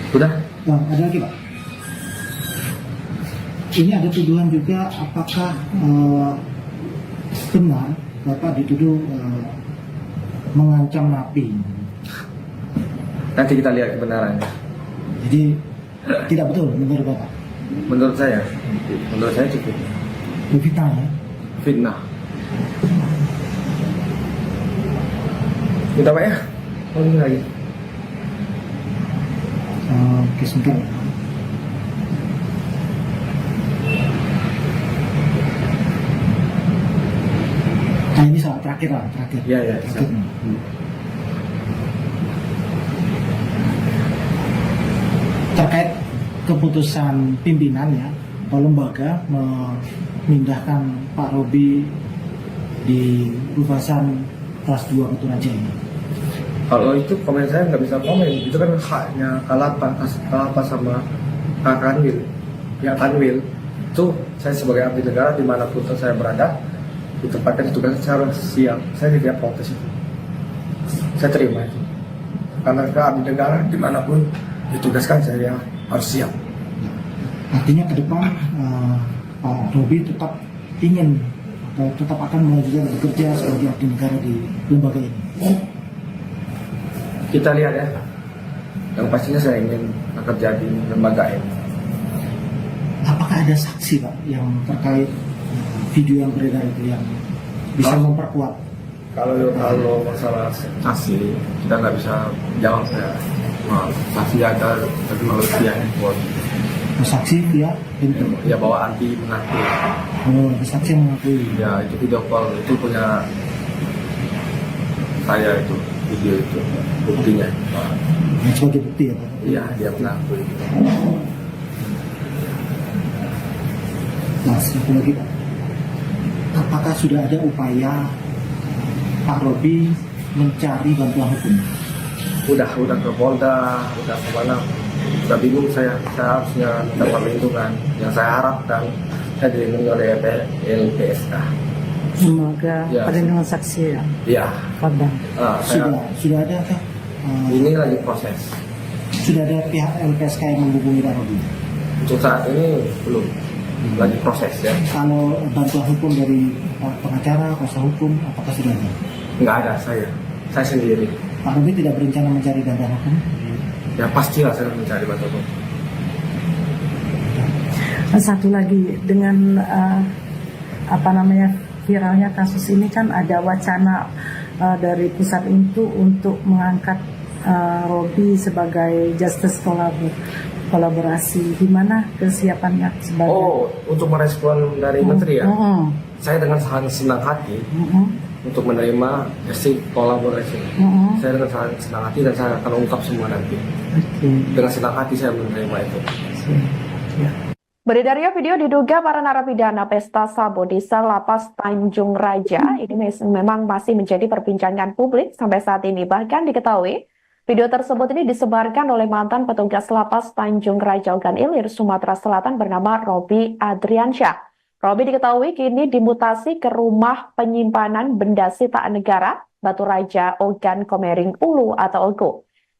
Sudah? Ada lagi Pak? Ini ada tuduhan juga, apakah benar Bapak dituduh mengancam napi? Nanti kita lihat kebenarannya. Jadi tidak betul menurut Bapak? Menurut saya cukup Fitnah ya? fitnah. Kita Pak ya? Oh ini lagi. Oke, sebentar. Nah ini soal terakhir lah, terakhir. Iya, iya. Terakhir. Terkait keputusan pimpinan ya, lembaga memindahkan Pak Robi di Rubasan kelas 2 Batu ini. Kalau itu komen saya nggak bisa komen, itu kan haknya Kalapa sama Kak Kanwil. Ya Kanwil itu saya sebagai abdi negara dimanapun saya berada ditempatkan ditugaskan saya harus siap. Saya tidak protes itu, saya terima itu karena abdi negara dimanapun ditugaskan saya harus siap. Artinya ke depan Pak Robi tetap ingin atau tetap akan melanjutkan bekerja sebagai abdi negara di lembaga ini. Kita lihat ya. Yang pastinya saya ingin bekerja di lembaga ini. Apakah ada saksi Pak yang terkait video yang beredar itu yang bisa memperkuat? Kalau masalah saksi kita nggak bisa jawab ya. Saksi ada teknologi yang buat Saksi ya? ya bawa anti mengaku. Oh, saksi yang mengakui. Ya itu video call itu punya saya itu video itu buktinya. Yang sebagai bukti ya Pak? Iya dia mengakui. Nah, satu lagi Pak. Apakah sudah ada upaya Pak Robi mencari bantuan hukum? Udah ke Polda, udah kemana? Udah bingung saya harusnya minta perlindungan. Yang saya harapkan saya dilindungi oleh LPSK. Semoga Ya. perlindungan saksi ya, Iya. korban. Sudah ada kah? Ini lagi proses. Sudah ada pihak LPSK yang menghubungi Pak Robi? Untuk saat ini belum, lagi proses ya. Kalau bantuan hukum dari pengacara, kuasa hukum, apakah sudah ada? Nggak ada saya sendiri. Pak Robi tidak berencana mencari bantuan hukum? Ya pastilah saya mencari bantuan. Satu lagi dengan viralnya kasus ini kan ada wacana dari pusat itu untuk mengangkat Robi sebagai justice kolaborasi. Gimana kesiapannya sebagai? Oh, untuk merespon dari Menteri ya? Saya dengan sangat senang hati untuk menerima justice kolaborasi. Saya dengan sangat senang hati dan saya akan ungkap semua nanti. Dengan senang hati saya menerima itu. Ya. Beredarnya video diduga para narapidana pesta sabu di sel lapas Tanjung Raja ini memang masih menjadi perbincangan publik sampai saat ini. Bahkan diketahui video tersebut ini disebarkan oleh mantan petugas lapas Tanjung Raja Ogan Ilir, Sumatera Selatan bernama Robi Adriansyah. Robi diketahui kini dimutasi ke rumah penyimpanan benda sitaan negara Batu Raja Ogan Komering Ulu atau Ogo.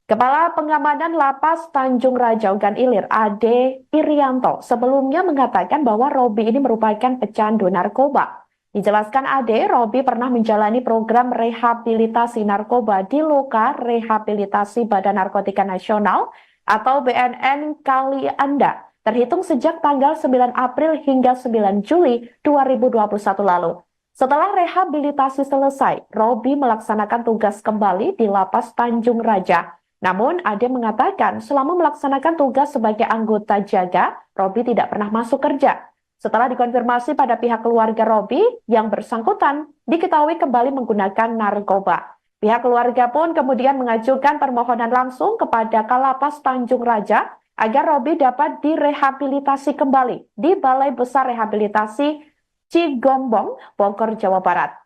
Kepala Pengamanan Lapas Tanjung Raja Ogan Ilir, Ade Irianto, sebelumnya mengatakan bahwa Robi ini merupakan pecandu narkoba. Dijelaskan Ade, Robi pernah menjalani program rehabilitasi narkoba di Loka Rehabilitasi Badan Narkotika Nasional atau BNN Kali Anda, terhitung sejak tanggal 9 April hingga 9 Juli 2021 lalu. Setelah rehabilitasi selesai, Robi melaksanakan tugas kembali di Lapas Tanjung Raja. Namun, Ade mengatakan selama melaksanakan tugas sebagai anggota jaga, Robi tidak pernah masuk kerja. Setelah dikonfirmasi pada pihak keluarga Robi, yang bersangkutan diketahui kembali menggunakan narkoba. Pihak keluarga pun kemudian mengajukan permohonan langsung kepada Kalapas Tanjung Raja agar Robi dapat direhabilitasi kembali di Balai Besar Rehabilitasi Cigombong, Bogor, Jawa Barat.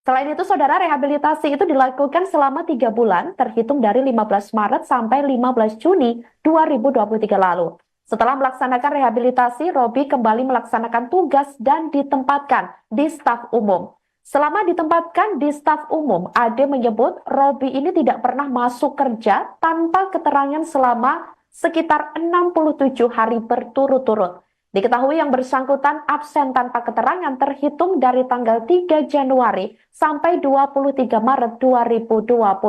Selain itu, saudara, rehabilitasi itu dilakukan selama 3 bulan, terhitung dari 15 Maret sampai 15 Juni 2023 lalu. Setelah melaksanakan rehabilitasi, Robi kembali melaksanakan tugas dan ditempatkan di staf umum. Selama ditempatkan di staf umum, Ade menyebut Robi ini tidak pernah masuk kerja tanpa keterangan selama sekitar 67 hari berturut-turut. Diketahui yang bersangkutan absen tanpa keterangan terhitung dari tanggal 3 Januari sampai 23 Maret 2024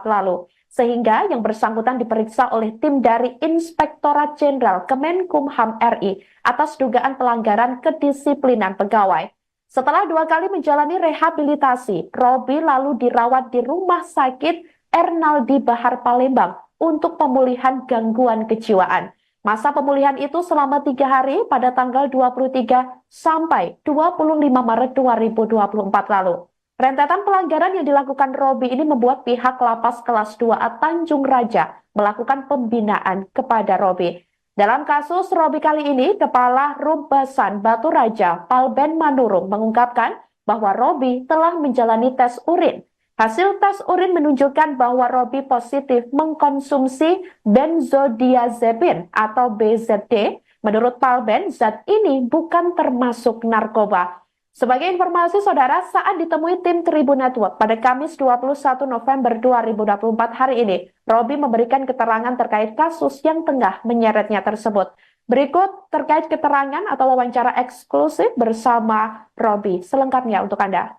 lalu. Sehingga yang bersangkutan diperiksa oleh tim dari Inspektorat Jenderal Kemenkumham RI atas dugaan pelanggaran kedisiplinan pegawai. Setelah 2 kali menjalani rehabilitasi, Robi lalu dirawat di Rumah Sakit Ernaldi Bahar Palembang untuk pemulihan gangguan kejiwaan. Masa pemulihan itu selama 3 hari pada tanggal 23 sampai 25 Maret 2024 lalu. Rentetan pelanggaran yang dilakukan Robi ini membuat pihak Lapas Kelas 2A Tanjung Raja melakukan pembinaan kepada Robi. Dalam kasus Robi kali ini, Kepala Rumbasan Batu Raja Palben Manurung mengungkapkan bahwa Robi telah menjalani tes urin. Hasil tes urin menunjukkan bahwa Robi positif mengkonsumsi benzodiazepin atau BZD. Menurut Palben, zat ini bukan termasuk narkoba. Sebagai informasi saudara, saat ditemui tim Tribun Network pada Kamis 21 November 2024 hari ini, Robi memberikan keterangan terkait kasus yang tengah menyeretnya tersebut. Berikut terkait keterangan atau wawancara eksklusif bersama Robi. Selengkapnya untuk Anda.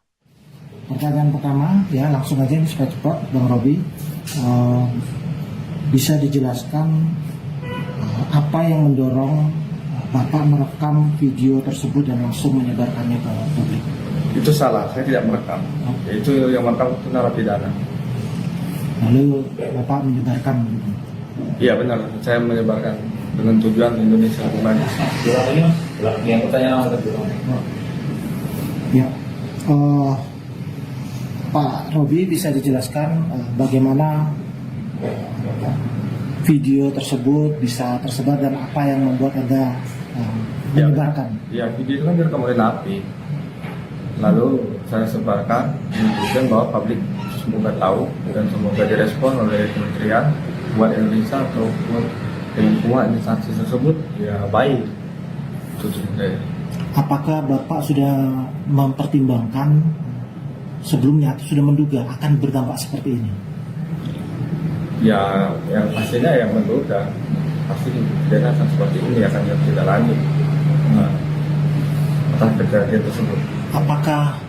Pertanyaan pertama, ya langsung aja ini supaya cepat, Bang Robi. Bisa dijelaskan apa yang mendorong Bapak merekam video tersebut dan langsung menyebarkannya ke publik? Itu salah, saya tidak merekam. Itu yang merekam itu narapidana. Lalu Bapak menyebarkan gitu? Iya benar, saya menyebarkan dengan tujuan Indonesia kembali. Yang pertanyaan Ya, Pak Robi bisa dijelaskan bagaimana video tersebut bisa tersebar dan apa yang membuat Anda menyebarkan? Ya, video itu kan direkam oleh napi. Lalu saya sebarkan menunjukkan bahwa publik semoga tahu dan semoga direspon oleh kementerian buat Indonesia atau buat semua instansi tersebut ya baik. Apakah Bapak sudah mempertimbangkan sebelumnya atau sudah menduga akan berdampak seperti ini? Ya, yang pastinya yang menduga pasti kejadian akan seperti ini akan tidak lanjut atas kejadian tersebut. Apakah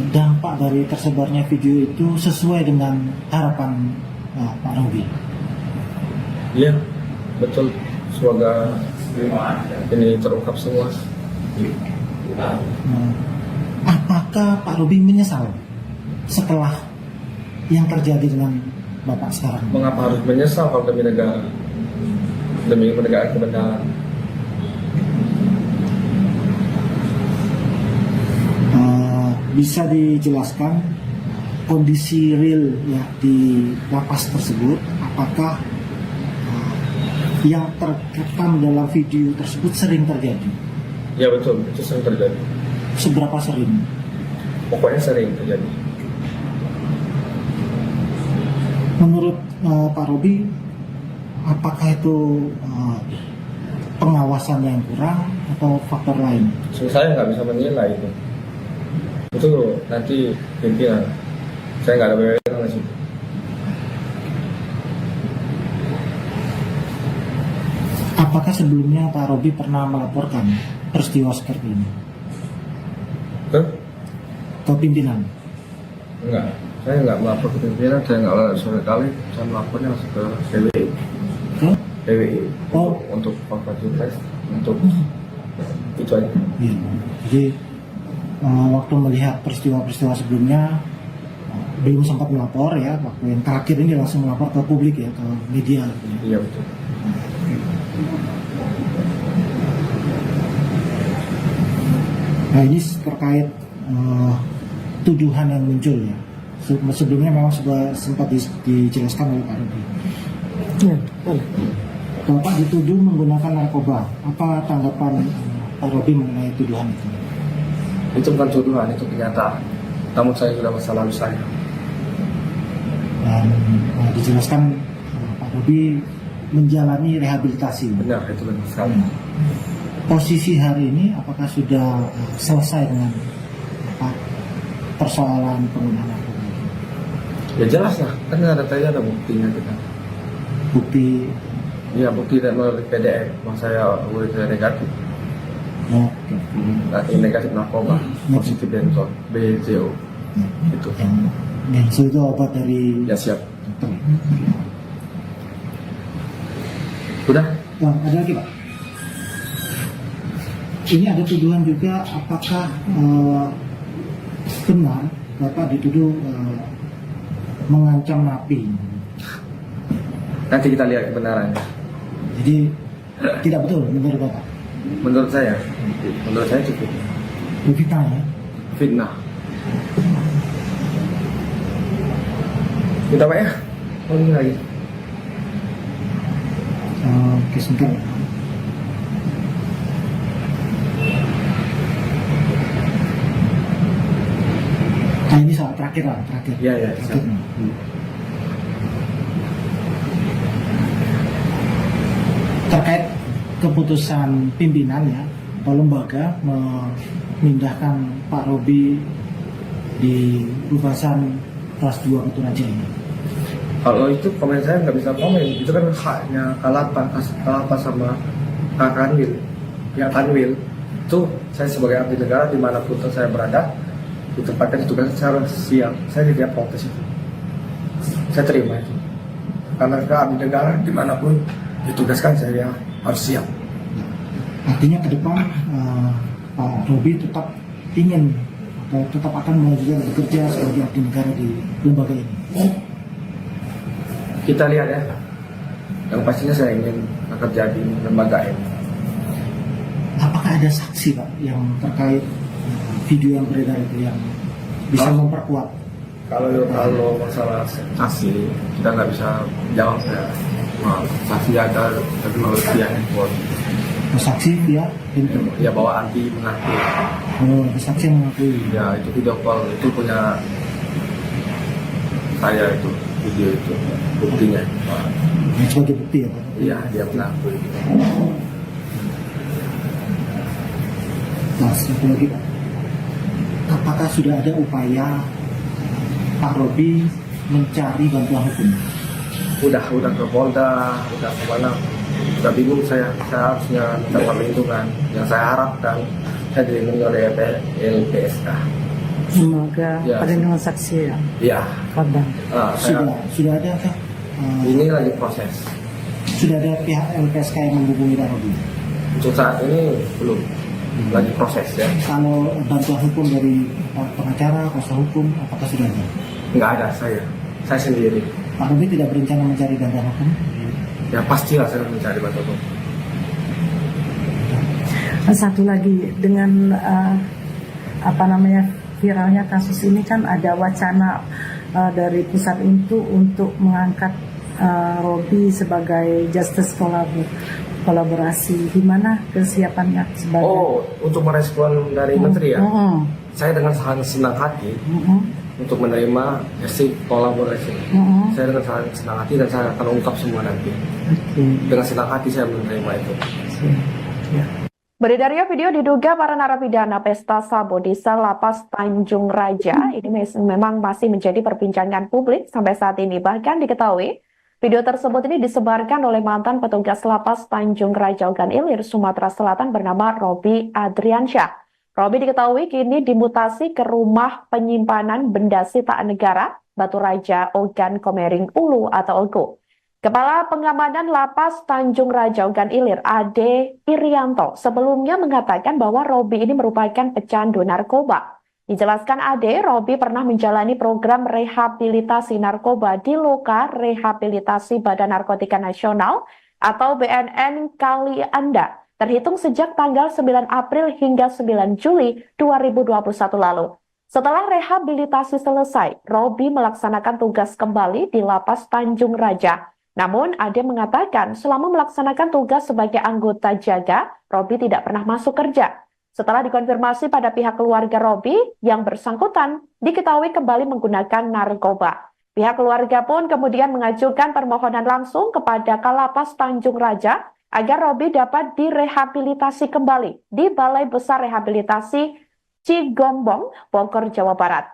dampak dari tersebarnya video itu sesuai dengan harapan Pak Robi? Iya, betul. Semoga ini terungkap semua. Apakah Pak Robi menyesal setelah yang terjadi dengan Bapak sekarang? Mengapa harus menyesal kalau demi negara, demi menegakkan kebenaran? Bisa dijelaskan kondisi real ya di lapas tersebut? Apakah yang terekam dalam video tersebut sering terjadi? Ya betul, itu sering terjadi. Seberapa sering? Pokoknya sering terjadi. Menurut Pak Robi, apakah itu pengawasan yang kurang atau faktor lain? Saya nggak bisa menilai itu. Itu nanti pimpinan. Saya nggak ada wewenang di situ. Apakah sebelumnya Pak Robi pernah melaporkan peristiwa seperti ini ke pimpinan? Enggak. Saya nggak melapor ke pimpinan, saya nggak sore kali. Saya melapornya langsung ke PWI. PWI untuk konferensi pers, untuk itu aja. Ya, jadi waktu melihat peristiwa-peristiwa sebelumnya belum sempat melapor ya, waktu yang terakhir ini langsung melapor ke publik ya, ke media. Iya betul. Nah ini terkait tuduhan yang muncul ya. Sebelumnya memang sudah sempat dijelaskan oleh Pak Robi. Ya, boleh. Bapak dituduh menggunakan narkoba. Apa tanggapan Pak Robi mengenai tuduhan itu? Itu bukan tuduhan, itu kenyataan. Namun saya sudah masa lalu saya. Dan dijelaskan Pak Robi menjalani rehabilitasi. Benar, itu benar sekali. Posisi hari ini apakah sudah selesai dengan persoalan penggunaan narkoba? Ya jelas lah, kan ada buktinya kita. Bukti Iya, bukti dan melalui PDF, mas saya udah saya negatif. Oke. Negatif narkoba, positif benzo, BJO. Itu. Benzo itu obat dari Ya siap. dokter. Udah? Ada lagi Pak? Ini ada tuduhan juga, apakah benar Bapak dituduh mengancam napi? Nanti kita lihat kebenarannya. Jadi tidak betul menurut Bapak? Menurut saya cukup Fitnah ya? fitnah. Kita Pak ya? Oh ini lagi. Oke, sebentar. Nah ini soal terakhir lah, terakhir. Iya, iya, Terakhir siap. nih. Terkait keputusan pimpinan ya, lembaga memindahkan Pak Robi di Rubasan kelas 2 Batu Raja ini. Kalau itu komen saya nggak bisa komen, itu kan haknya Kalapas sama Kak Kanwil. Ya Kanwil itu saya sebagai abdi negara dimanapun saya berada ditempatkan ditugaskan secara siap. Saya tidak protes itu, saya terima itu karena abdi negara dimanapun ditugaskan saya harus siap. Artinya ke depan Pak Robi tetap ingin atau tetap akan melanjutkan bekerja sebagai abdi negara di lembaga ini. Kita lihat ya, yang pastinya saya ingin bekerja di lembaga ini. Apakah ada saksi Pak yang terkait video yang beredar itu yang bisa memperkuat? Kalau masalah saksi kita nggak bisa jawab ya. Saksi ada tapi melalui via handphone. Saksi ya? Ya bawa anti mengaku. Oh, ada saksi yang mengakui. Ya itu video call itu punya saya itu video itu buktinya. Yang sebagai bukti ya Pak? Iya dia mengaku. Nah, satu lagi Pak. Apakah sudah ada upaya Pak Robi mencari bantuan hukum? Udah ke Polda, udah ke mana? Udah bingung saya harusnya minta perlindungan. Yang saya harapkan saya dilindungi oleh LPSK. Semoga Ya. perlindungan saksi ya, Iya. korban. Sudah ada kah? Ini lagi proses. Sudah ada pihak LPSK yang menghubungi Pak Robi? Untuk saat ini belum, lagi proses ya. Kalau bantuan hukum dari pengacara, kuasa hukum, apakah sudah ada? Nggak ada saya sendiri. Pak Robi tidak berencana mencari bantuan hukum? Ya pastilah saya mencari bantuan hukum. Satu lagi dengan viralnya kasus ini kan ada wacana dari pusat itu untuk mengangkat Robi sebagai justice kolaborasi. Gimana kesiapannya sebagai? Oh, untuk merespon dari Menteri ya, saya dengan sangat senang hati untuk menerima hasil kolaborasi. Saya dengan sangat senang hati dan saya akan ungkap semua nanti. Dengan senang hati saya menerima itu. Beredarnya video diduga para narapidana pesta sabu di sel lapas Tanjung Raja ini memang masih menjadi perbincangan publik sampai saat ini. Bahkan diketahui video tersebut ini disebarkan oleh mantan petugas lapas Tanjung Raja Ogan Ilir, Sumatera Selatan bernama Robi Adriansyah. Robi diketahui kini dimutasi ke rumah penyimpanan benda sitaan negara Batu Raja Ogan Komering Ulu atau OGO. Kepala Pengamanan Lapas Tanjung Raja Ogan Ilir, Ade Irianto, sebelumnya mengatakan bahwa Robi ini merupakan pecandu narkoba. Dijelaskan Ade, Robi pernah menjalani program rehabilitasi narkoba di Loka Rehabilitasi Badan Narkotika Nasional atau BNN Kali Anda, terhitung sejak tanggal 9 April hingga 9 Juli 2021 lalu. Setelah rehabilitasi selesai, Robi melaksanakan tugas kembali di Lapas Tanjung Raja. Namun, Ade mengatakan selama melaksanakan tugas sebagai anggota jaga, Robi tidak pernah masuk kerja. Setelah dikonfirmasi pada pihak keluarga Robi, yang bersangkutan diketahui kembali menggunakan narkoba. Pihak keluarga pun kemudian mengajukan permohonan langsung kepada Kalapas Tanjung Raja agar Robi dapat direhabilitasi kembali di Balai Besar Rehabilitasi Cigombong, Bogor, Jawa Barat.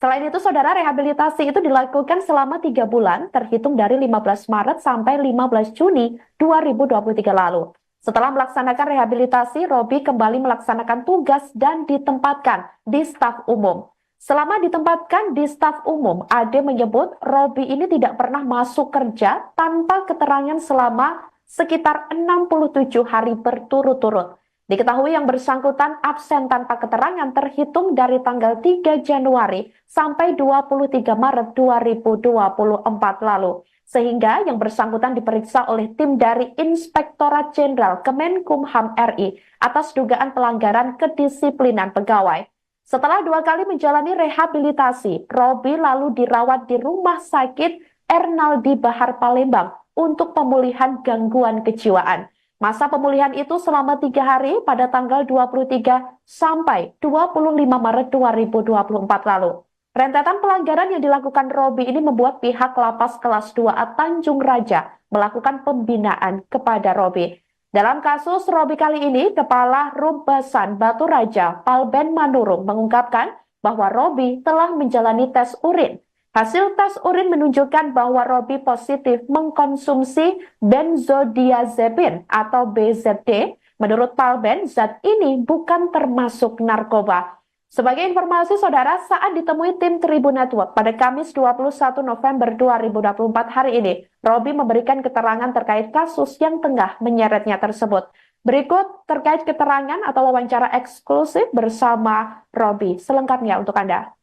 Selain itu, saudara, rehabilitasi itu dilakukan selama 3 bulan, terhitung dari 15 Maret sampai 15 Juni 2023 lalu. Setelah melaksanakan rehabilitasi, Robby kembali melaksanakan tugas dan ditempatkan di staf umum. Selama ditempatkan di staf umum, Ade menyebut Robby ini tidak pernah masuk kerja tanpa keterangan selama sekitar 67 hari berturut-turut. Diketahui yang bersangkutan absen tanpa keterangan terhitung dari tanggal 3 Januari sampai 23 Maret 2024 lalu. Sehingga yang bersangkutan diperiksa oleh tim dari Inspektorat Jenderal Kemenkumham RI atas dugaan pelanggaran kedisiplinan pegawai. Setelah 2 kali menjalani rehabilitasi, Robby lalu dirawat di Rumah Sakit Ernaldi Bahar Palembang untuk pemulihan gangguan kejiwaan. Masa pemulihan itu selama 3 hari pada tanggal 23 sampai 25 Maret 2024 lalu. Rentetan pelanggaran yang dilakukan Robby ini membuat pihak Lapas Kelas 2A Tanjung Raja melakukan pembinaan kepada Robby. Dalam kasus Robby kali ini, Kepala Rumbasan Batu Raja Palben Manurung mengungkapkan bahwa Robby telah menjalani tes urin. Hasil tes urin menunjukkan bahwa Robby positif mengkonsumsi benzodiazepin atau BZD. Menurut Palben, zat ini bukan termasuk narkoba. Sebagai informasi, saudara, saat ditemui tim Tribun Network pada Kamis 21 November 2024 hari ini, Robby memberikan keterangan terkait kasus yang tengah menyeretnya tersebut. Berikut terkait keterangan atau wawancara eksklusif bersama Robby. Selengkapnya untuk Anda.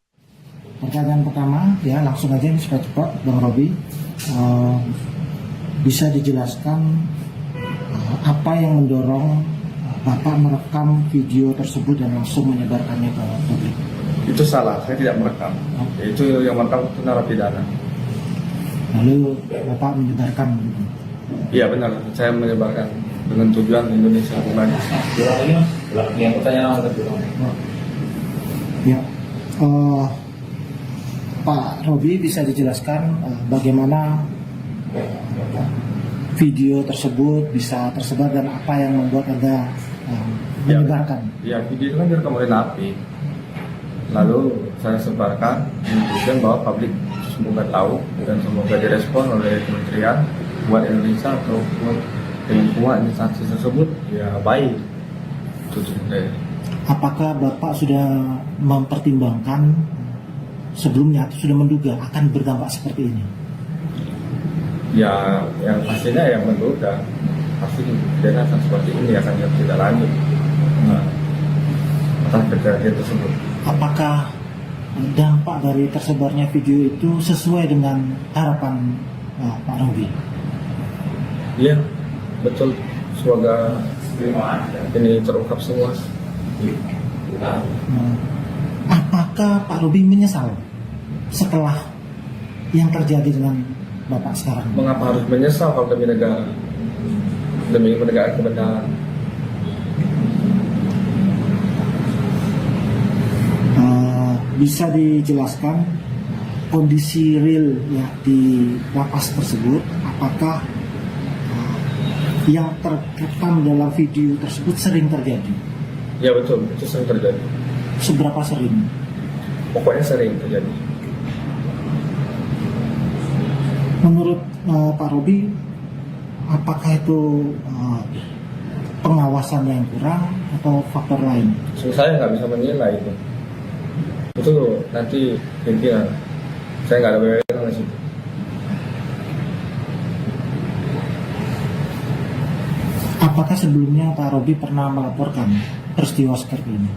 Pertanyaan pertama, ya langsung aja ini supaya cepat, Bang Robby. Bisa dijelaskan apa yang mendorong Bapak merekam video tersebut dan langsung menyebarkannya ke publik? Itu salah, saya tidak merekam. Itu yang merekam itu narapidana. Lalu Bapak menyebarkan? Iya benar, saya menyebarkan dengan tujuan Indonesia kembali. Yang pertanyaan Ya, Pak Robby bisa dijelaskan bagaimana video tersebut bisa tersebar dan apa yang membuat Anda menyebarkan? Ya, video itu kan direkam oleh napi. Lalu saya sebarkan dengan bahwa publik semoga tahu dan semoga direspon oleh kementerian buat Indonesia atau dengan semua instansi tersebut ya baik. Apakah Bapak sudah mempertimbangkan sebelumnya atau sudah menduga akan berdampak seperti ini? Ya, yang pastinya yang menduga pasti kejadian seperti ini akan tidak lanjut atas kejadian tersebut. Apakah dampak dari tersebarnya video itu sesuai dengan harapan Pak Robby? Iya, betul. Semoga ini terungkap semua. Apakah Pak Robby menyesal setelah yang terjadi dengan Bapak sekarang? Mengapa harus menyesal kalau demi negara, demi menegakkan kebenaran? Bisa dijelaskan kondisi real ya di lapas tersebut? Apakah yang terekam dalam video tersebut sering terjadi? Ya betul, itu sering terjadi. Seberapa sering? Pokoknya sering terjadi. Menurut Pak Robby, apakah itu pengawasan yang kurang atau faktor lain? Saya nggak bisa menilai itu. Itu nanti pimpinan. Saya nggak ada wewenang di situ. Apakah sebelumnya Pak Robby pernah melaporkan peristiwa seperti ini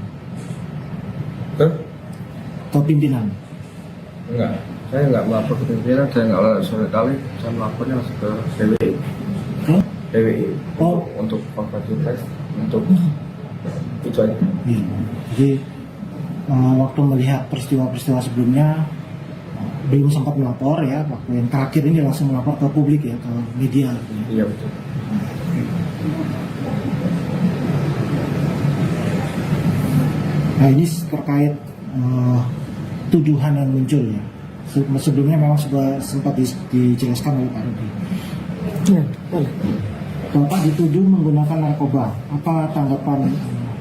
ke pimpinan? Enggak. Saya nggak melapor ke pimpinan, saya nggak sore kali, saya melapornya langsung ke PWI. PWI untuk konferensi pers, untuk itu aja. Ya. Jadi waktu melihat peristiwa-peristiwa sebelumnya belum sempat melapor ya, waktu yang terakhir ini langsung melapor ke publik ya, ke media. Iya betul. Nah ini terkait tuduhan yang muncul ya. Sebelumnya memang sudah sempat dijelaskan oleh Pak Robby. Ya, boleh. Bapak dituduh menggunakan narkoba. Apa tanggapan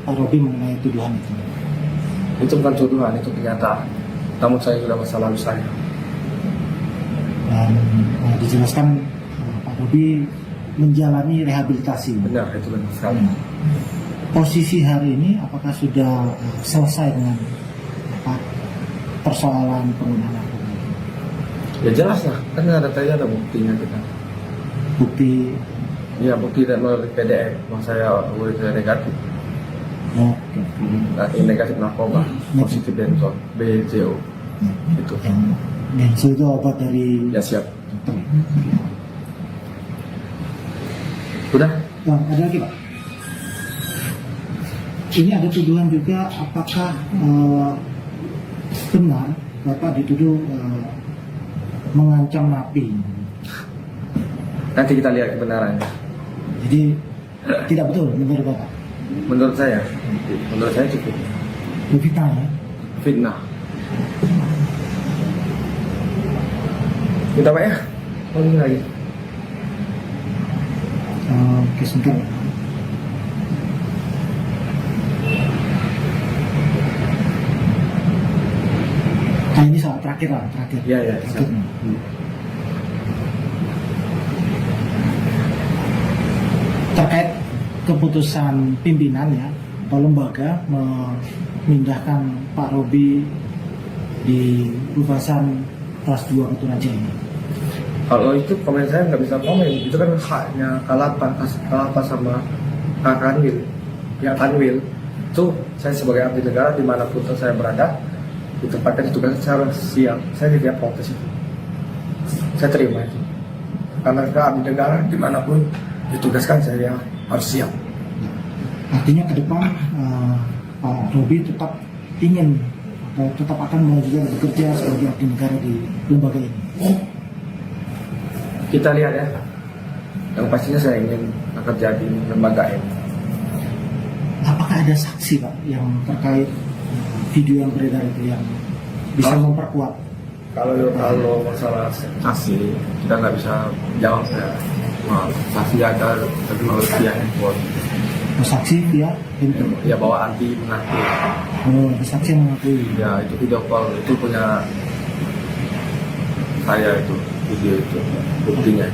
Pak Robby mengenai tuduhan itu? Itu bukan tuduhan, itu kenyataan. namun saya sudah masa lalu saya. Dan dijelaskan Pak Robi menjalani rehabilitasi. Benar, itu benar sekali. Posisi hari ini apakah sudah selesai dengan apa, persoalan penggunaan narkoba? Ya jelas lah, kan ada buktinya kita. Bukti Ya bukti dan melalui PDF, bahwa saya negatif. oh, Negatif narkoba, positif benzol, BJO. Itu. benzo itu obat dari Ya siap. dokter. Udah? Nah, ada lagi Pak. Ini ada tuduhan juga, apakah benar Bapak dituduh mengancam napi? Nanti kita lihat kebenarannya. Jadi tidak betul menurut Bapak? Menurut saya cukup Fitnah ya? fitnah. Kita Pak ya? Oh ini lagi. Oke, sebentar. Nah ini soal terakhir lah, terakhir. Iya, iya, Terakhir. Terkait keputusan pimpinan ya, atau lembaga memindahkan Pak Robi di Ruvasan kelas 2 Batu Raja ini. Kalau itu komen saya nggak bisa komen, itu kan haknya Kalapas sama Kak Kanwil. Ya Kanwil, itu saya sebagai abdi negara dimanapun saya berada, ditempatkan ditugaskan saya harus siap. Saya tidak protes itu, saya terima itu. Karena saya abdi negara dimanapun ditugaskan saya harus siap. Artinya ke depan Pak Robi tetap ingin atau tetap akan melanjutkan bekerja sebagai abdi negara di lembaga ini. Kita lihat ya, yang pastinya saya ingin bekerja di lembaga ini. Apakah ada saksi Pak yang terkait video yang beredar itu yang bisa memperkuat? Kalau masalah saksi kita nggak bisa jawab ya. Saksi ada tapi melalui via handphone. Saksi via handphone. Ya bawa anti mengaku. Oh, ada saksi yang mengakui. Ya itu video call itu punya saya itu video itu buktinya.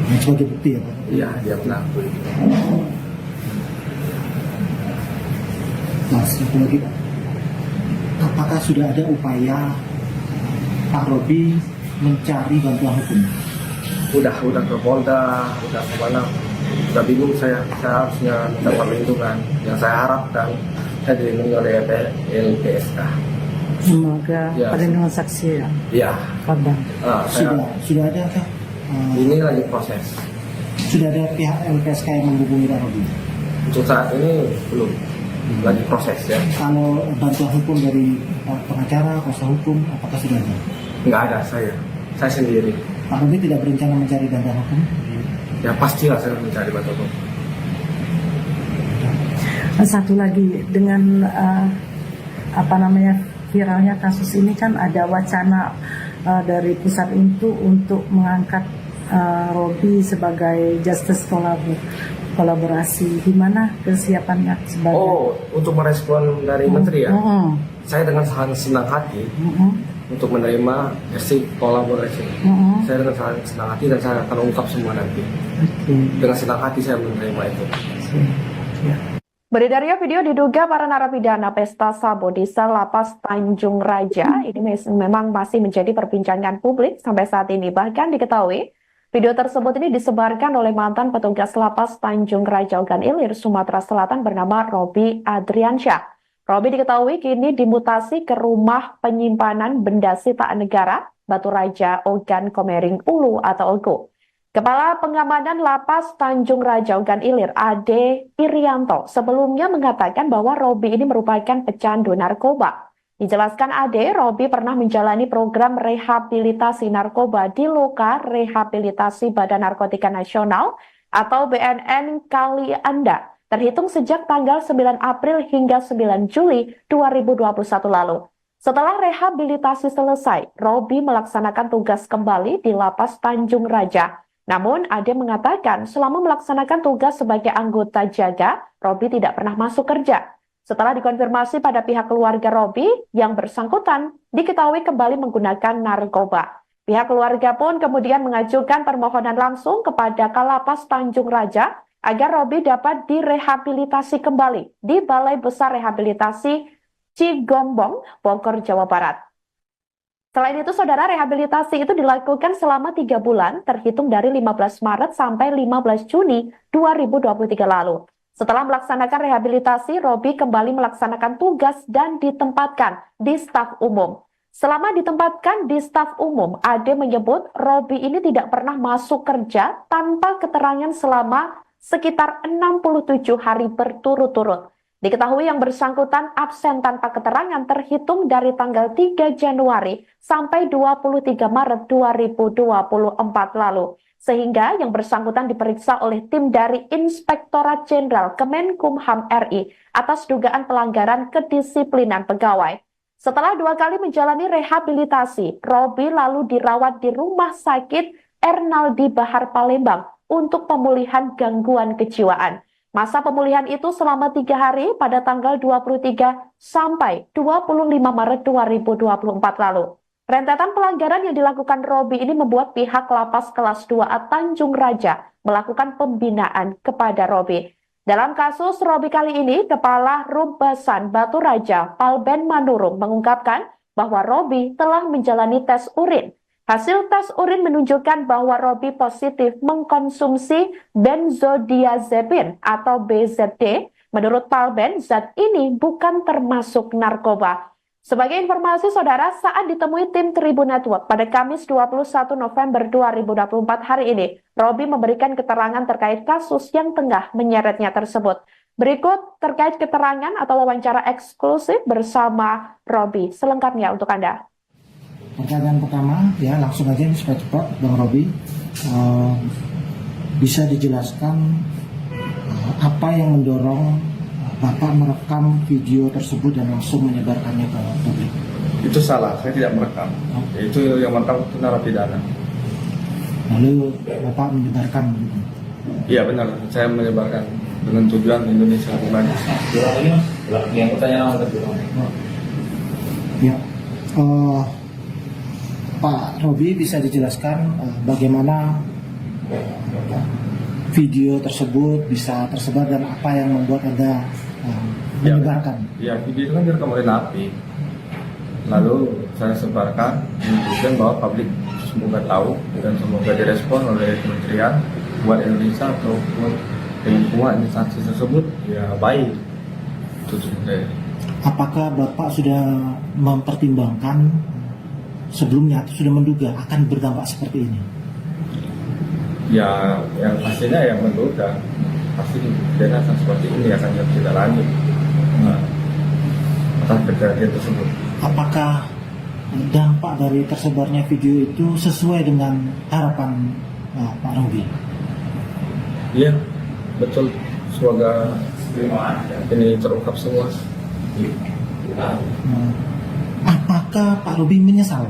Yang sebagai bukti ya Pak. Iya dia mengaku. Nah, satu lagi Pak. Apakah sudah ada upaya Pak Robi mencari bantuan hukum? Udah ke Polda, udah kemana? Udah bingung saya harusnya minta perlindungan. Yang saya harapkan saya dilindungi oleh LPSK. Semoga Ya. perlindungan saksi ya, Iya. korban. Sudah ada kah? Ini lagi proses. Sudah ada pihak LPSK yang menghubungi Pak Robi? Untuk saat ini belum, lagi proses ya. Kalau bantuan hukum dari pengacara, kuasa hukum, apakah sudah ada? Nggak ada saya sendiri. Pak Robi tidak berencana mencari bantuan hukum? Ya pastilah saya mencari bantuan hukum. Satu lagi dengan viralnya kasus ini kan ada wacana dari pusat itu untuk mengangkat Robi sebagai justice kolaborasi. Gimana kesiapannya sebagai? Oh, untuk merespon dari Menteri ya, saya dengan sangat senang hati untuk menerima kolaborasi. Saya dengan sangat senang hati dan saya akan ungkap semua nanti. Dengan senang hati saya menerima itu. Beredarnya video diduga para narapidana pesta sabu di sel lapas Tanjung Raja ini memang masih menjadi perbincangan publik sampai saat ini. Bahkan diketahui video tersebut ini disebarkan oleh mantan petugas lapas Tanjung Raja Ogan Ilir, Sumatera Selatan bernama Robi Adriansyah. Robi diketahui kini dimutasi ke rumah penyimpanan benda sitaan negara Batu Raja Ogan Komering Ulu atau OGO. Kepala Pengamanan Lapas Tanjung Raja Ogan Ilir, Ade Irianto, sebelumnya mengatakan bahwa Robi ini merupakan pecandu narkoba. Dijelaskan Ade, Robi pernah menjalani program rehabilitasi narkoba di Loka Rehabilitasi Badan Narkotika Nasional atau BNN Kali Anda, terhitung sejak tanggal 9 April hingga 9 Juli 2021 lalu. Setelah rehabilitasi selesai, Robi melaksanakan tugas kembali di Lapas Tanjung Raja. Namun, Ade mengatakan selama melaksanakan tugas sebagai anggota jaga, Robi tidak pernah masuk kerja. Setelah dikonfirmasi pada pihak keluarga Robi, yang bersangkutan diketahui kembali menggunakan narkoba. Pihak keluarga pun kemudian mengajukan permohonan langsung kepada Kalapas Tanjung Raja agar Robi dapat direhabilitasi kembali di Balai Besar Rehabilitasi Cigombong, Bogor, Jawa Barat. Selain itu, saudara, rehabilitasi itu dilakukan selama 3 bulan, terhitung dari 15 Maret sampai 15 Juni 2023 lalu. Setelah melaksanakan rehabilitasi, Robi kembali melaksanakan tugas dan ditempatkan di staf umum. Selama ditempatkan di staf umum, Ade menyebut Robi ini tidak pernah masuk kerja tanpa keterangan selama sekitar 67 hari berturut-turut. Diketahui yang bersangkutan absen tanpa keterangan terhitung dari tanggal 3 Januari sampai 23 Maret 2024 lalu. Sehingga yang bersangkutan diperiksa oleh tim dari Inspektorat Jenderal Kemenkumham RI atas dugaan pelanggaran kedisiplinan pegawai. Setelah 2 kali menjalani rehabilitasi, Robi lalu dirawat di Rumah Sakit Ernaldi Bahar Palembang untuk pemulihan gangguan kejiwaan. Masa pemulihan itu selama 3 hari pada tanggal 23 sampai 25 Maret 2024 lalu. Rentetan pelanggaran yang dilakukan Robi ini membuat pihak Lapas Kelas 2A Tanjung Raja melakukan pembinaan kepada Robi. Dalam kasus Robi kali ini, Kepala Rubasan Batu Raja Palben Manurung mengungkapkan bahwa Robi telah menjalani tes urin. Hasil tes urin menunjukkan bahwa Robi positif mengkonsumsi benzodiazepin atau BZD. Menurut Palben, zat ini bukan termasuk narkoba. Sebagai informasi, saudara, saat ditemui tim Tribun Network pada Kamis 21 November 2024 hari ini, Robi memberikan keterangan terkait kasus yang tengah menyeretnya tersebut. Berikut terkait keterangan atau wawancara eksklusif bersama Robi. Selengkapnya untuk Anda. Pertanyaan pertama, ya langsung aja supaya cepat, Bang Robi. Bisa dijelaskan apa yang mendorong Bapak merekam video tersebut dan langsung menyebarkannya ke publik? Itu salah, saya tidak merekam. Itu yang merekam itu narapidana. Lalu Bapak menyebarkan? Iya benar, saya menyebarkan dengan tujuan Indonesia lebih baik. Lagi mas, yang pertanyaan Ya, Pak Robi bisa dijelaskan bagaimana video tersebut bisa tersebar dan apa yang membuat Anda menyebarkan? Ya, video itu kan direkam oleh napi. Lalu saya sebarkan, menunjukkan bahwa publik semoga tahu dan semoga direspon oleh kementerian buat Indonesia ataupun lingkungan instansi tersebut ya baik. Apakah Bapak sudah mempertimbangkan sebelumnya atau sudah menduga akan berdampak seperti ini? Ya, yang pastinya yang menduga pasti kejadian seperti ini akan tidak lanjut atas kejadian tersebut. Apakah dampak dari tersebarnya video itu sesuai dengan harapan Pak Robi? Iya, betul. Semoga ini terungkap semua. Apakah Pak Robi menyesal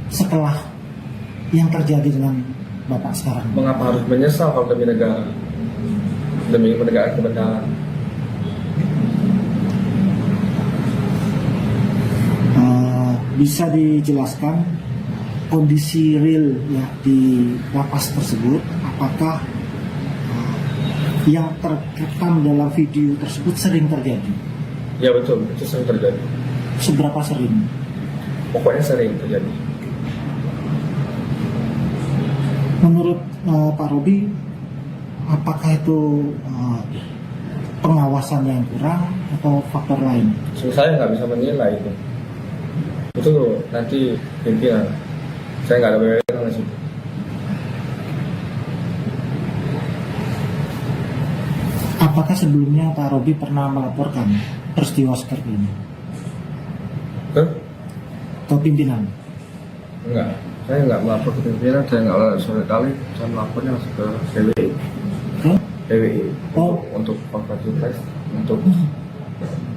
setelah yang terjadi dengan Bapak sekarang? Mengapa harus menyesal kalau demi menegakkan kebenaran? Bisa dijelaskan kondisi real ya di lapas tersebut? Apakah yang terekam dalam video tersebut sering terjadi? Ya betul, itu sering terjadi. Seberapa sering? Pokoknya sering terjadi. Menurut Pak Robi, apakah itu pengawasan yang kurang atau faktor lain? Saya nggak bisa menilai itu. Itu nanti pimpinan. Saya nggak ada wewenang di situ. Apakah sebelumnya Pak Robi pernah melaporkan peristiwa seperti ini ke pimpinan? Enggak. Saya nggak melapor ke pimpinan. Saya nggak sore kali. Saya melapornya langsung ke PWI. PWI. Oh. Untuk konferensi pers. Untuk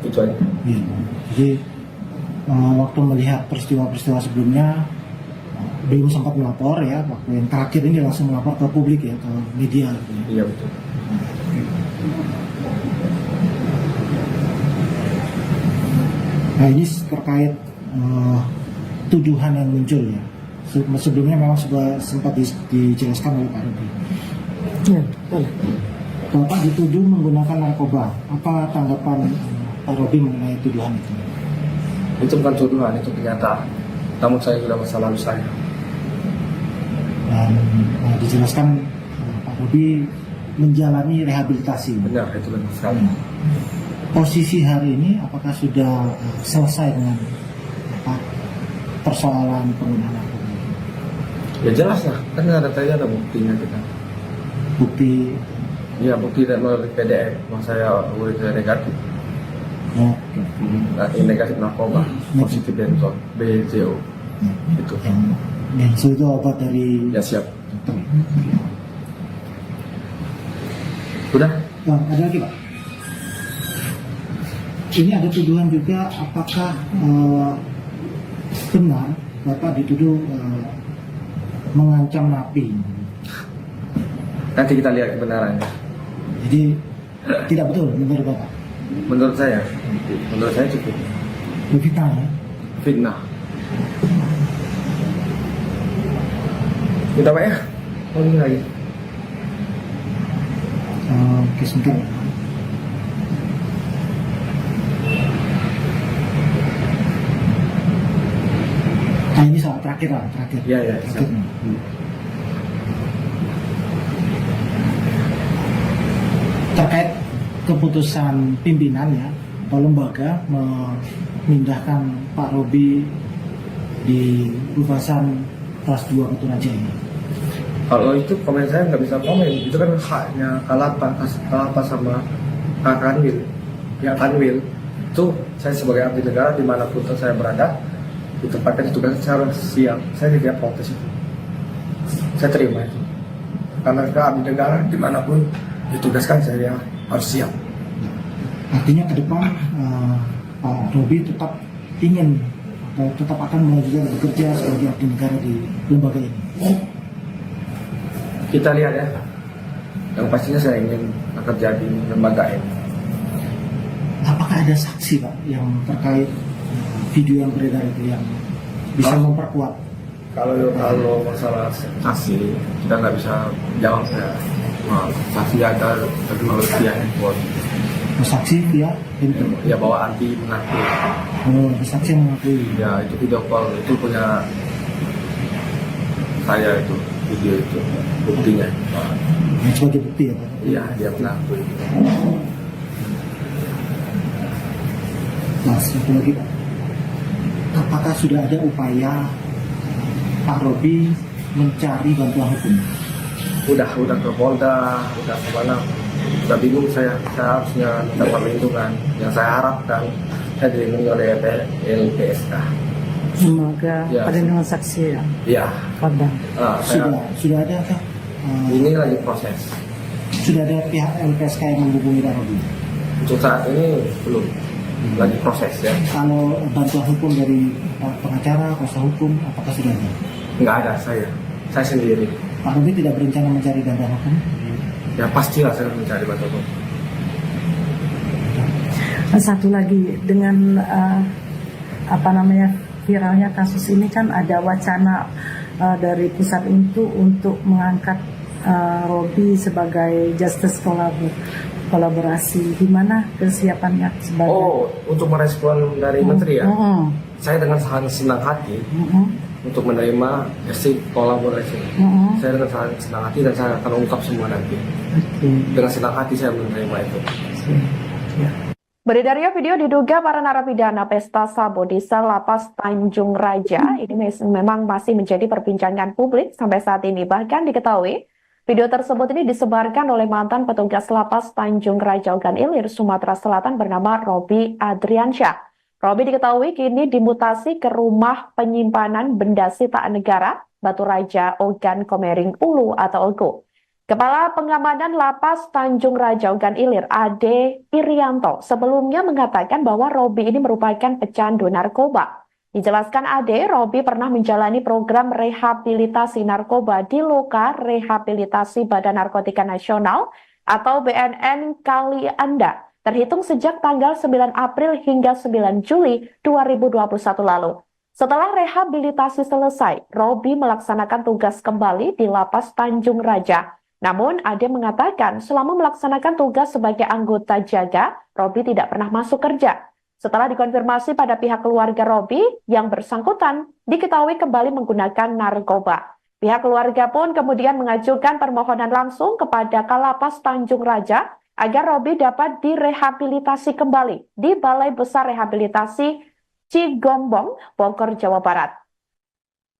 itu aja. Ya. Jadi waktu melihat peristiwa-peristiwa sebelumnya belum sempat melapor ya, waktu yang terakhir ini langsung melapor ke publik ya, ke media gitu ya. Iya betul. Nah ini terkait tuduhan yang muncul ya. Sebelumnya memang sudah sempat dijelaskan oleh Pak Robi. Ya, boleh. Bapak dituduh menggunakan narkoba. Apa tanggapan Pak Robi mengenai tuduhan itu? Itu bukan tuduhan, itu kenyataan. Namun saya sudah masa lalu saya. Dan dijelaskan Pak Robi menjalani rehabilitasi. Benar, itu benar sekali. Posisi hari ini apakah sudah selesai dengan persoalan penggunaan narkoba? Ya jelas lah, kan ada buktinya kita. Bukti Iya, bukti dan melalui PDF, saya urin saya negatif. ya, Negatif narkoba, positif benzol, BJO. Itu. yang itu obat dari Ya siap. dokter. Sudah? Nah, ada lagi Pak. Ini ada tuduhan juga, apakah benar Bapak dituduh mengancam napi? Nanti kita lihat kebenarannya. Jadi tidak betul menurut Bapak? Menurut saya cukup Fitnah ya? fitnah. Kita Pak ya? Oh ini lagi. Oke, sebentar. Nah ini soal terakhir lah, terakhir. Iya, iya, Terakhir siap. nih. Terkait keputusan pimpinan ya atau lembaga memindahkan Pak Robi di Ruvasan kelas 2 Batu Raja ini. Kalau itu komen saya nggak bisa komen, itu kan haknya Kalapas sama Kak Kanwil. Ya Kanwil itu saya sebagai abdi negara dimanapun saya berada ditempatkan tugas saya harus siap. Saya tidak protes itu. Saya terima itu. Karena ke abdi negara dimanapun ditugaskan saya harus siap. Artinya ke depan Pak Robi tetap ingin atau tetap akan melanjutkan bekerja sebagai abdi negara di lembaga ini. Kita lihat ya. Yang pastinya saya ingin bekerja di lembaga ini. Apakah ada saksi Pak yang terkait video yang beredar itu yang bisa memperkuat? Kalau masalah saksi kita nggak bisa jawab ya. Saksi ada melalui via handphone. Saksi via handphone. Ya bawa anti mengaku. Oh, saksi yang mengakui. Ya itu video call itu punya saya itu video itu buktinya. Sebagai bukti ya Pak? Iya dia mengakui. Nah, satu lagi Pak. Apakah sudah ada upaya Pak Robi mencari bantuan hukum? Udah ke Polda, udah kemana? Udah bingung saya harusnya minta perlindungan. Yang saya harapkan saya dilindungi oleh LPSK. Semoga Ya, perlindungan saksi ya, Iya. korban. Sudah ada kah? Ini lagi proses. Sudah ada pihak LPSK yang menghubungi Pak Robi? Untuk saat ini belum, lagi proses ya. Kalau bantuan hukum dari pengacara, kuasa hukum, apakah sudah ada? Nggak ada saya sendiri. Pak Robi tidak berencana mencari bantuan hukum? Ya pastilah saya mencari bantuan hukum. Satu lagi dengan viralnya kasus ini kan ada wacana dari pusat itu untuk mengangkat Robi sebagai justice kolaborasi. Gimana kesiapannya sebagai? Oh, untuk merespon dari Menteri ya? Saya dengan sangat senang hati untuk menerima hasil kolaborasi. Saya dengan sangat senang hati dan saya akan ungkap semua nanti. Dengan senang hati saya menerima itu. Beredarnya video diduga para narapidana pesta Sabo di sel Lapas Tanjung Raja ini memang masih menjadi perbincangan publik sampai saat ini. Bahkan diketahui video tersebut ini disebarkan oleh mantan petugas Lapas Tanjung Raja Ogan Ilir, Sumatera Selatan bernama Robi Adriansyah. Robi diketahui kini dimutasi ke rumah penyimpanan benda sitaan negara Batu Raja Ogan Komering Ulu atau Ogo. Kepala Pengamanan Lapas Tanjung Raja Ogan Ilir, Ade Irianto, sebelumnya mengatakan bahwa Robi ini merupakan pecandu narkoba. Dijelaskan Ade, Robi pernah menjalani program rehabilitasi narkoba di Loka Rehabilitasi Badan Narkotika Nasional atau BNN Kalianda terhitung sejak tanggal 9 April hingga 9 Juli 2021 lalu. Setelah rehabilitasi selesai, Robi melaksanakan tugas kembali di Lapas Tanjung Raja. Namun, Ade mengatakan selama melaksanakan tugas sebagai anggota jaga, Robi tidak pernah masuk kerja. Setelah dikonfirmasi pada pihak keluarga Robi, yang bersangkutan diketahui kembali menggunakan narkoba. Pihak keluarga pun kemudian mengajukan permohonan langsung kepada Kalapas Tanjung Raja agar Robi dapat direhabilitasi kembali di Balai Besar Rehabilitasi Cigombong, Bogor, Jawa Barat.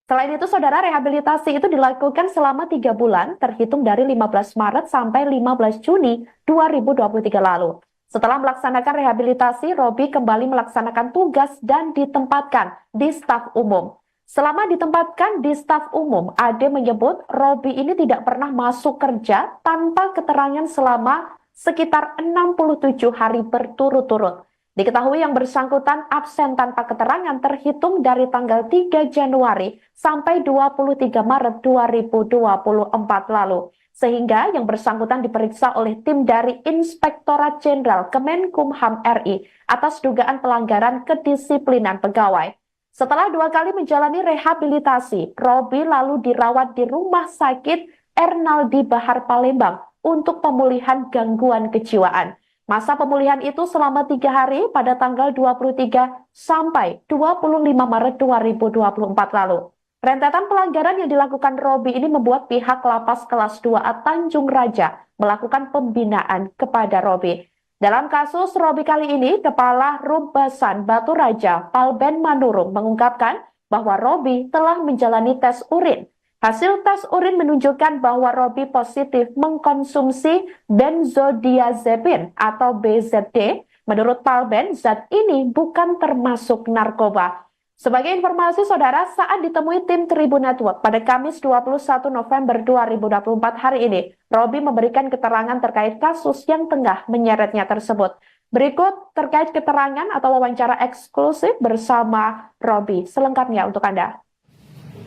Selain itu, saudara, rehabilitasi itu dilakukan selama 3 bulan, terhitung dari 15 Maret sampai 15 Juni 2023 lalu. Setelah melaksanakan rehabilitasi, Robi kembali melaksanakan tugas dan ditempatkan di staf umum. Selama ditempatkan di staf umum, Ade menyebut Robi ini tidak pernah masuk kerja tanpa keterangan selama sekitar 67 hari berturut-turut. Diketahui yang bersangkutan absen tanpa keterangan terhitung dari tanggal 3 Januari sampai 23 Maret 2024 lalu. Sehingga yang bersangkutan diperiksa oleh tim dari Inspektorat Jenderal Kemenkumham RI atas dugaan pelanggaran kedisiplinan pegawai. Setelah 2 kali menjalani rehabilitasi, Robi lalu dirawat di Rumah Sakit Ernaldi Bahar Palembang untuk pemulihan gangguan kejiwaan. Masa pemulihan itu selama 3 hari pada tanggal 23 sampai 25 Maret 2024 lalu. Rentetan pelanggaran yang dilakukan Robi ini membuat pihak Lapas Kelas 2A Tanjung Raja melakukan pembinaan kepada Robi. Dalam kasus Robi kali ini, Kepala Rumbasan Batu Raja Palben Manurung mengungkapkan bahwa Robi telah menjalani tes urin. Hasil tes urin menunjukkan bahwa Robi positif mengkonsumsi benzodiazepin atau BZD. Menurut Palben, zat ini bukan termasuk narkoba. Sebagai informasi, saudara, saat ditemui tim Tribun Network pada Kamis 21 November 2024 hari ini, Robi memberikan keterangan terkait kasus yang tengah menyeretnya tersebut. Berikut terkait keterangan atau wawancara eksklusif bersama Robi. Selengkapnya untuk Anda.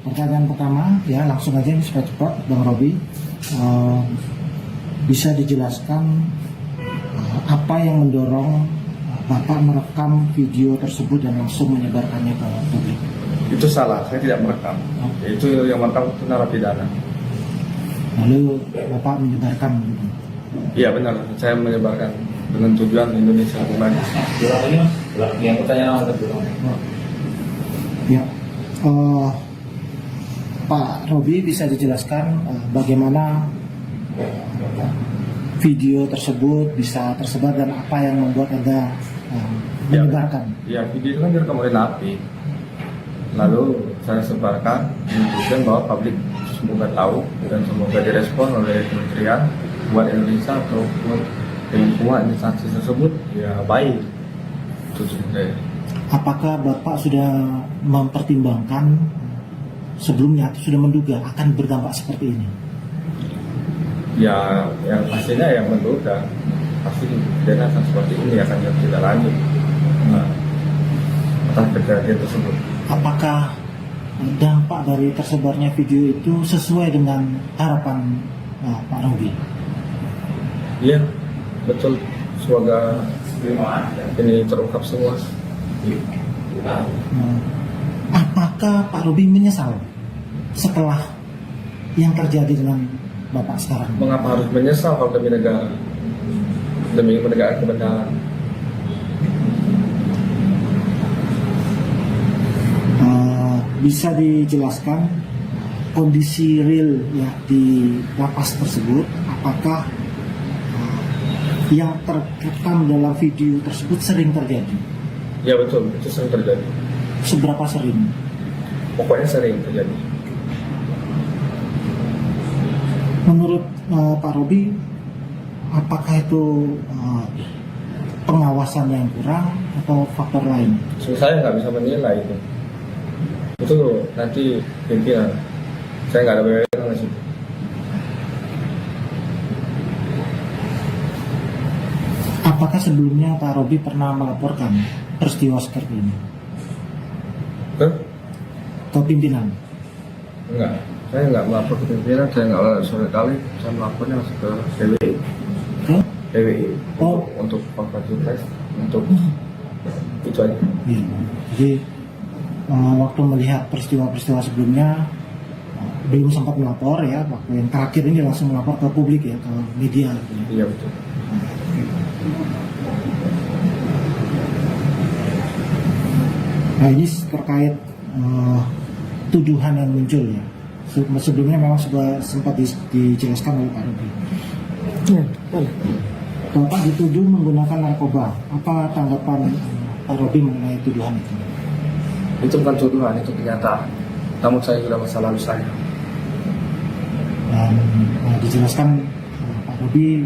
Pertanyaan pertama, ya langsung aja ini supaya cepat, Bang Robi. Bisa dijelaskan apa yang mendorong Bapak merekam video tersebut dan langsung menyebarkannya ke publik? Itu salah, saya tidak merekam. Itu yang merekam itu narapidana. Lalu Bapak menyebarkan? Iya benar, saya menyebarkan dengan tujuan Indonesia kembali. Ulang lagi mas, yang pertanyaan nomor kedua. Ya, Pak Robi bisa dijelaskan bagaimana video tersebut bisa tersebar dan apa yang membuat Anda menyebarkan? Ya, video itu kan direkam oleh napi. Lalu saya sebarkan menunjukkan bahwa publik semoga tahu dan semoga direspon oleh Kementerian buat Indonesia atau buat semua instansi tersebut ya baik. Itu sebenarnya. Apakah Bapak sudah mempertimbangkan sebelumnya atau sudah menduga akan berdampak seperti ini? Ya, yang pastinya yang menduga pasti kejadian akan seperti ini akan tidak lanjut atas kejadian tersebut. Apakah dampak dari tersebarnya video itu sesuai dengan harapan Pak Robi? Iya, betul. Semoga ini terungkap semua. Apakah Pak Robi menyesal setelah yang terjadi dengan Bapak sekarang? Mengapa harus menyesal kalau demi menegakkan kebenaran? Bisa dijelaskan kondisi real ya di lapas tersebut? Apakah yang terekam dalam video tersebut sering terjadi? Ya betul, itu sering terjadi. Seberapa sering? Pokoknya sering terjadi. Menurut Pak Robi, apakah itu pengawasan yang kurang atau faktor lain? Saya nggak bisa menilai itu. Itu nanti pimpinan. Saya nggak ada wewenang di situ. Apakah sebelumnya Pak Robi pernah melaporkan peristiwa seperti ini ke pimpinan? Enggak. Saya nggak melapor ke pimpinan. Saya nggak sore kali. Saya melapornya ke PWI. PWI Oh. untuk surprise untuk itu aja. Iya. Jadi waktu melihat peristiwa-peristiwa sebelumnya belum sempat melapor ya, waktu yang terakhir ini langsung melapor ke publik ya, ke media. Iya betul. Nah ini terkait tuduhan yang muncul ya. Sebelumnya memang sudah sempat dijelaskan oleh Pak Robi. Ya, boleh. Bapak dituduh menggunakan narkoba. Apa tanggapan Pak Robi mengenai tuduhan itu? Itu bukan tuduhan, itu kenyataan. Namun saya sudah masa lalu saya. Dan dijelaskan Pak Robi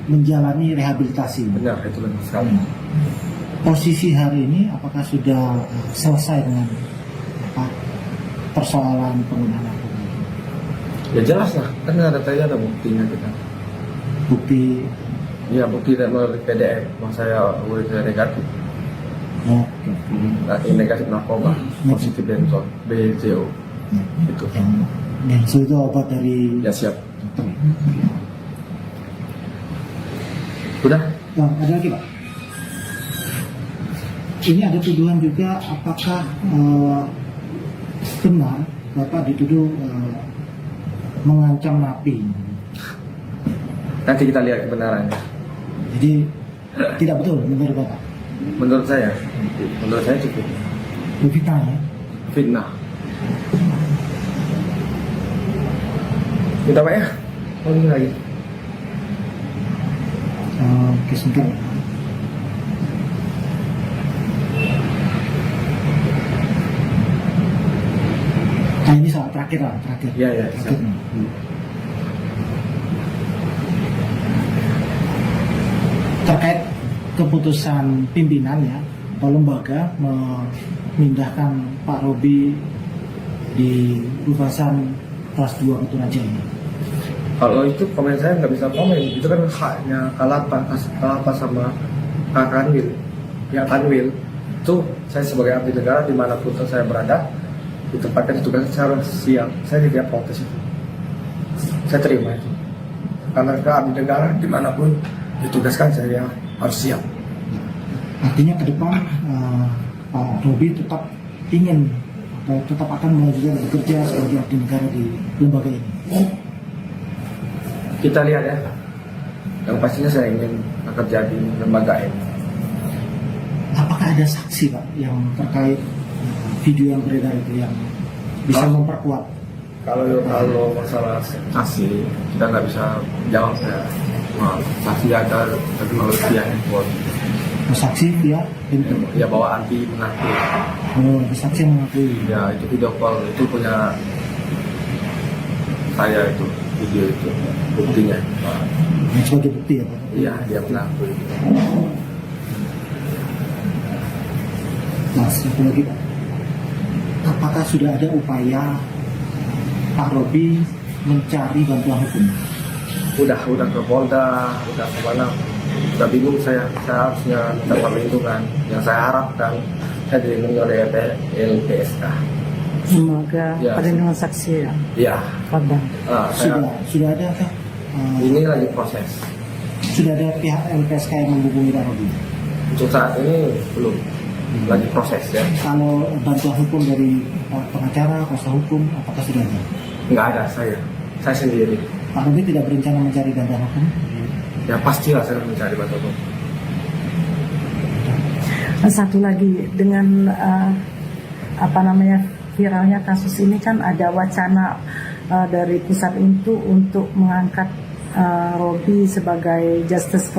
menjalani rehabilitasi. Benar, itu benar sekali. Posisi hari ini apakah sudah selesai dengan persoalan penggunaan narkoba? Ya jelas lah, kan ada buktinya kita. Bukti Iya, bukti dan melalui PDF, bahwa saya urin saya negatif. Negatif narkoba, positif benzol, BJO. Itu. benzo itu obat dari Ya siap. Udah? Nah, ada lagi Pak. Ini ada tuduhan juga, apakah benar Bapak dituduh mengancam napi? Nanti kita lihat kebenarannya. Jadi tidak betul menurut Bapak? Menurut saya cukup Fitnah ya? fitnah. Kita Pak ya? Oh ini lagi. Oke, sebentar. Nah ini soal terakhir lah, terakhir. Iya, iya, Terakhir siap. nih. Terkait keputusan pimpinan ya, atau lembaga memindahkan Pak Robi di Rubasan kelas 2 Batu Raja ini. Kalau itu komen saya nggak bisa komen, itu kan haknya Kalapas sama Kak Kanwil. Ya Kanwil itu saya sebagai abdi negara dimanapun saya berada, ditempatkan tugas saya harus siap. Saya tidak protes itu, saya terima itu. Karena ke abdi negara dimanapun ditugaskan saya harus siap. Artinya ke depan Pak Robi tetap ingin atau tetap akan melanjutkan bekerja sebagai abdi negara di lembaga ini. Kita lihat ya. Yang pastinya saya ingin bekerja di lembaga ini. Apakah ada saksi Pak yang terkait video yang beredar itu yang bisa memperkuat? Kalau masalah saksi kita nggak bisa jawab ya. Saksi ada teknologi yang handphone. Saksi via handphone. Ya bawa anti mengaku. Oh, saksi yang mengakui. Ya itu video call itu punya saya itu video itu buktinya. Yang sebagai bukti ya Pak? Iya dia mengakui. Nah, satu lagi Pak. Apakah sudah ada upaya Pak Robi mencari bantuan hukum? Udah ke Polda, udah kemana? Udah bingung saya harusnya minta perlindungan. Yang saya harapkan saya dilindungi oleh LPSK. Semoga Ya. perlindungan saksi ya, Iya. korban. Sudah ada kah? Ini lagi proses. Sudah ada pihak LPSK yang menghubungi Pak Robi? Untuk saat ini belum, lagi proses ya. Kalau bantuan hukum dari pengacara, kuasa hukum, apakah sudah ada? Nggak ada saya sendiri. Pak Robi tidak berencana mencari bantuan hukum? Ya pastilah saya mencari bantuan hukum. Satu lagi dengan viralnya kasus ini kan ada wacana dari pusat itu untuk mengangkat Robi sebagai justice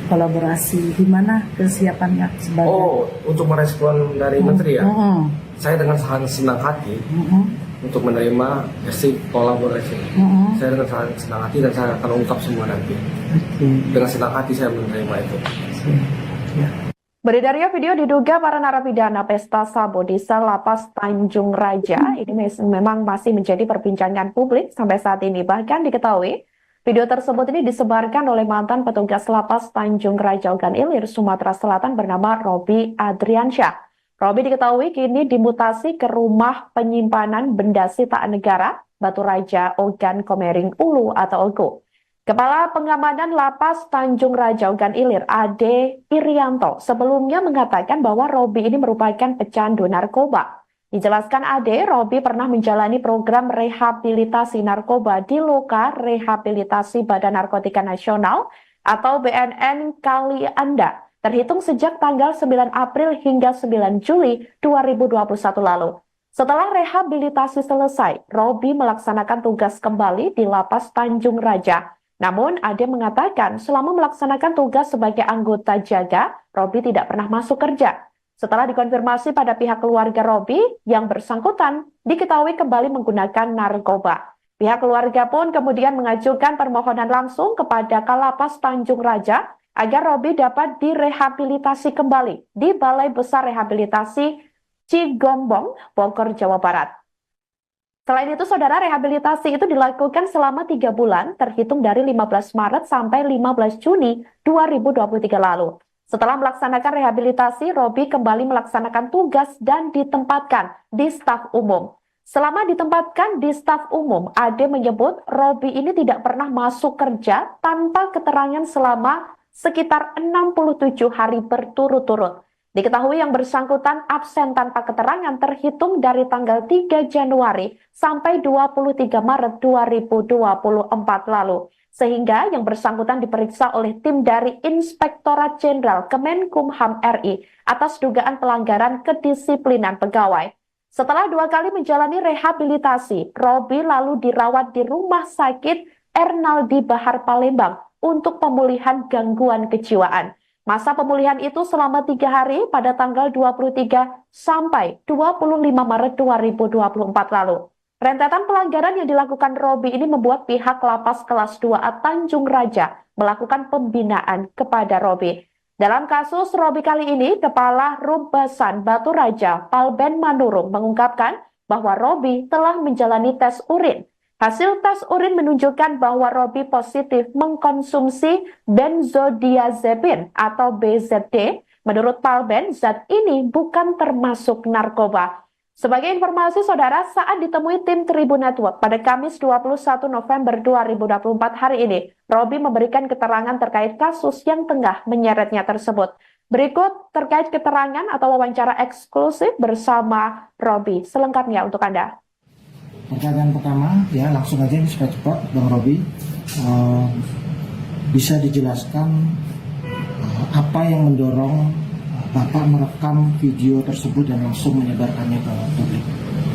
kolaborasi. Gimana kesiapannya sebagai? Oh, untuk merespon dari Menteri ya? Saya dengan sangat senang hati untuk menerima hasil kolaborasi. Saya dengan sangat senang hati dan saya akan ungkap semua nanti. Dengan senang hati saya menerima itu. Beredarnya video diduga para narapidana pesta sabu di sel lapas Tanjung Raja ini memang masih menjadi perbincangan publik sampai saat ini. Bahkan diketahui video tersebut ini disebarkan oleh mantan petugas lapas Tanjung Raja Ogan Ilir, Sumatera Selatan bernama Robi Adriansyah. Robi diketahui kini dimutasi ke rumah penyimpanan benda sitaan negara Batu Raja Ogan Komering Ulu atau OGO. Kepala Pengamanan Lapas Tanjung Raja Ogan Ilir, Ade Irianto, sebelumnya mengatakan bahwa Robi ini merupakan pecandu narkoba. Dijelaskan Ade, Robi pernah menjalani program rehabilitasi narkoba di Loka Rehabilitasi Badan Narkotika Nasional atau BNN Kali Anda, terhitung sejak tanggal 9 April hingga 9 Juli 2021 lalu. Setelah rehabilitasi selesai, Robi melaksanakan tugas kembali di Lapas Tanjung Raja. Namun, Ade mengatakan selama melaksanakan tugas sebagai anggota jaga, Robi tidak pernah masuk kerja. Setelah dikonfirmasi pada pihak keluarga Robi, yang bersangkutan diketahui kembali menggunakan narkoba. Pihak keluarga pun kemudian mengajukan permohonan langsung kepada Kalapas Tanjung Raja agar Robi dapat direhabilitasi kembali di Balai Besar Rehabilitasi Cigombong, Bogor, Jawa Barat. Selain itu, saudara, rehabilitasi itu dilakukan selama 3 bulan, terhitung dari 15 Maret sampai 15 Juni 2023 lalu. Setelah melaksanakan rehabilitasi, Robi kembali melaksanakan tugas dan ditempatkan di staf umum. Selama ditempatkan di staf umum, Ade menyebut Robi ini tidak pernah masuk kerja tanpa keterangan selama sekitar 67 hari berturut-turut. Diketahui yang bersangkutan absen tanpa keterangan terhitung dari tanggal 3 Januari sampai 23 Maret 2024 lalu. Sehingga yang bersangkutan diperiksa oleh tim dari Inspektorat Jenderal Kemenkumham RI atas dugaan pelanggaran kedisiplinan pegawai. Setelah 2 kali menjalani rehabilitasi, Robi lalu dirawat di Rumah Sakit Ernaldi Bahar Palembang untuk pemulihan gangguan kejiwaan. Masa pemulihan itu selama 3 hari pada tanggal 23 sampai 25 Maret 2024 lalu. Rentetan pelanggaran yang dilakukan Robi ini membuat pihak Lapas Kelas 2A Tanjung Raja melakukan pembinaan kepada Robi. Dalam kasus Robi kali ini, Kepala Rumbasan Batu Raja Palben Manurung mengungkapkan bahwa Robi telah menjalani tes urin. Hasil tes urin menunjukkan bahwa Robi positif mengkonsumsi benzodiazepin atau BZD. Menurut Palben, zat ini bukan termasuk narkoba. Sebagai informasi, saudara, saat ditemui tim Tribun Network pada Kamis 21 November 2024 hari ini, Robi memberikan keterangan terkait kasus yang tengah menyeretnya tersebut. Berikut terkait keterangan atau wawancara eksklusif bersama Robi. Selengkapnya untuk Anda. Pertanyaan pertama, ya langsung aja ini supaya cepat, Bang Robi. Bisa dijelaskan apa yang mendorong Bapak merekam video tersebut dan langsung menyebarkannya ke publik?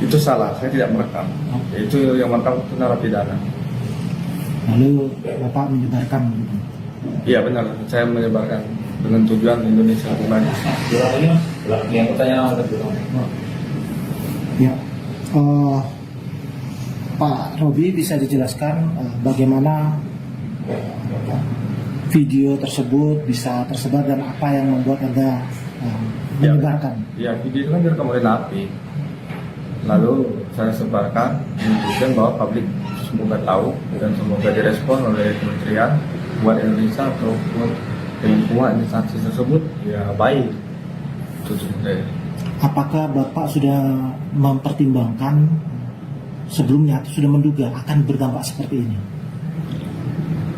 Itu salah, saya tidak merekam. Itu yang merekam itu narapidana. Lalu Bapak menyebarkan gitu? Iya benar, saya menyebarkan dengan tujuan Indonesia lebih maju. Ulang lagi mas, yang pertanyaan kedua. Ya, Pak Robi bisa dijelaskan bagaimana video tersebut bisa tersebar dan apa yang membuat Anda menyebarkan? Ya, video itu kan direkam oleh napi. Lalu saya sebarkan menunjukkan bahwa publik semoga tahu dan semoga direspon oleh kementerian buat Indonesia ataupun lingkungan instansi tersebut ya baik. Itu sebenarnya. Apakah Bapak sudah mempertimbangkan sebelumnya atau sudah menduga akan berdampak seperti ini?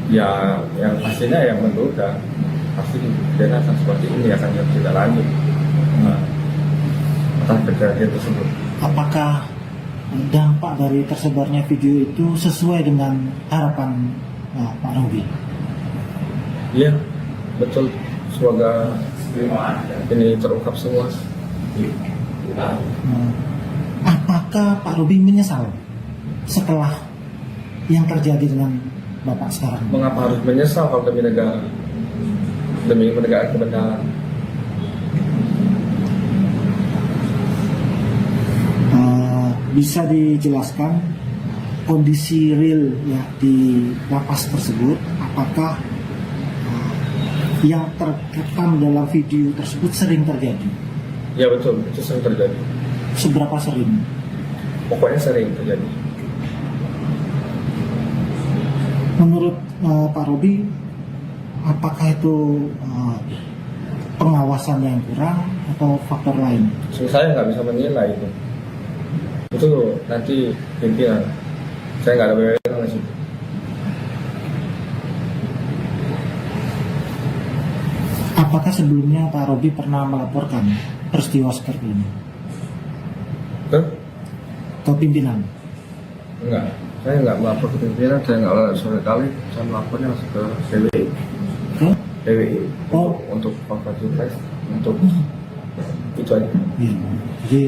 Ya, yang pastinya yang menduga pasti kejadian seperti ini akan tidak lanjut atas kejadian tersebut. Apakah dampak dari tersebarnya video itu sesuai dengan harapan Pak Robi? Iya, betul. Semoga ini terungkap semua. Apakah Pak Robi menyesal setelah yang terjadi dengan Bapak sekarang? Mengapa harus menyesal kalau demi negara, demi menegakkan kebenaran? Bisa dijelaskan kondisi real ya di lapas tersebut? Apakah yang terekam dalam video tersebut sering terjadi? Ya betul, itu sering terjadi. Seberapa sering? Pokoknya sering terjadi. Menurut Pak Robi, apakah itu pengawasan yang kurang atau faktor lain? Saya nggak bisa menilai itu. Itu nanti pimpinan. Saya nggak ada wewenang di situ. Apakah sebelumnya Pak Robi pernah melaporkan peristiwa seperti ini ke pimpinan? Enggak, saya enggak melapor ke pimpinan, saya enggak sore kali, saya melapornya langsung ke PWI. Ke? PWI Oh. untuk konferensi pers, untuk itu aja. Iya. Jadi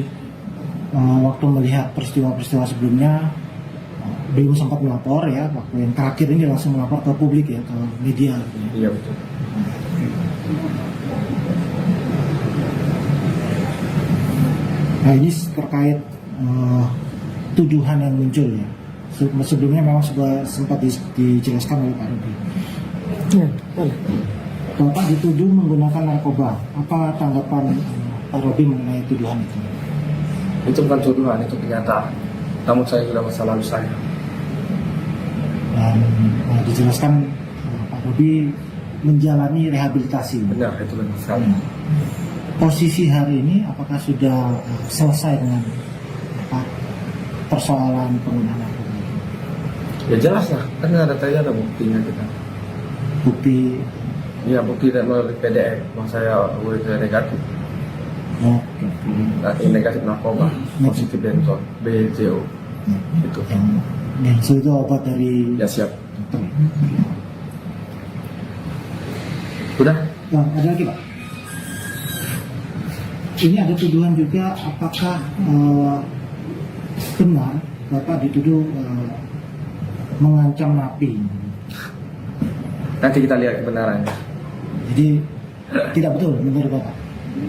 waktu melihat peristiwa-peristiwa sebelumnya belum sempat melapor ya, waktu yang terakhir ini langsung melapor ke publik ya, ke media. Iya betul. Nah ini terkait tuduhan yang muncul ya. Sebelumnya memang sudah sempat dijelaskan oleh Pak Robi. Ya, boleh. Bapak dituduh menggunakan narkoba. Apa tanggapan Pak Robi mengenai tuduhan itu? Itu bukan tuduhan, itu kenyataan. Namun saya sudah masa lalu saya. Dan dijelaskan Pak Robi menjalani rehabilitasi. Benar, itu benar sekali. Posisi hari ini apakah sudah selesai dengan persoalan penggunaan narkoba? Ya jelas lah, kan ada buktinya kita. Bukti Iya, bukti dan melalui PDF, bahwa saya udah negatif. oke. Nanti negatif narkoba, positif benton, BJO. Itu. Yang itu obat dari Ya siap. dokter. Udah? Nah, ada lagi Pak. Ini ada tuduhan juga, apakah benar Bapak dituduh mengancam napi? Nanti kita lihat kebenarannya. Jadi tidak betul menurut Bapak?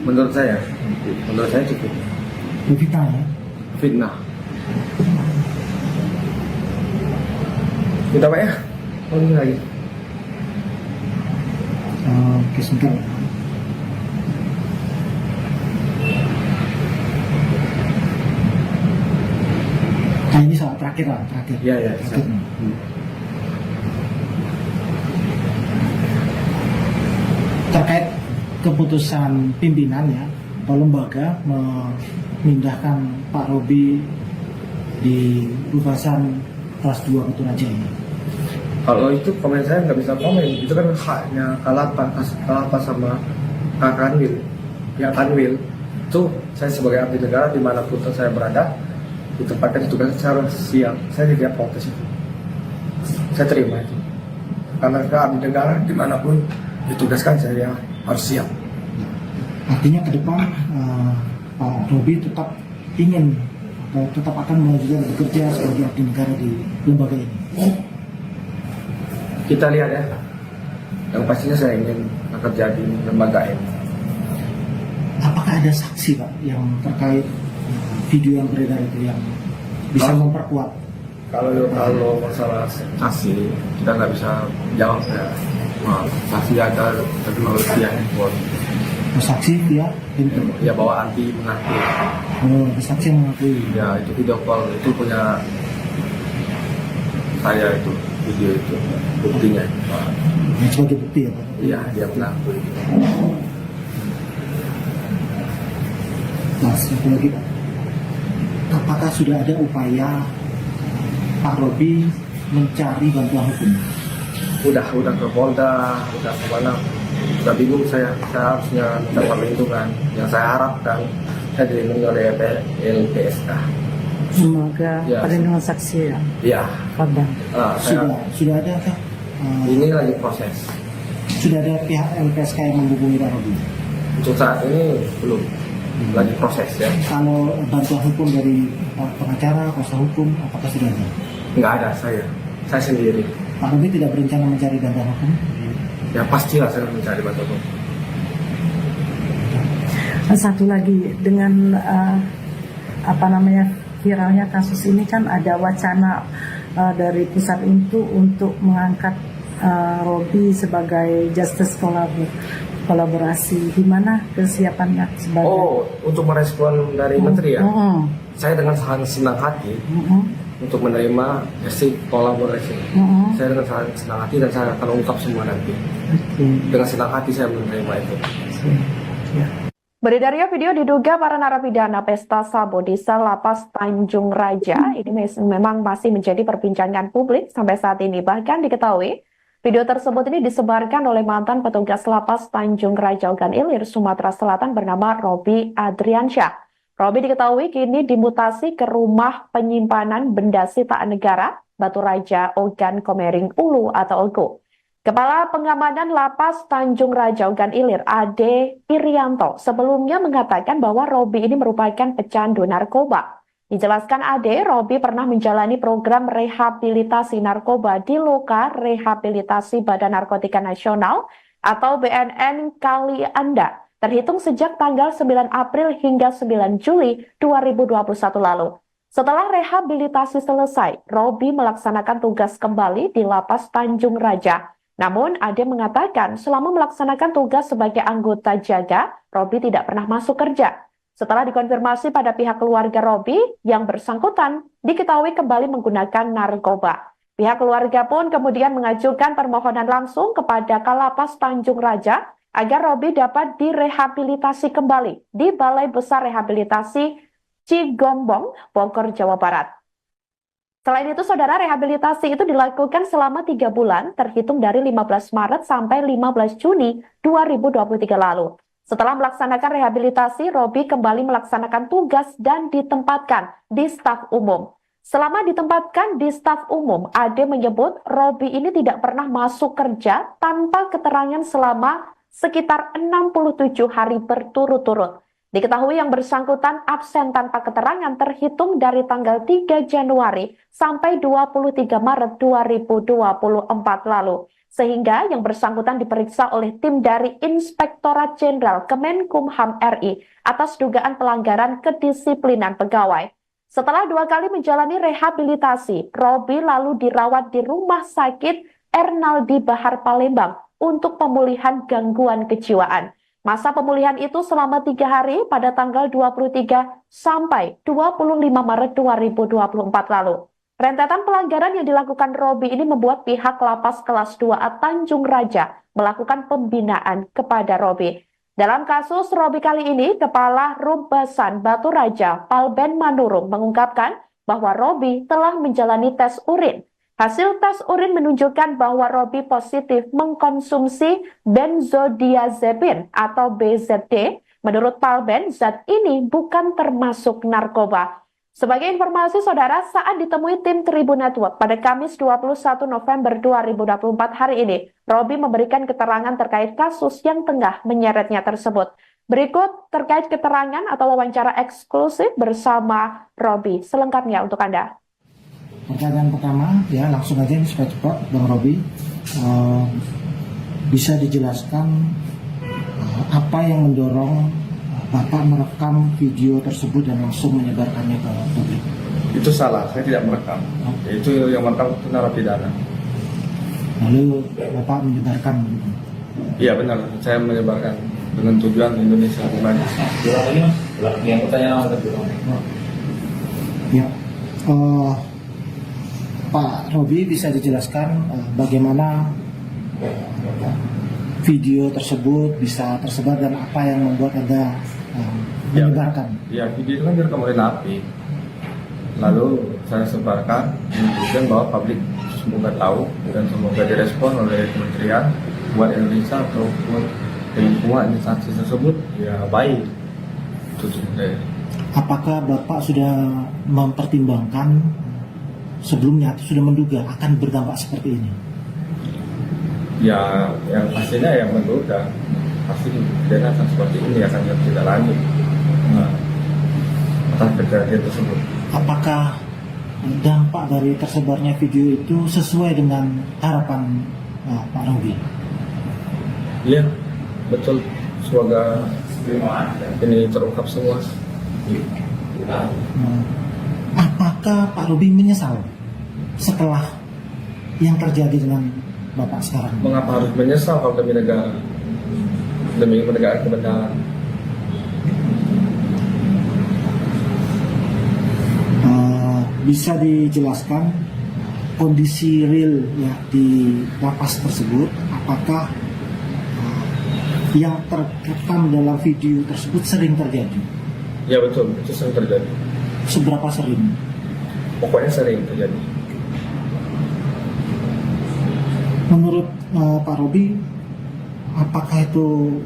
Menurut saya cukup. Fitnah ya? Fitnah. Kita Pak ya? Oh ini lagi. Oke, sebentar. Nah ini soal terakhir lah, terakhir. Iya, iya. Terakhir. Terkait keputusan pimpinan ya, atau lembaga memindahkan Pak Robi di Rubasan kelas 2 Batu ini. Kalau itu komen saya nggak bisa komen, itu kan haknya Kalapas sama Kak Kanwil. Ya Kanwil itu saya sebagai abdi negara dimanapun saya berada, ditempatkan ditugaskan secara siap. Saya tidak protes itu, saya terima itu. Karena ke abdi negara dimanapun ditugaskan saya harus siap. Artinya ke depan Pak Robi tetap ingin atau tetap akan melanjutkan bekerja sebagai abdi negara di lembaga ini. Kita lihat ya. Yang pastinya saya ingin bekerja di lembaga ini. Apakah ada saksi Pak yang terkait video yang beredar itu yang bisa memperkuat? Kalau masalah saksi kita nggak bisa jawab ya. Nah, saksi ada teknologi yang handphone. Saksi dia Ya bawa anti mengaku. saksi yang mengakui. Ya itu video call itu punya saya itu video itu buktinya. Yang sebagai bukti ya Pak. Iya dia mengakui. Nah, satu lagi Pak. Apakah sudah ada upaya Pak Robi mencari bantuan hukum? Udah ke Polda, udah kemana? Udah bingung saya harusnya minta perlindungan. Yang saya harapkan saya dilindungi oleh LPSK. Semoga Ya. perlindungan saksi ya, Iya. korban. Sudah ada kah? Ini lagi proses. Sudah ada pihak LPSK yang menghubungi Pak Robi? Untuk saat ini belum, lagi proses ya. Kalau bantuan hukum dari pengacara, kuasa hukum, apakah sudah ada? Nggak ada saya sendiri. Pak Robi tidak berencana mencari bantuan hukum? Ya pastilah saya mencari bantuan hukum. Satu lagi dengan viralnya kasus ini kan ada wacana dari pusat itu untuk mengangkat Robi sebagai justice kolaborasi. Gimana kesiapannya sebagai? Oh, untuk merespon dari menteri ya, saya dengan sangat senang hati untuk menerima justice kolaborasi. Saya dengan sangat senang hati dan saya akan ungkap semua nanti. Dengan senang hati saya menerima itu. Ya. Beredarnya video diduga para narapidana pesta Sabo di sel Lapas Tanjung Raja ini memang masih menjadi perbincangan publik sampai saat ini. Bahkan diketahui Video tersebut ini disebarkan oleh mantan petugas lapas Tanjung Raja Ogan Ilir, Sumatera Selatan bernama Robi Adriansyah. Robi diketahui kini dimutasi ke rumah penyimpanan benda sitaan negara Batu Raja Ogan Komering Ulu atau OGO. Kepala Pengamanan Lapas Tanjung Raja Ogan Ilir, Ade Irianto, sebelumnya mengatakan bahwa Robi ini merupakan pecandu narkoba. Dijelaskan Ade, Robi pernah menjalani program rehabilitasi narkoba di Loka Rehabilitasi Badan Narkotika Nasional atau BNN Kali Anda, terhitung sejak tanggal 9 April hingga 9 Juli 2021 lalu. Setelah rehabilitasi selesai, Robi melaksanakan tugas kembali di Lapas Tanjung Raja. Namun, Ade mengatakan selama melaksanakan tugas sebagai anggota jaga, Robi tidak pernah masuk kerja. Setelah dikonfirmasi pada pihak keluarga Robi, yang bersangkutan diketahui kembali menggunakan narkoba. Pihak keluarga pun kemudian mengajukan permohonan langsung kepada Kalapas Tanjung Raja agar Robi dapat direhabilitasi kembali di Balai Besar Rehabilitasi Cigombong, Bogor, Jawa Barat. Selain itu, saudara, rehabilitasi itu dilakukan selama 3 bulan, terhitung dari 15 Maret sampai 15 Juni 2023 lalu. Setelah melaksanakan rehabilitasi, Robi kembali melaksanakan tugas dan ditempatkan di staf umum. Selama ditempatkan di staf umum, Ade menyebut Robi ini tidak pernah masuk kerja tanpa keterangan selama sekitar 67 hari berturut-turut. Diketahui yang bersangkutan absen tanpa keterangan terhitung dari tanggal 3 Januari sampai 23 Maret 2024 lalu. Sehingga yang bersangkutan diperiksa oleh tim dari Inspektorat Jenderal Kemenkumham RI atas dugaan pelanggaran kedisiplinan pegawai. Setelah 2 kali menjalani rehabilitasi, Robi lalu dirawat di Rumah Sakit Ernaldi Bahar Palembang untuk pemulihan gangguan kejiwaan. Masa pemulihan itu selama 3 hari pada tanggal 23 sampai 25 Maret 2024 lalu. Rentetan pelanggaran yang dilakukan Robi ini membuat pihak Lapas Kelas 2A Tanjung Raja melakukan pembinaan kepada Robi. Dalam kasus Robi kali ini, Kepala Rumbasan Batu Raja Palben Manurung mengungkapkan bahwa Robi telah menjalani tes urin. Hasil tes urin menunjukkan bahwa Robi positif mengkonsumsi benzodiazepin atau BZD. Menurut Palben, zat ini bukan termasuk narkoba. Sebagai informasi, saudara, saat ditemui tim Tribun Network pada Kamis 21 November 2024 hari ini, Robi memberikan keterangan terkait kasus yang tengah menyeretnya tersebut. Berikut terkait keterangan atau wawancara eksklusif bersama Robi. Selengkapnya untuk Anda. Pertanyaan pertama, ya langsung aja ini supaya cepat, Bang Robi. Bisa dijelaskan apa yang mendorong Bapak merekam video tersebut dan langsung menyebarkannya ke publik? Itu salah, saya tidak merekam. Itu yang merekam itu narapidana. Lalu Bapak menyebarkan gitu? Iya benar, saya menyebarkan dengan tujuan Indonesia kembali. Ulang lagi mas, yang pertanyaan kedua. Ya, Pak Robi bisa dijelaskan bagaimana video tersebut bisa tersebar dan apa yang membuat Anda menyebarkan? Ya, video itu kan direkam oleh napi. Lalu saya sebarkan, menunjukkan bahwa publik semoga tahu dan semoga direspon oleh kementerian buat Indonesia ataupun lingkungan instansi tersebut ya baik. Apakah Bapak sudah mempertimbangkan sebelumnya atau sudah menduga akan berdampak seperti ini? Ya, yang pastinya yang menduga pasti kejadian akan seperti ini akan tidak lanjut atas kejadian tersebut. Apakah dampak dari tersebarnya video itu sesuai dengan harapan Pak Robi? Iya, betul. Semoga ini terungkap semua. Apakah Pak Robi menyesal setelah yang terjadi dengan Bapak sekarang? Mengapa harus menyesal kalau demi negara, demi menegakkan kebenaran? Bisa dijelaskan kondisi real ya di lapas tersebut? Apakah yang terekam dalam video tersebut sering terjadi? Ya betul, itu sering terjadi. Seberapa sering? Pokoknya sering terjadi. Menurut Pak Robi, apakah itu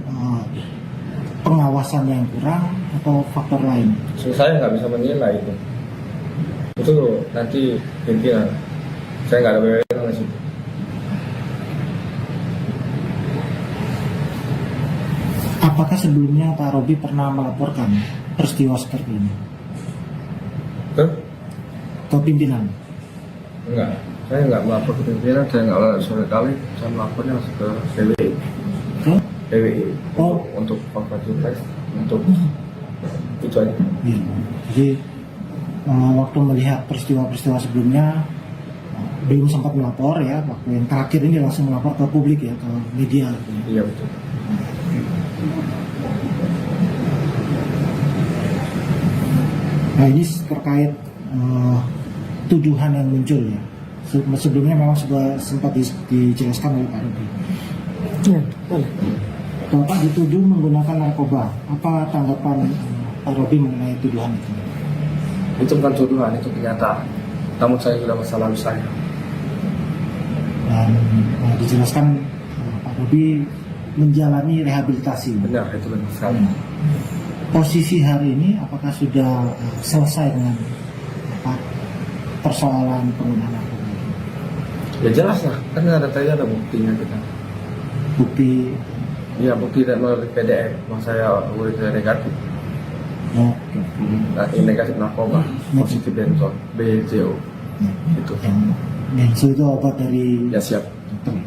pengawasan yang kurang atau faktor lain? So, saya nggak bisa menilai itu. Itu nanti pimpinan. Saya nggak ada wewenang di situ. Apakah sebelumnya Pak Robi pernah melaporkan peristiwa seperti ini ke pimpinan? Enggak. Saya nggak melapor ke pimpinan. Saya nggak sore kali. Saya melapornya langsung ke PWI. Ke? PWI. Oh. Untuk konferensi pers. Untuk itu aja. Iya. Jadi waktu melihat peristiwa-peristiwa sebelumnya belum sempat melapor ya. Waktu yang terakhir ini langsung melapor ke publik ya, ke media. Gitu ya. Iya betul. Nah ini terkait tuduhan yang muncul ya. Sebelumnya memang sudah sempat dijelaskan oleh Pak Robi. Ya, boleh. Bapak dituduh menggunakan narkoba. Apa tanggapan Pak Robi mengenai tuduhan itu? Itu bukan tuduhan, itu kenyataan. Namun saya sudah masa lalu saya. Dan dijelaskan Pak Robi menjalani rehabilitasi. Benar, itu benar sekali. Posisi hari ini apakah sudah selesai dengan persoalan penggunaan narkoba? Ya jelas lah, kan ada tadi ada buktinya kita. Bukti Iya, bukti dan melalui PDF. Mas saya udah negatif. ya, Negatif narkoba, positif benzo, BJO. Itu. benzo itu obat dari Ya siap. dokter.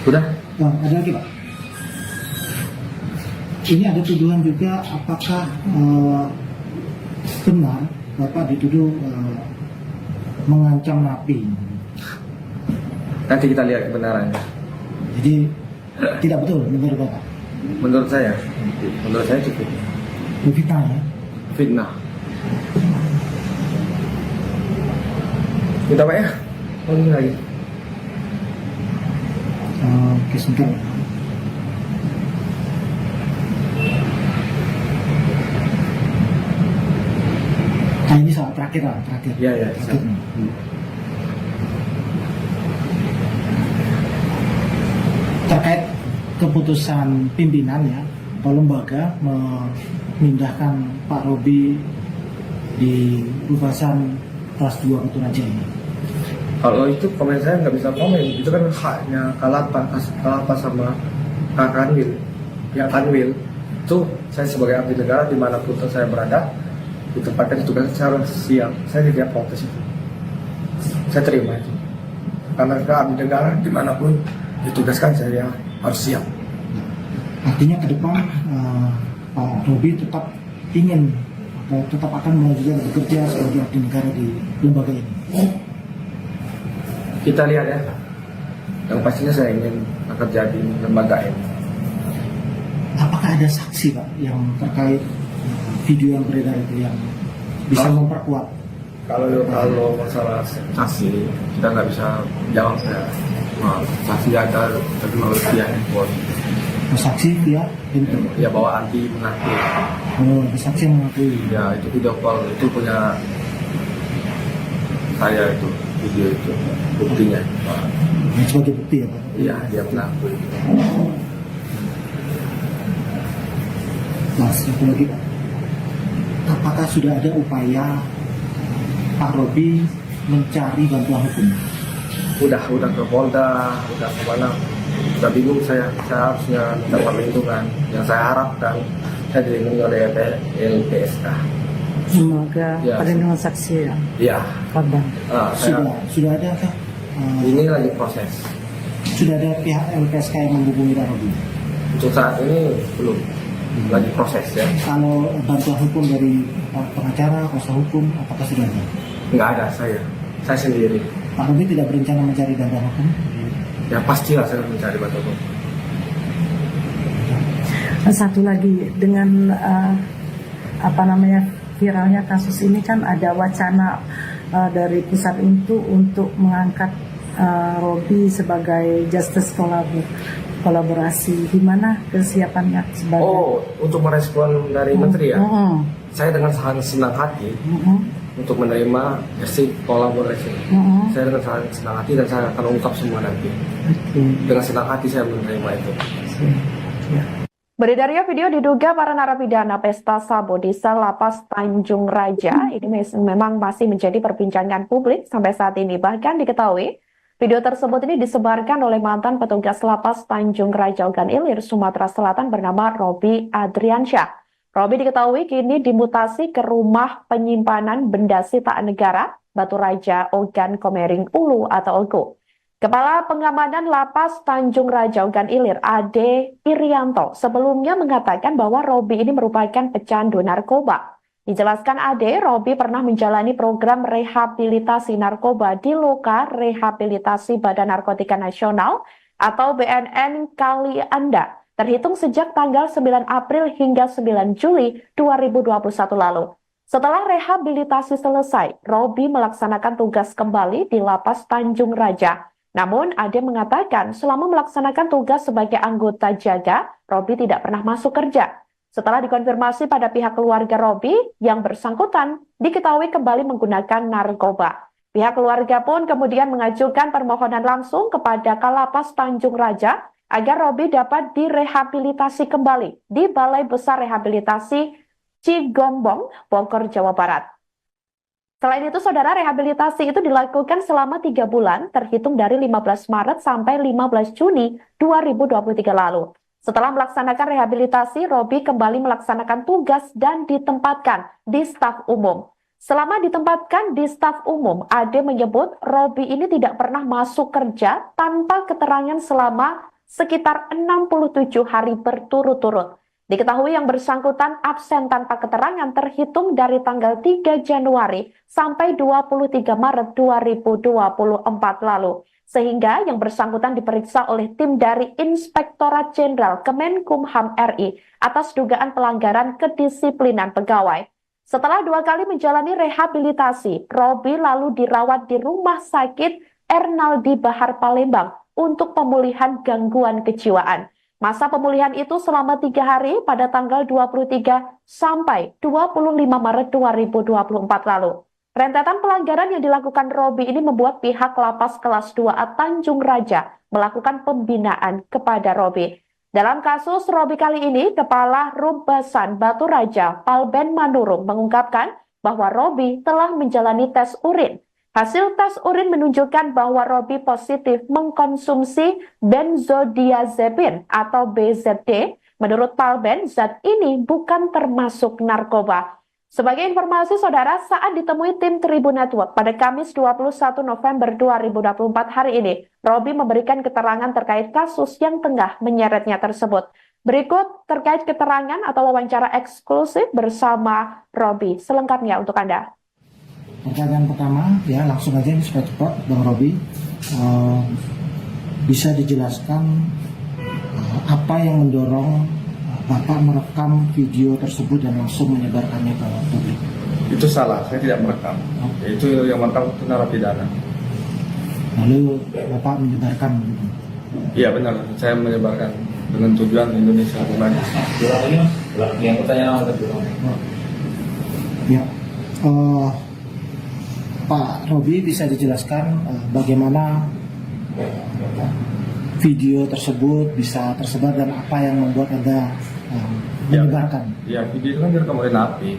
Udah? Ada lagi Pak? Ini ada tuduhan juga, apakah benar Bapak dituduh mengancam napi? Nanti kita lihat kebenarannya. Jadi tidak betul menurut Bapak? Menurut saya cukup Fitnah ya? fitnah. Kita Pak ya? Oh ini lagi. Oke, sebentar. Nah ini soal terakhir lah, terakhir. Iya, iya. Terakhir. Terkait keputusan pimpinan ya, atau lembaga memindahkan Pak Robi di Rubasan kelas 2 Batu ini. Kalau itu komen saya nggak bisa komen. Itu kan haknya Kalapas sama Kak Kanwil. Ya Kanwil itu saya sebagai abdi negara dimanapun saya berada ditempatkan ditugaskan saya harus siap. Saya tidak protes itu. Saya terima itu. Karena abdi negara dimanapun ditugaskan saya harus siap. Artinya ke depan Pak Robi tetap ingin atau tetap akan melanjutkan bekerja sebagai abdi negara di lembaga ini. Kita lihat ya. Yang pastinya saya ingin bekerja di lembaga ini. Apakah ada saksi Pak yang terkait video yang beredar itu yang bisa memperkuat? Kalau masalah saksi kita nggak bisa jawab ya. Nah, saksi ada tapi melalui pihak handphone. Saksi ya? Ya bawa anti mengaku. Oh, saksi yang mengakui. Ya itu video call itu punya saya itu video itu buktinya. Yang sebagai bukti ya Pak? Iya dia mengakui. Mas, satu lagi Pak. Apakah sudah ada upaya Pak Robi mencari bantuan hukum? Udah ke Polda, udah kemana? Udah bingung saya harusnya minta perlindungan. Yang saya harapkan saya dilindungi oleh LPSK. Semoga Ya. perlindungan saksi ya, Iya. korban. Sudah ada kah? Ini lagi proses. Sudah ada pihak LPSK yang menghubungi Pak Robi? Untuk saat ini belum. Lagi proses ya. Kalau bantuan hukum dari pengacara, kuasa hukum, apakah sudah ada? Nggak ada saya sendiri. Pak Robi tidak berencana mencari bantuan hukum? Ya pastilah saya mencari bantuan hukum. Satu lagi dengan viralnya kasus ini kan ada wacana dari pusat itu untuk mengangkat Robi sebagai justice kolaborasi. Gimana kesiapannya sebagai? Oh, untuk merespon dari menteri ya? Saya dengan sangat senang hati untuk menerima hasil kolaborasi. Saya dengan sangat senang hati dan saya akan ungkap semua nanti. Dengan senang hati saya menerima itu. Beredarnya video diduga para narapidana pesta sabu di sel lapas Tanjung Raja ini memang masih menjadi perbincangan publik sampai saat ini. Bahkan diketahui video tersebut ini disebarkan oleh mantan petugas lapas Tanjung Raja Ogan Ilir, Sumatera Selatan bernama Robi Adriansyah. Robi diketahui kini dimutasi ke rumah penyimpanan benda sitaan negara Batu Raja Ogan Komering Ulu atau OGO. Kepala Pengamanan Lapas Tanjung Raja Ogan Ilir, Ade Irianto, sebelumnya mengatakan bahwa Robi ini merupakan pecandu narkoba. Dijelaskan Ade, Robi pernah menjalani program rehabilitasi narkoba di Loka Rehabilitasi Badan Narkotika Nasional atau BNN Kali Anda, terhitung sejak tanggal 9 April hingga 9 Juli 2021 lalu. Setelah rehabilitasi selesai, Robi melaksanakan tugas kembali di Lapas Tanjung Raja. Namun, Ade mengatakan selama melaksanakan tugas sebagai anggota jaga, Robi tidak pernah masuk kerja. Setelah dikonfirmasi pada pihak keluarga Robi, yang bersangkutan diketahui kembali menggunakan narkoba. Pihak keluarga pun kemudian mengajukan permohonan langsung kepada Kalapas Tanjung Raja agar Robi dapat direhabilitasi kembali di Balai Besar Rehabilitasi Cigombong, Bogor, Jawa Barat. Selain itu, saudara, rehabilitasi itu dilakukan selama 3 bulan, terhitung dari 15 Maret sampai 15 Juni 2023 lalu. Setelah melaksanakan rehabilitasi, Robi kembali melaksanakan tugas dan ditempatkan di staf umum. Selama ditempatkan di staf umum, Ade menyebut Robi ini tidak pernah masuk kerja tanpa keterangan selama sekitar 67 hari berturut-turut. Diketahui yang bersangkutan absen tanpa keterangan terhitung dari tanggal 3 Januari sampai 23 Maret 2024 lalu. Sehingga yang bersangkutan diperiksa oleh tim dari Inspektorat Jenderal Kemenkumham RI atas dugaan pelanggaran kedisiplinan pegawai. Setelah 2 kali menjalani rehabilitasi, Robi lalu dirawat di Rumah Sakit Ernaldi Bahar Palembang untuk pemulihan gangguan kejiwaan. Masa pemulihan itu selama 3 hari pada tanggal 23 sampai 25 Maret 2024 lalu. Rentetan pelanggaran yang dilakukan Robi ini membuat pihak Lapas Kelas 2A Tanjung Raja melakukan pembinaan kepada Robi. Dalam kasus Robi kali ini, Kepala Rumbasan Batu Raja Palben Manurung mengungkapkan bahwa Robi telah menjalani tes urin. Hasil tes urin menunjukkan bahwa Robi positif mengkonsumsi benzodiazepin atau BZD. Menurut Palben, zat ini bukan termasuk narkoba. Sebagai informasi, saudara, saat ditemui tim Tribun Network pada Kamis 21 November 2024 hari ini, Robi memberikan keterangan terkait kasus yang tengah menyeretnya tersebut. Berikut terkait keterangan atau wawancara eksklusif bersama Robi. Selengkapnya untuk Anda. Pertanyaan pertama, ya langsung aja ini supaya cepat, Bang Robi, bisa dijelaskan apa yang mendorong Bapak merekam video tersebut dan langsung menyebarkannya ke publik? Itu salah, saya tidak merekam. Itu yang merekam itu narapidana. Lalu Bapak menyebarkan gitu? Iya benar, saya menyebarkan dengan tujuan Indonesia bukan. Yang pertanyaan Ya, Pak Robi bisa dijelaskan bagaimana video tersebut bisa tersebar dan apa yang membuat Anda menyebarkan? Ya, video itu kan direkam oleh napi.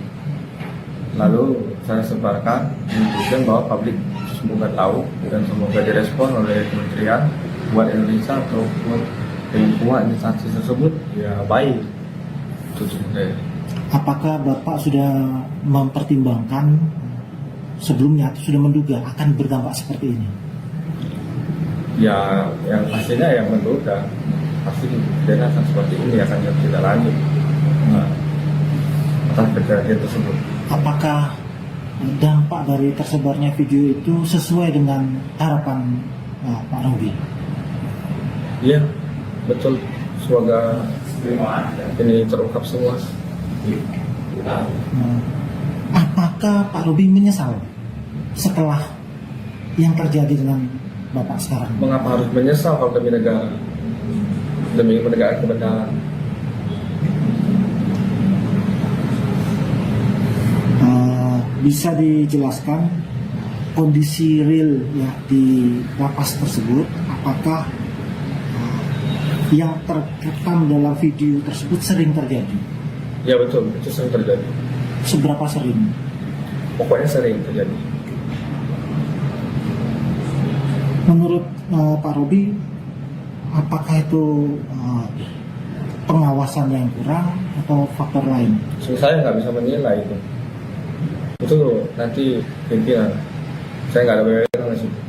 Lalu saya sebarkan menunjukkan bahwa publik semoga tahu dan semoga direspon oleh Kementerian buat Indonesia ataupun semua instansi tersebut ya baik. Apakah Bapak sudah mempertimbangkan sebelumnya atau sudah menduga akan berdampak seperti ini? Ya, yang pastinya yang menduga pasti kejadian akan seperti ini akan tidak lanjut atas kejadian tersebut. Apakah dampak dari tersebarnya video itu sesuai dengan harapan Pak Robi? Iya, betul. Semoga ini terungkap semua. Apakah Pak Robi menyesal setelah yang terjadi dengan Bapak sekarang? Mengapa harus menyesal kalau demi negara, demi menegakkan kebenaran? bisa dijelaskan kondisi real ya di lapas tersebut, apakah yang terekam dalam video tersebut sering terjadi? Ya betul, itu sering terjadi. Seberapa sering? Pokoknya sering terjadi. Menurut Pak Robi, apakah itu pengawasan yang kurang atau faktor lain? So, saya nggak bisa menilai itu. Itu nanti pimpinan. Saya nggak ada wewenang di situ.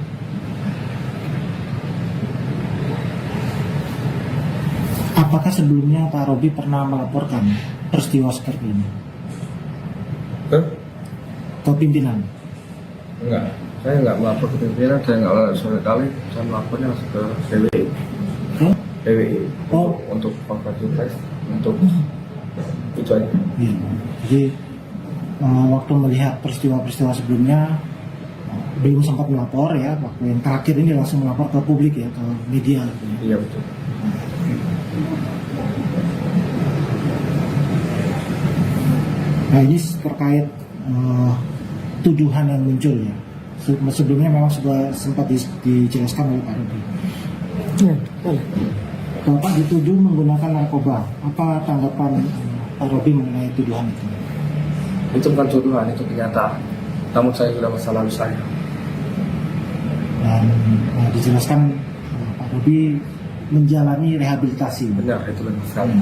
Apakah sebelumnya Pak Robi pernah melaporkan peristiwa seperti ini ke pimpinan? Enggak. Saya nggak melapor ke pimpinan. Saya nggak sore kali. Saya melapornya langsung ke PWI. PWI. Oh. Untuk konferensi pers. Untuk itu aja. Ya. Jadi waktu melihat peristiwa-peristiwa sebelumnya belum sempat melapor ya, waktu yang terakhir ini langsung melapor ke publik ya, ke media. Iya betul. Nah ini terkait tuduhan yang muncul ya. Sebelumnya memang sudah sempat dijelaskan oleh Pak Robi. Ya, boleh. Bapak dituduh menggunakan narkoba. Apa tanggapan Pak Robi mengenai tuduhan itu? Itu bukan tuduhan, itu kenyataan. Namun saya sudah masa lalu saya. Dan dijelaskan Pak Robi menjalani rehabilitasi. Benar, itu benar sekali.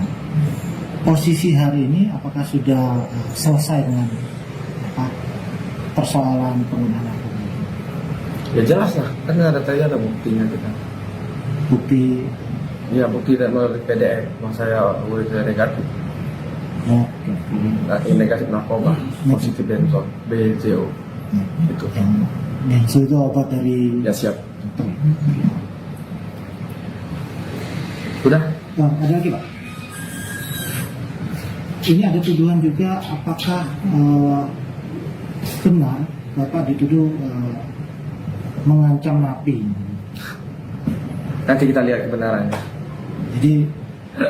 Posisi hari ini apakah sudah selesai dengan persoalan penggunaan narkoba? Ya jelas lah, kan ada buktinya kita. Bukti Iya, bukti dan melalui PDF. Mas saya negatif. ya, Nah, ini negatif narkoba, positif benzol, BJO. Itu. yang itu obat dari Ya siap. Udah? Ada lagi Pak? Ini ada tuduhan juga, apakah benar Bapak dituduh mengancam napi? Nanti kita lihat kebenarannya. Jadi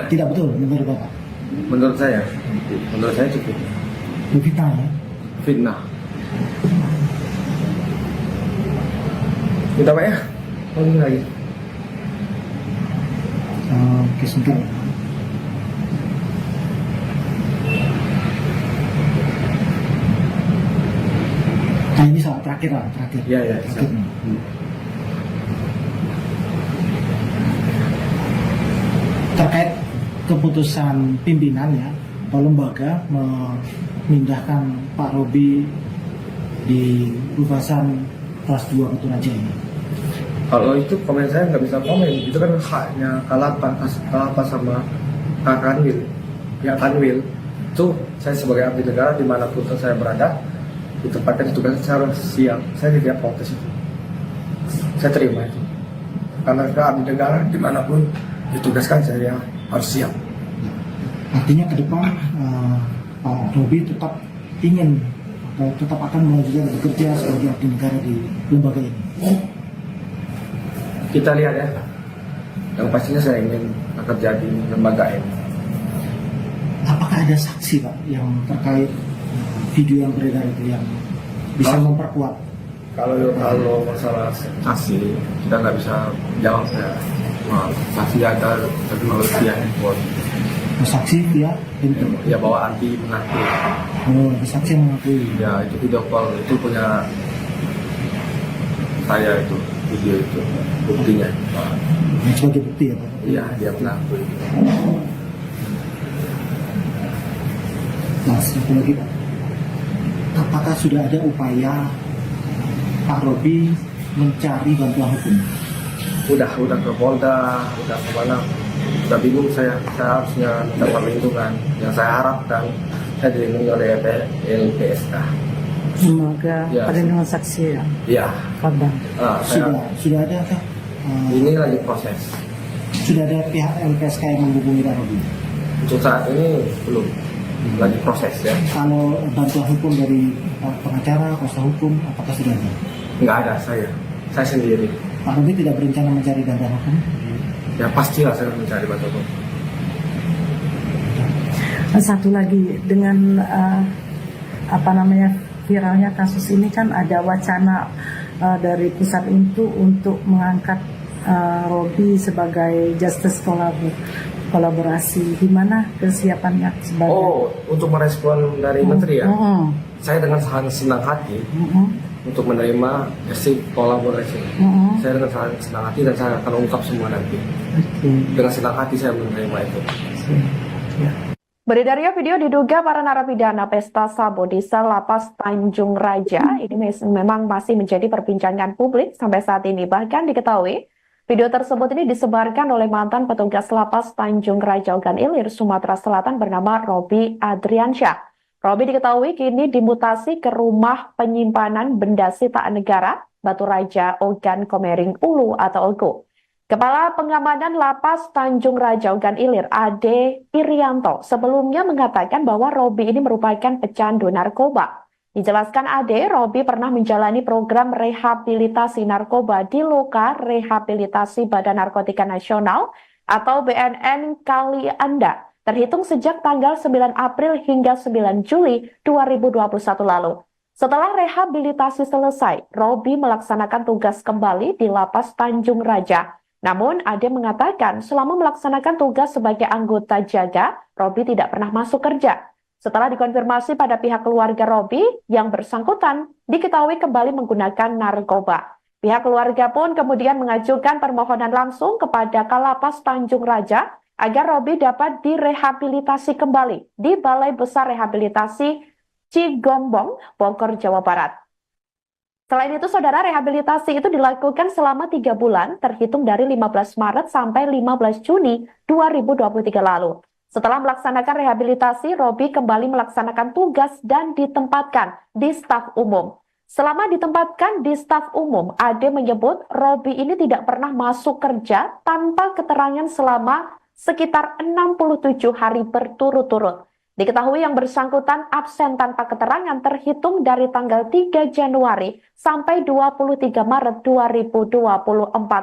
tidak betul menurut Bapak? Menurut saya cukup Fitnah ya? fitnah. Kita Pak ya? Oh, ini lagi. Oke, sebentar. Nah ini soal terakhir lah, terakhir. Iya, iya. Terakhir nih. Terkait keputusan pimpinan ya, atau lembaga memindahkan Pak Robi di Rubasan kelas 2 Batu Raja ini. Kalau itu komen saya nggak bisa komen. Itu kan haknya Kalapas sama Kak Kanwil. Ya Kanwil itu saya sebagai abdi negara dimanapun saya berada, ditempatkan tugas saya harus siap. Saya tidak protes itu. Saya terima itu. Karena abdi negara dimanapun ditugaskan saya harus siap. Artinya ke depan Pak Robi tetap ingin atau tetap akan melanjutkan bekerja sebagai abdi negara di lembaga ini. Kita lihat ya. Yang pastinya saya ingin bekerja di lembaga ini. Apakah ada saksi Pak yang terkait video yang beredar itu yang bisa memperkuat? Kalau masalah saksi kita nggak bisa jawab ya. Saksi ada tapi melalui via handphone. Saksi via handphone. Ya bawa anti mengaku. Oh, ada saksi yang mengakui. Ya itu video call itu punya saya itu video itu buktinya. Yang sebagai bukti ya Pak? Iya dia mengaku. Nah, satu lagi Pak. Apakah sudah ada upaya Pak Robi mencari bantuan hukum? Udah ke Polda, udah kemana? Udah bingung saya harusnya minta perlindungan. Yang saya harapkan saya dilindungi oleh LPSK. Lembaga Ya. perlindungan saksi ya, Iya. korban. Sudah ada kah? Ini lagi proses. Sudah ada pihak LPSK yang menghubungi Pak Robi? Untuk saat ini belum. Lagi proses ya. Kalau bantuan hukum dari pengacara, kuasa hukum, apakah sudah ada? Nggak ada saya sendiri. Pak Robi tidak berencana mencari bantuan hukum? Ya pastilah saya mencari bantuan hukum. Satu lagi dengan viralnya kasus ini kan ada wacana dari pusat itu untuk mengangkat Robi sebagai justice kolaborasi. Gimana kesiapannya sebagai? Oh, untuk merespon dari Menteri ya, saya dengan sangat senang hati untuk menerima hasil kolaborasi. Saya dengan sangat senang hati dan saya akan ungkap semua nanti. Dengan senang hati saya menerima itu. Beredarnya video diduga para narapidana pesta sabu di sel lapas Tanjung Raja ini memang masih menjadi perbincangan publik sampai saat ini. Bahkan diketahui video tersebut ini disebarkan oleh mantan petugas lapas Tanjung Raja Ogan Ilir, Sumatera Selatan bernama Robi Adriansyah. Robi diketahui kini dimutasi ke rumah penyimpanan benda sitaan negara Batu Raja Ogan Komering Ulu atau Ogo. Kepala Pengamanan Lapas Tanjung Raja Ogan Ilir, Ade Irianto, sebelumnya mengatakan bahwa Robi ini merupakan pecandu narkoba. Dijelaskan Ade, Robi pernah menjalani program rehabilitasi narkoba di Loka Rehabilitasi Badan Narkotika Nasional atau BNN Kali Anda, terhitung sejak tanggal 9 April hingga 9 Juli 2021 lalu. Setelah rehabilitasi selesai, Robi melaksanakan tugas kembali di Lapas Tanjung Raja. Namun, Ade mengatakan selama melaksanakan tugas sebagai anggota jaga, Robi tidak pernah masuk kerja. Setelah dikonfirmasi pada pihak keluarga Robi, yang bersangkutan diketahui kembali menggunakan narkoba. Pihak keluarga pun kemudian mengajukan permohonan langsung kepada Kalapas Tanjung Raja agar Robi dapat direhabilitasi kembali di Balai Besar Rehabilitasi Cigombong, Bogor, Jawa Barat. Selain itu, saudara, rehabilitasi itu dilakukan selama 3 bulan, terhitung dari 15 Maret sampai 15 Juni 2023 lalu. Setelah melaksanakan rehabilitasi, Robi kembali melaksanakan tugas dan ditempatkan di staf umum. Selama ditempatkan di staf umum, Ade menyebut Robi ini tidak pernah masuk kerja tanpa keterangan selama sekitar 67 hari berturut-turut. Diketahui yang bersangkutan absen tanpa keterangan terhitung dari tanggal 3 Januari sampai 23 Maret 2024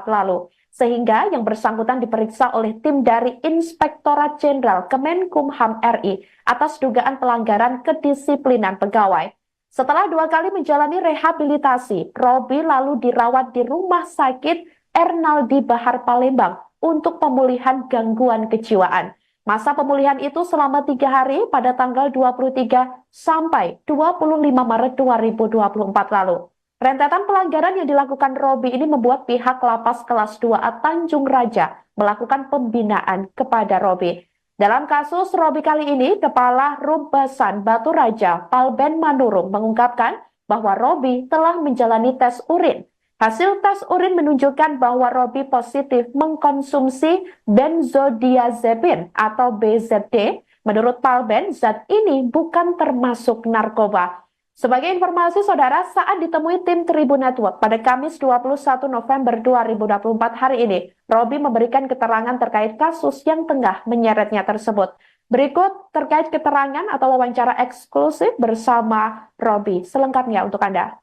lalu. Sehingga yang bersangkutan diperiksa oleh tim dari Inspektorat Jenderal Kemenkumham RI atas dugaan pelanggaran kedisiplinan pegawai. Setelah 2 kali menjalani rehabilitasi, Robi lalu dirawat di Rumah Sakit Ernaldi Bahar Palembang untuk pemulihan gangguan kejiwaan. Masa pemulihan itu selama 3 hari pada tanggal 23 sampai 25 Maret 2024 lalu. Rentetan pelanggaran yang dilakukan Robi ini membuat pihak Lapas Kelas 2A Tanjung Raja melakukan pembinaan kepada Robi. Dalam kasus Robi kali ini, Kepala Rumbasan Batu Raja Palben Manurung mengungkapkan bahwa Robi telah menjalani tes urin. Hasil tes urin menunjukkan bahwa Robi positif mengkonsumsi benzodiazepin atau BZD. Menurut Palben, zat ini bukan termasuk narkoba. Sebagai informasi, saudara, saat ditemui tim Tribun Network pada Kamis 21 November 2024 hari ini, Robi memberikan keterangan terkait kasus yang tengah menyeretnya tersebut. Berikut terkait keterangan atau wawancara eksklusif bersama Robi. Selengkapnya untuk Anda.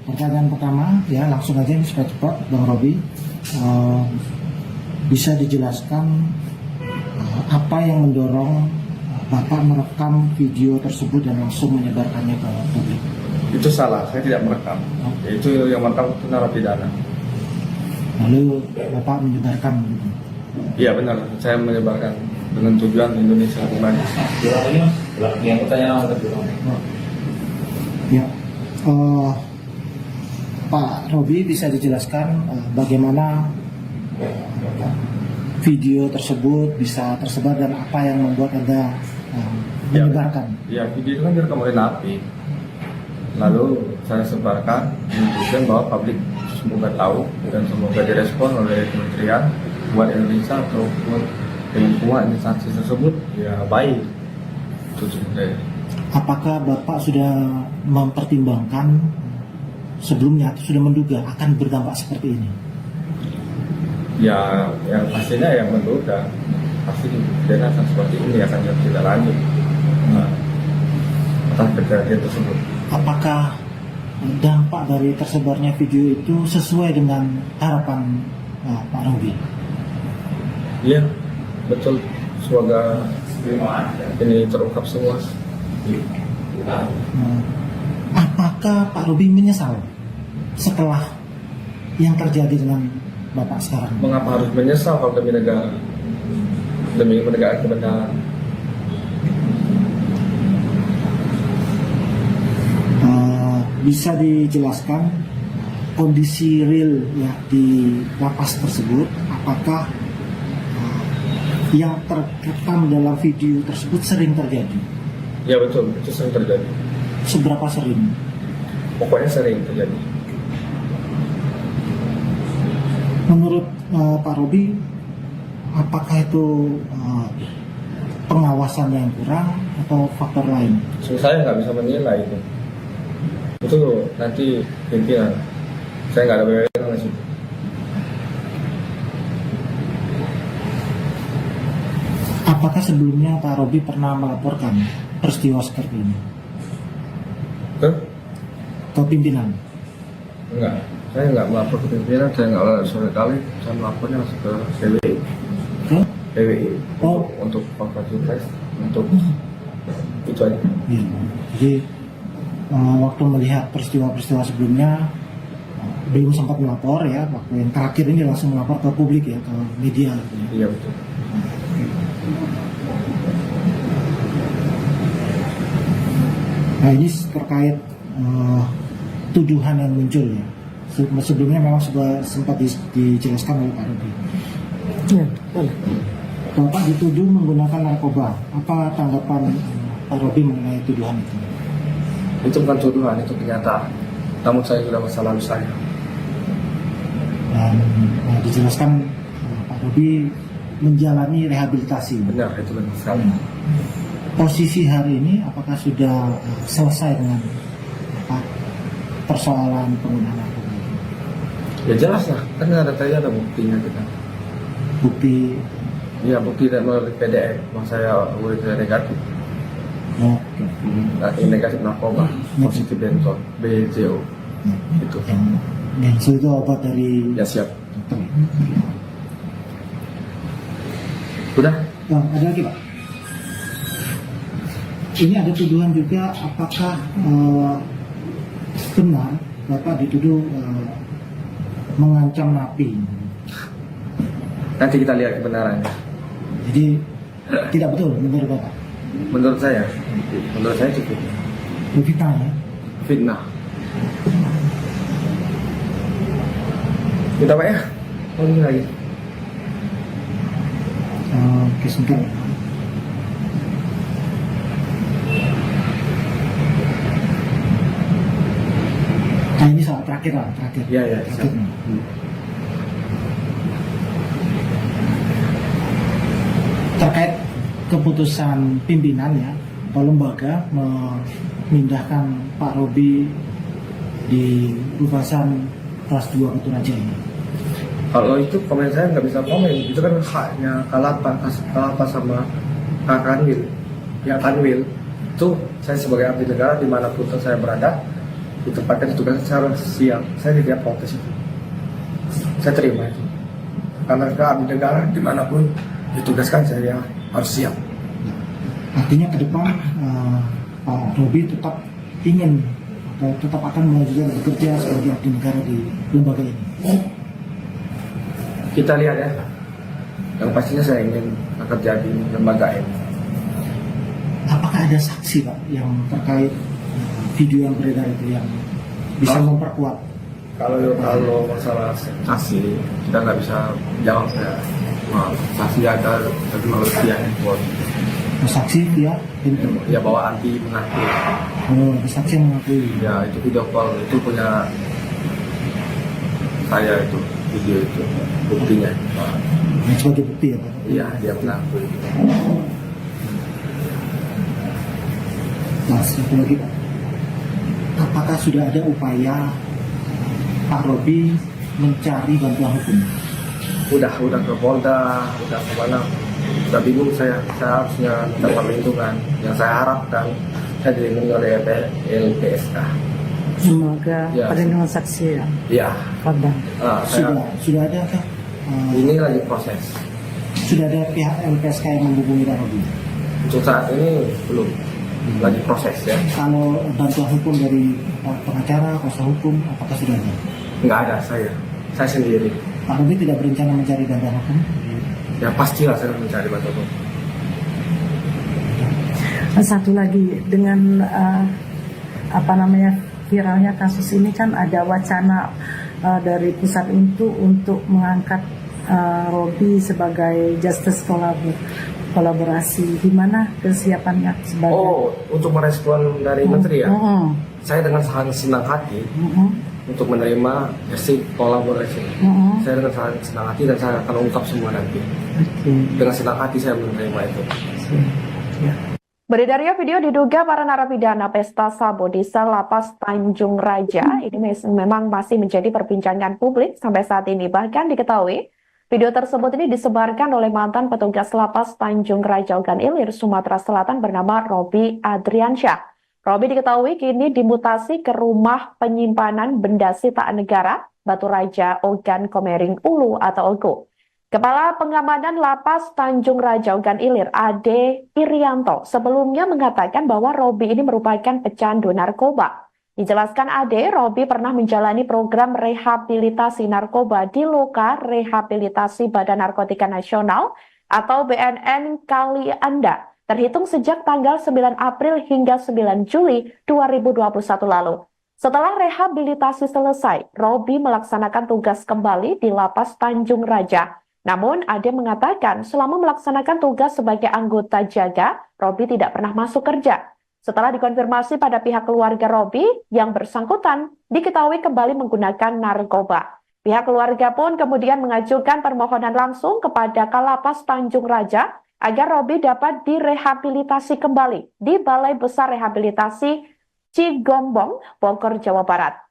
Pertanyaan pertama, ya langsung aja ini supaya cepat, Bang Robi, bisa dijelaskan apa yang mendorong Bapak merekam video tersebut dan langsung menyebarkannya ke publik? Itu salah, saya tidak merekam. Itu yang merekam itu narapidana. Lalu Bapak menyebarkan? Iya benar, saya menyebarkan dengan tujuan Indonesia kembali. Yang pertanyaan Ya, Pak Robi bisa dijelaskan bagaimana video tersebut bisa tersebar dan apa yang membuat Anda menyebarkan? Ya, video itu kan direkam oleh napi. Lalu saya sebarkan menunjukkan bahwa publik semoga tahu dan semoga direspon oleh Kementerian buat Indonesia ataupun semua instansi tersebut ya baik. Itu sebenarnya. Apakah Bapak sudah mempertimbangkan sebelumnya atau sudah menduga akan berdampak seperti ini? Ya, yang pastinya yang menduga pasti kejadian seperti ini akan tidak lanjut atas kejadian tersebut. Apakah dampak dari tersebarnya video itu sesuai dengan harapan Pak Robi? Iya, betul. Semoga ini terungkap semua. apakah Pak Robi menyesal setelah yang terjadi dengan Bapak sekarang? Mengapa harus menyesal kalau demi negara, demi menegakkan kebenaran? Bisa dijelaskan kondisi real ya di lapas tersebut, apakah yang terekam dalam video tersebut sering terjadi? Ya betul, itu sering terjadi. Seberapa sering? Pokoknya sering terjadi. Menurut Pak Robi, apakah itu pengawasan yang kurang atau faktor lain? Saya nggak bisa menilai itu nanti pimpinan. Saya nggak ada wewenang di situ. Apakah sebelumnya Pak Robi pernah melaporkan peristiwa seperti ini ke pimpinan? Enggak, saya nggak melapor ke pimpinan, saya nggak sore kali, saya melapornya langsung ke PWI. PWI Oh. untuk konferensi pers, untuk itu aja. Ya. Jadi waktu melihat peristiwa-peristiwa sebelumnya belum sempat melapor ya, waktu yang terakhir ini langsung melapor ke publik ya, ke media gitu ya. Iya betul. Nah ini terkait tuduhan yang muncul ya. Sebelumnya memang sudah sempat dijelaskan oleh Pak Robi. Ya, boleh. Bapak dituduh menggunakan narkoba. Apa tanggapan Pak Robi mengenai tuduhan itu? Itu bukan tuduhan, itu kenyataan. Namun saya sudah masa lalu saya. Dan dijelaskan Pak Robi menjalani rehabilitasi. Benar, itu benar sekali. Posisi hari ini apakah sudah selesai dengan persoalan penggunaan narkoba? Ya jelas lah, kan ada buktinya kita. Bukti Iya, bukti dan melalui PDF, bahwa saya urin saya negatif. Negatif narkoba, positif benzol, BJO. Itu. yang itu obat dari Ya siap. dokter. Udah? Nah, ada lagi Pak? Ini ada tuduhan juga, apakah benar Bapak dituduh mengancam napi? Nanti kita lihat kebenarannya. Jadi tidak betul menurut Bapak? Menurut saya cukup Fitnah ya? fitnah. Kita Pak ya? Oh ini lagi. Oke, sebentar. Nah ini soal terakhir lah, terakhir. Iya, iya, Terakhir siap. nih. Terkait keputusan pimpinan ya, atau lembaga memindahkan Pak Robi di Ruvasan kelas 2 Keturaja ini. Kalau itu komen saya nggak bisa komen, itu kan haknya Kalapas sama Kak Kanwil. Ya Kanwil itu saya sebagai abdi negara dimanapun saya berada, ditempatkan tugas secara siap. Saya tidak protes itu, saya terima itu. Karena abdi negara dimanapun ditugaskan saya harus siap. Artinya ke depan Pak Robi tetap ingin atau tetap akan melanjutkan bekerja sebagai abdi negara di lembaga ini. Kita lihat ya. Yang pastinya saya ingin bekerja di lembaga ini. Apakah ada saksi Pak yang terkait video yang beredar itu yang bisa memperkuat? Kalau masalah saksi kita nggak bisa jawab ya. Saksi ada teknologi yang handphone. Saksi via handphone. Ya bawa anti mengaku. Oh, ada saksi yang mengakui. Ya itu video call itu punya saya itu video itu buktinya. Yang sebagai bukti ya Pak? Iya dia mengaku. Nah, satu lagi Pak. Apakah sudah ada upaya Pak Robi mencari bantuan hukum? Udah ke Polda, udah kemana? Udah bingung saya harusnya minta perlindungan. Yang saya harapkan saya dilindungi oleh LPSK. Semoga Ya. perlindungan saksi ya, Iya. korban. Sudah ada kah? Ini lagi proses. Sudah ada pihak LPSK yang menghubungi Pak Robi? Untuk saat ini belum. lagi proses ya. Kalau bantuan hukum dari pengacara, kuasa hukum, apakah sudah ada? Nggak ada, saya sendiri. Pak Robi tidak berencana mencari bantuan hukum? Ya pastilah saya mencari bantuan hukum. Satu lagi dengan viralnya kasus ini kan ada wacana dari pusat itu untuk mengangkat Robi sebagai justice kolaborasi. Gimana kesiapannya sebagai? Oh, untuk merespon dari menteri ya, saya dengan sangat senang hati untuk menerima hasil kolaborasi. Saya dengan sangat senang hati dan saya akan ungkap semua nanti. Dengan senang hati saya menerima itu. Beredarnya video diduga para narapidana pesta sabu di sel lapas Tanjung Raja ini memang masih menjadi perbincangan publik sampai saat ini. Bahkan diketahui video tersebut ini disebarkan oleh mantan petugas lapas Tanjung Raja Ogan Ilir, Sumatera Selatan bernama Robi Adriansyah. Robi diketahui kini dimutasi ke rumah penyimpanan benda sitaan negara Batu Raja Ogan Komering Ulu atau OGO. Kepala Pengamanan Lapas Tanjung Raja Ogan Ilir, Ade Irianto, sebelumnya mengatakan bahwa Robi ini merupakan pecandu narkoba. Dijelaskan Ade, Robi pernah menjalani program rehabilitasi narkoba di Loka Rehabilitasi Badan Narkotika Nasional atau BNN Kali Anda, terhitung sejak tanggal 9 April hingga 9 Juli 2021 lalu. Setelah rehabilitasi selesai, Robi melaksanakan tugas kembali di Lapas Tanjung Raja. Namun, Ade mengatakan selama melaksanakan tugas sebagai anggota jaga, Robi tidak pernah masuk kerja. Setelah dikonfirmasi pada pihak keluarga Robi, yang bersangkutan diketahui kembali menggunakan narkoba. Pihak keluarga pun kemudian mengajukan permohonan langsung kepada Kalapas Tanjung Raja agar Robi dapat direhabilitasi kembali di Balai Besar Rehabilitasi Cigombong, Bogor, Jawa Barat.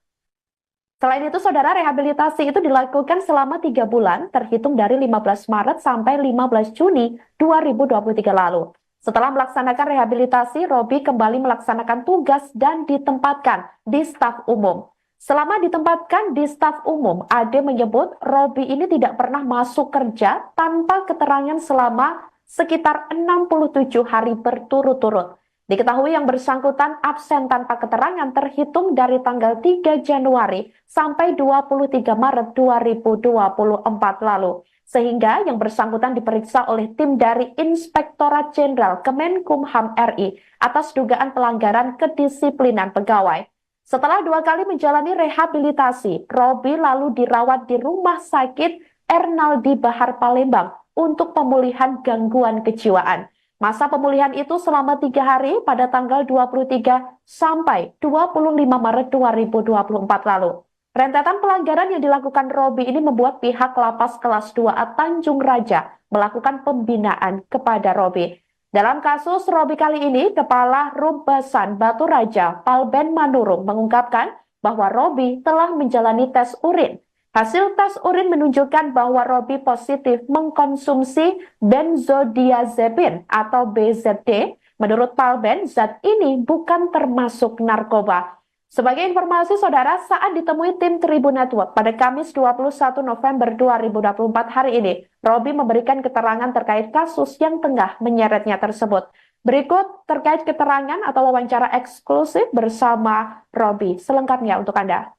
Selain itu, saudara, rehabilitasi itu dilakukan selama 3 bulan, terhitung dari 15 Maret sampai 15 Juni 2023 lalu. Setelah melaksanakan rehabilitasi, Robi kembali melaksanakan tugas dan ditempatkan di staf umum. Selama ditempatkan di staf umum, Ade menyebut Robi ini tidak pernah masuk kerja tanpa keterangan selama sekitar 67 hari berturut-turut. Diketahui yang bersangkutan absen tanpa keterangan terhitung dari tanggal 3 Januari sampai 23 Maret 2024 lalu. Sehingga yang bersangkutan diperiksa oleh tim dari Inspektorat Jenderal Kemenkumham RI atas dugaan pelanggaran kedisiplinan pegawai. Setelah 2 kali menjalani rehabilitasi, Robi lalu dirawat di Rumah Sakit Ernaldi Bahar Palembang untuk pemulihan gangguan kejiwaan. Masa pemulihan itu selama 3 hari pada tanggal 23 sampai 25 Maret 2024 lalu. Rentetan pelanggaran yang dilakukan Robi ini membuat pihak Lapas Kelas 2A Tanjung Raja melakukan pembinaan kepada Robi. Dalam kasus Robi kali ini, Kepala Rubasan Batu Raja Palben Manurung mengungkapkan bahwa Robi telah menjalani tes urin. Hasil tes urin menunjukkan bahwa Robi positif mengkonsumsi benzodiazepin atau BZD. Menurut Palben, zat ini bukan termasuk narkoba. Sebagai informasi, saudara, saat ditemui tim Tribun Network pada Kamis 21 November 2024 hari ini, Robi memberikan keterangan terkait kasus yang tengah menyeretnya tersebut. Berikut terkait keterangan atau wawancara eksklusif bersama Robi. Selengkapnya untuk Anda.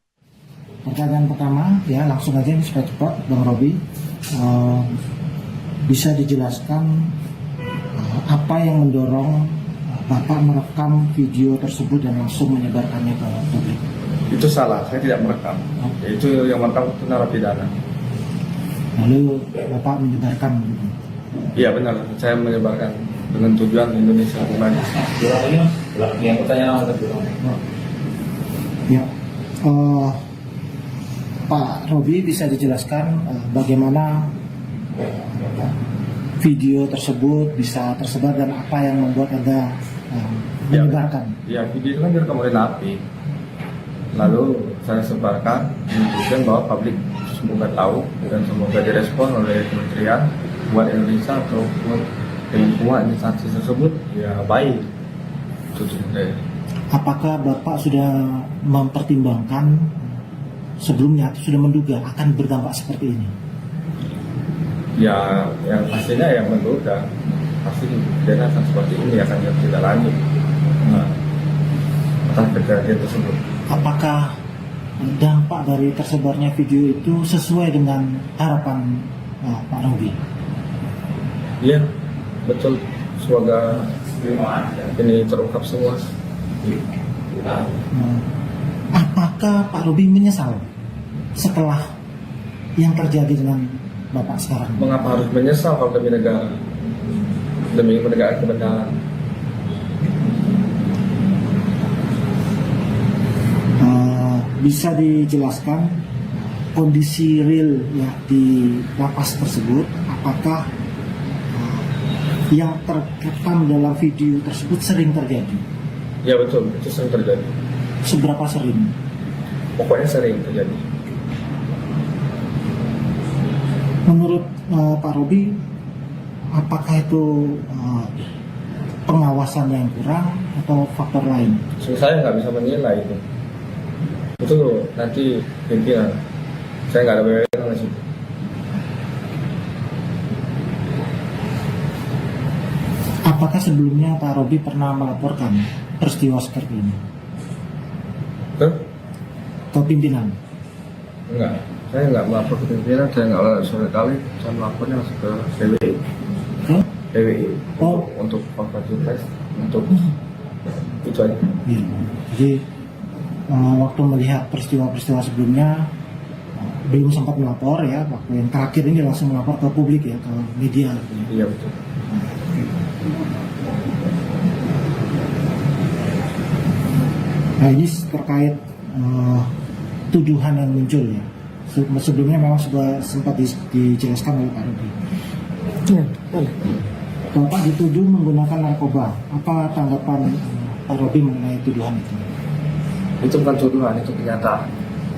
Pertanyaan pertama, ya langsung aja supaya cepat, Bang Robi, bisa dijelaskan apa yang mendorong Bapak merekam video tersebut dan langsung menyebarkannya ke publik? Itu salah, saya tidak merekam. Itu yang merekam itu narapidana. Lalu Bapak menyebarkan? Iya benar, saya menyebarkan dengan tujuan Indonesia kembali. Yang pertanyaan Ya, Pak Robi bisa dijelaskan bagaimana video tersebut bisa tersebar dan apa yang membuat Anda menyebarkan? Ya, video itu kan direkam oleh napi. Lalu saya sebarkan, menunjukkan bahwa publik semoga tahu dan semoga direspon oleh Kementerian buat Indonesia ataupun semua instansi tersebut ya baik. Apakah Bapak sudah mempertimbangkan sebelumnya atau sudah menduga akan berdampak seperti ini? Ya, yang pastinya yang menduga pasti kejadian seperti ini akan tidak lanjut. Nah, atas kejadian tersebut. Apakah dampak dari tersebarnya video itu sesuai dengan harapan Pak Robi? Iya, betul. Semoga ini terungkap semua. Apakah Pak Robi menyesal setelah yang terjadi dengan Bapak sekarang? Mengapa harus menyesal kalau demi menegakkan kebenaran? Bisa dijelaskan kondisi real ya di lapas tersebut, apakah yang terekam dalam video tersebut sering terjadi? Ya betul, itu sering terjadi. Seberapa sering? Pokoknya sering terjadi. Menurut Pak Robi, apakah itu pengawasan yang kurang atau faktor lain? Saya nggak bisa menilai itu. Itu nanti pimpinan. Saya nggak ada wewenang di situ. Apakah sebelumnya Pak Robi pernah melaporkan peristiwa seperti ini ke pimpinan? Enggak. Saya nggak melapor ke pimpinan. Saya nggak sore kali. Saya melapornya langsung ke PWI. PWI. Oh. Untuk konferensi pers. Untuk itu aja. Ya. Jadi waktu melihat peristiwa-peristiwa sebelumnya belum sempat melapor ya, waktu yang terakhir ini langsung melapor ke publik ya, ke media gitu ya. Iya betul. Nah ini terkait tuduhan yang muncul ya. Sebelumnya memang sudah sempat dijelaskan oleh Pak Robi. Ya, boleh. Bapak dituduh menggunakan narkoba. Apa tanggapan Pak Robi mengenai tuduhan itu? Itu bukan tuduhan, itu kenyataan.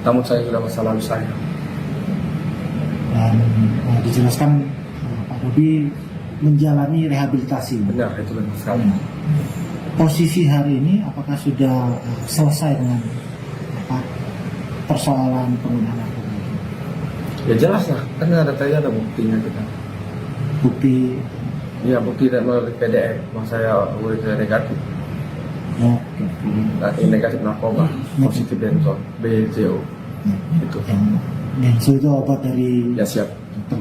Namun saya sudah masa lalu saya. Dan dijelaskan Pak Robi menjalani rehabilitasi. Benar, itu benar sekali. Posisi hari ini apakah sudah selesai dengan persoalan penggunaan narkoba? Ya jelas lah, kan ada buktinya kita. Bukti Iya, bukti dan melalui PDF. Mas saya negatif. Nanti negatif narkoba, positif benzol, BJO. Itu. benzo itu obat dari Ya siap. dokter.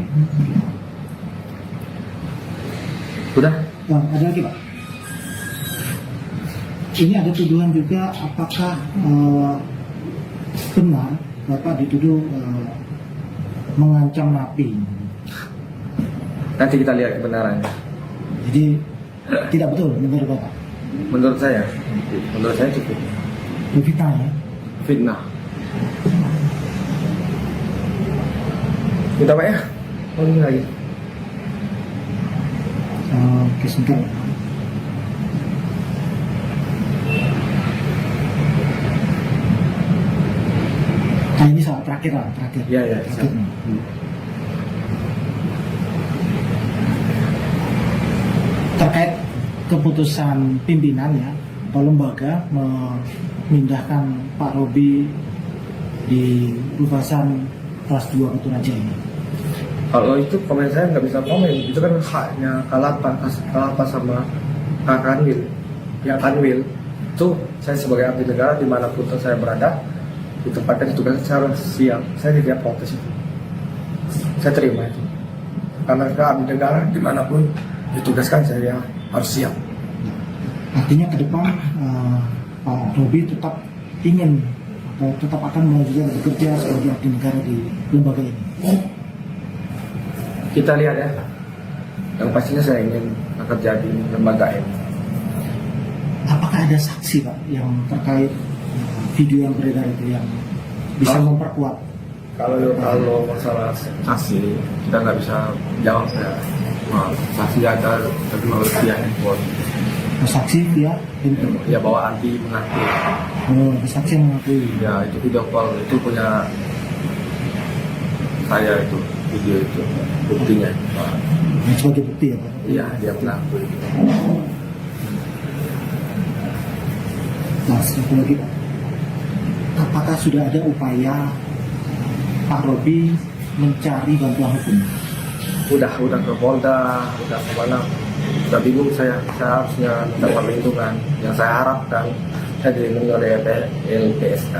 Udah? Nah, ada lagi Pak. Ini ada tuduhan juga, apakah benar Bapak dituduh mengancam napi? Nanti kita lihat kebenarannya. Jadi tidak betul menurut Bapak? Menurut saya cukup Fitnah ya? fitnah. Kita Pak ya? Oh ini lagi. Oke, sebentar. Nah ini soal terakhir lah, terakhir. Iya, iya, Terakhir siap. nih. Terkait keputusan pimpinan ya atau lembaga memindahkan Pak Robi di Ruvasan kelas 2 Batu Raja ini. Kalau itu komen saya nggak bisa komen. Itu kan haknya Kalapas sama Kak Kanwil. Ya Kanwil itu saya sebagai abdi negara dimanapun saya berada ditempatkan tugas saya harus siap. Saya tidak protes itu. Saya terima itu. Karena abdi negara dimanapun ditugaskan saya harus siap. Artinya ke depan Pak Robi tetap ingin atau tetap akan melanjutkan bekerja sebagai abdi negara di lembaga ini. Kita lihat ya. Yang pastinya saya ingin bekerja di lembaga ini. Apakah ada saksi Pak yang terkait video yang beredar itu yang bisa memperkuat? Kalau masalah saksi kita nggak bisa jawab ya. Saksi ada teknologi yang handphone. Saksi via handphone. Ya bawa anti mengaku. Oh, saksi yang mengakui. Ya itu video call itu punya saya itu video itu buktinya. Sebagai bukti ya Pak? Iya dia mengaku. Nah, satu lagi Pak. Apakah sudah ada upaya Pak Robi mencari bantuan hukum? Udah ke Polda, udah ke mana Sudah bingung saya harusnya minta perlindungan. Yang saya harapkan saya dilindungi oleh LPSK.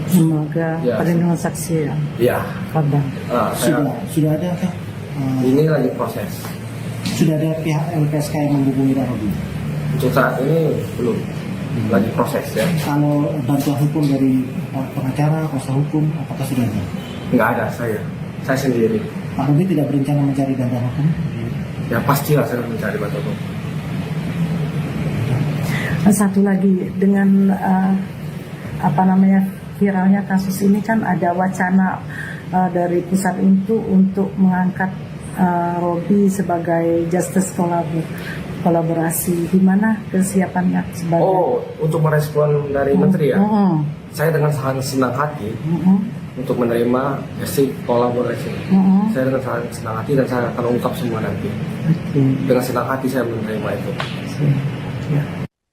Semoga Ya. perlindungan saksi ya, Ya, korban. Sudah ada kah? ini lagi proses. Sudah ada pihak LPSK yang menghubungi Pak Robi? Untuk saat ini belum, lagi proses ya. Kalau bantuan hukum dari pengacara, kuasa hukum, apakah sudah ada? Nggak ada saya sendiri. Pak Robi tidak berencana mencari bantuan hukum? Ya pastilah saya mencari bantuan hukum. Satu lagi dengan viralnya kasus ini kan ada wacana dari pusat itu untuk mengangkat Robi sebagai justice kolaborasi. Gimana kesiapannya sebagai? Oh, untuk merespon dari Menteri ya, saya dengan sangat senang hati untuk menerima basic kolaborasi. Saya dengan sangat senang hati dan saya akan ungkap semua nanti. Dengan senang hati saya menerima itu. Ya.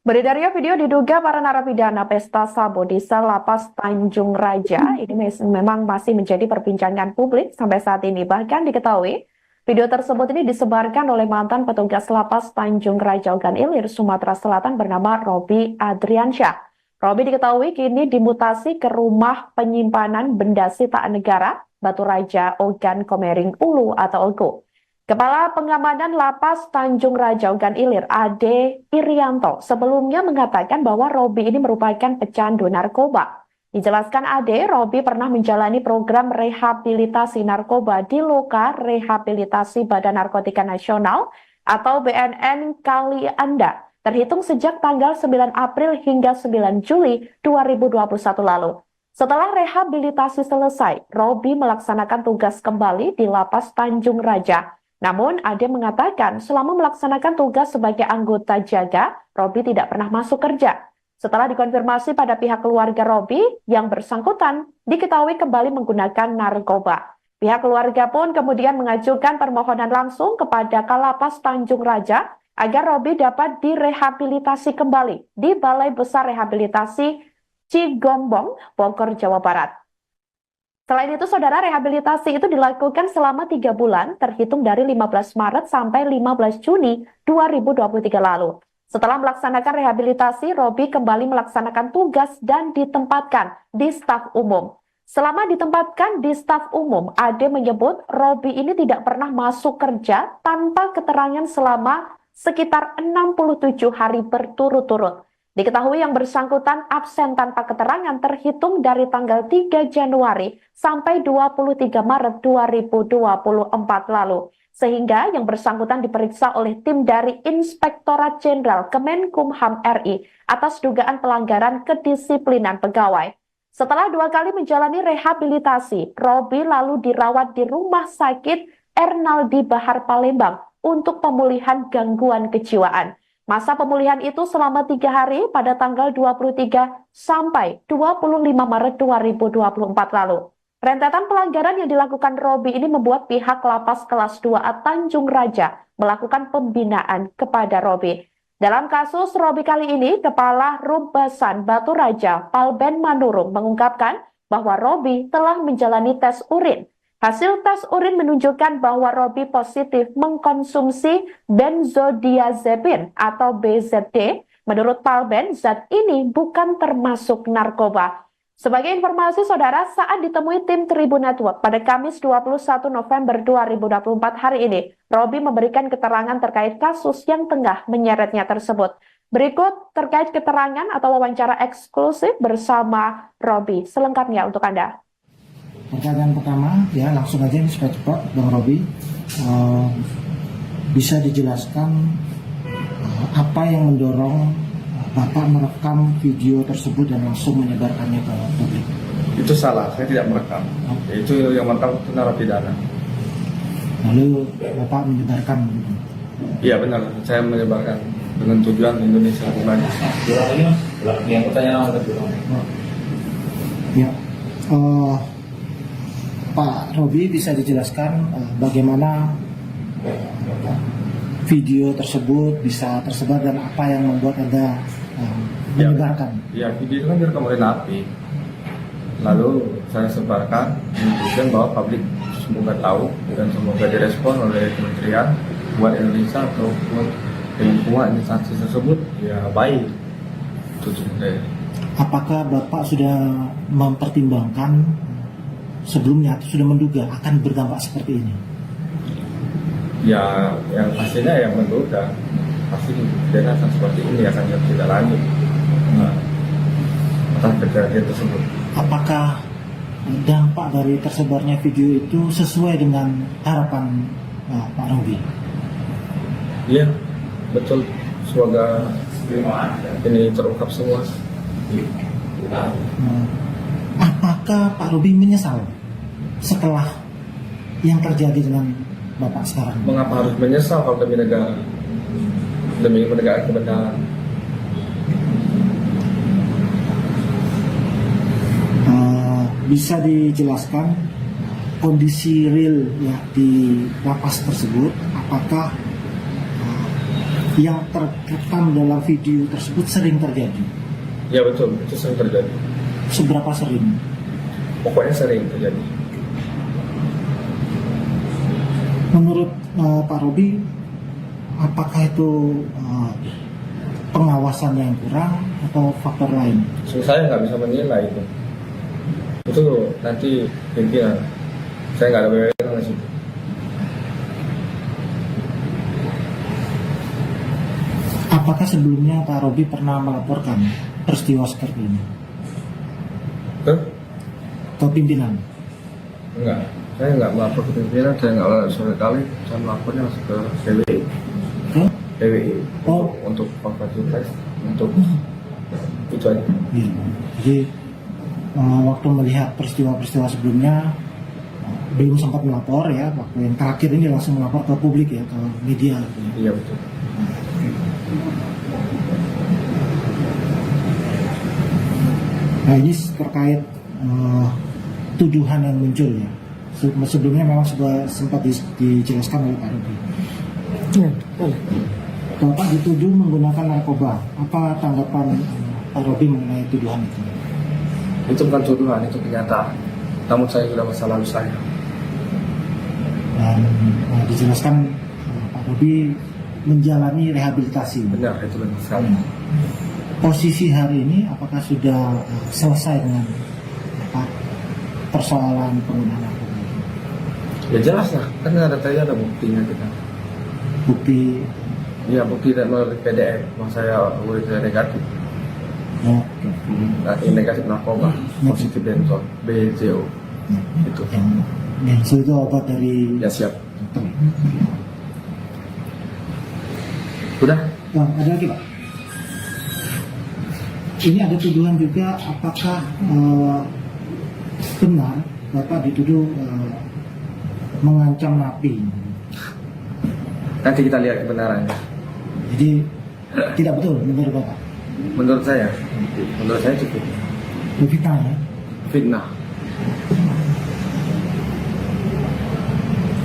Beredarnya video diduga para narapidana pesta sabu di sel lapas Tanjung Raja ini memang masih menjadi perbincangan publik sampai saat ini. Bahkan diketahui video tersebut ini disebarkan oleh mantan petugas lapas Tanjung Raja Ogan Ilir, Sumatera Selatan bernama Robi Adriansyah. Robi diketahui kini dimutasi ke rumah penyimpanan benda sitaan negara Batu Raja Ogan Komering Ulu atau OGO. Kepala Pengamanan Lapas Tanjung Raja Ogan Ilir, Ade Irianto, sebelumnya mengatakan bahwa Robi ini merupakan pecandu narkoba. Dijelaskan Ade, Robi pernah menjalani program rehabilitasi narkoba di Loka Rehabilitasi Badan Narkotika Nasional atau BNN Kali Anda, terhitung sejak tanggal 9 April hingga 9 Juli 2021 lalu. Setelah rehabilitasi selesai, Robi melaksanakan tugas kembali di Lapas Tanjung Raja. Namun, Ade mengatakan selama melaksanakan tugas sebagai anggota jaga, Robi tidak pernah masuk kerja. Setelah dikonfirmasi pada pihak keluarga Robi, yang bersangkutan diketahui kembali menggunakan narkoba. Pihak keluarga pun kemudian mengajukan permohonan langsung kepada Kalapas Tanjung Raja agar Robi dapat direhabilitasi kembali di Balai Besar Rehabilitasi Cigombong, Bogor, Jawa Barat. Selain itu, saudara, rehabilitasi itu dilakukan selama 3 bulan, terhitung dari 15 Maret sampai 15 Juni 2023 lalu. Setelah melaksanakan rehabilitasi, Robi kembali melaksanakan tugas dan ditempatkan di staf umum. Selama ditempatkan di staf umum, Ade menyebut Robi ini tidak pernah masuk kerja tanpa keterangan selama sekitar 67 hari berturut-turut. Diketahui yang bersangkutan absen tanpa keterangan terhitung dari tanggal 3 Januari sampai 23 Maret 2024 lalu. Sehingga yang bersangkutan diperiksa oleh tim dari Inspektorat Jenderal Kemenkumham RI atas dugaan pelanggaran kedisiplinan pegawai. Setelah 2 kali menjalani rehabilitasi, Robi lalu dirawat di Rumah Sakit Ernaldi Bahar Palembang untuk pemulihan gangguan kejiwaan. Masa pemulihan itu selama 3 hari pada tanggal 23 sampai 25 Maret 2024 lalu. Rentetan pelanggaran yang dilakukan Robi ini membuat pihak Lapas Kelas 2A Tanjung Raja melakukan pembinaan kepada Robi. Dalam kasus Robi kali ini, Kepala Rumbasan Batu Raja Palben Manurung mengungkapkan bahwa Robi telah menjalani tes urin. Hasil tes urin menunjukkan bahwa Robi positif mengkonsumsi benzodiazepin atau BZD. Menurut Palben, zat ini bukan termasuk narkoba. Sebagai informasi, saudara, saat ditemui tim Tribun Network pada Kamis 21 November 2024 hari ini, Robi memberikan keterangan terkait kasus yang tengah menyeretnya tersebut. Berikut terkait keterangan atau wawancara eksklusif bersama Robi. Selengkapnya untuk Anda. Pertanyaan pertama, ya langsung aja ini supaya cepat, Bang Robi. Bisa dijelaskan apa yang mendorong Bapak merekam video tersebut dan langsung menyebarkannya ke publik? Itu salah, saya tidak merekam. Itu yang merekam itu narapidana. Lalu Bapak menyebarkan? Iya benar, saya menyebarkan dengan tujuan Indonesia lebih banyak. Ulang lagi mas, yang pertanyaan tadi. Ya, Pak Robi bisa dijelaskan bagaimana video tersebut bisa tersebar dan apa yang membuat Anda menyebarkan? Ya, video itu kan direkam oleh napi. Lalu saya sebarkan menunjukkan bahwa publik semoga tahu dan semoga direspon oleh kementerian buat Indonesia atau buat lingkungan instansi tersebut ya baik. Itu saya. Apakah Bapak sudah mempertimbangkan sebelumnya atau sudah menduga akan berdampak seperti ini? Ya yang pastinya yang menduga pasti kejadian akan seperti ini akan tidak lanjut atas kejadian tersebut. Apakah dampak dari tersebarnya video itu sesuai dengan harapan Pak Robi? Iya betul, semoga ini terungkap semua. Apakah Pak Robi menyesal setelah yang terjadi dengan Bapak sekarang? Mengapa harus menyesal kalau demi negara, demi menegakkan kebenaran? Bisa dijelaskan kondisi real ya di lapas tersebut? Apakah yang terekam dalam video tersebut sering terjadi? Ya betul, itu sering terjadi. Seberapa sering? Pokoknya sering terjadi. Menurut Pak Robi, apakah itu pengawasan yang kurang atau faktor lain? Saya nggak bisa menilai itu. Itu nanti pimpinan. Saya nggak ada wewenang di situ. Apakah sebelumnya Pak Robi pernah melaporkan peristiwa seperti ini ke pimpinan? Enggak. Saya nggak melapor ke pimpinan. Saya nggak sore kali. Saya melapornya langsung ke PWI. PWI. Oh. Untuk konferensi pers. Untuk itu aja. Ya. Jadi waktu melihat peristiwa-peristiwa sebelumnya belum sempat melapor ya, waktu yang terakhir ini langsung melapor ke publik ya, ke media. Iya betul. Nah ini terkait tuduhan yang muncul ya. Sebelumnya memang sudah sempat dijelaskan oleh Pak Robi. Ya, boleh. Bapak dituduh menggunakan narkoba. Apa tanggapan Pak Robi mengenai tuduhan itu? Itu bukan tuduhan, itu kenyataan. Namun saya sudah masa lalu saya. Dan dijelaskan Pak Robi menjalani rehabilitasi. Benar, itu benar sekali. Posisi hari ini apakah sudah selesai dengan persoalan penggunaan narkoba? Ya jelas lah, kan ada buktinya kita. Bukti? Iya bukti dan melalui PDF, saya urin saya negatif. Ya. Negatif narkoba, positif benzol, BJO. Itu. Benzo itu obat dari. Ya siap. Udah? Bang, ada lagi Pak? Ini ada tuduhan juga, apakah benar Bapak dituduh mengancam napi? Nanti kita lihat kebenarannya. Jadi tidak betul menurut Bapak? Menurut saya cukup. Fitnah ya? Fitnah.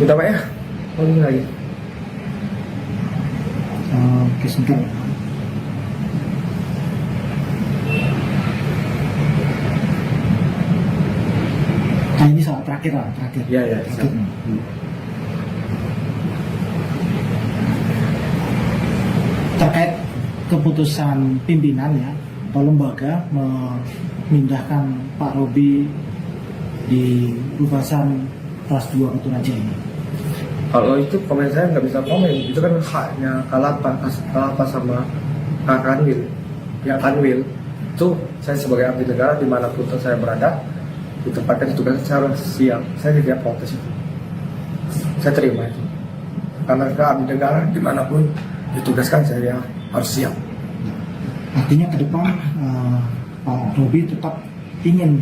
Kita Pak ya? Oh ini lagi. Oke, sebentar. Nah ini soal terakhir lah, terakhir. Iya, iya. Terakhir. Terkait keputusan pimpinan ya, atau lembaga memindahkan Pak Robi di Rubasan kelas 2 Batu Raja ini. Kalau itu komen saya nggak bisa komen, itu kan haknya Kalapas sama Kak Kanwil. Ya Kanwil, itu saya sebagai abdi negara dimanapun saya berada, ditempatkan tugas saya harus siap. Saya tidak protes itu, saya terima itu. Karena ke abdi negara dimanapun ditugaskan saya harus siap. Artinya ke depan Pak Robi tetap ingin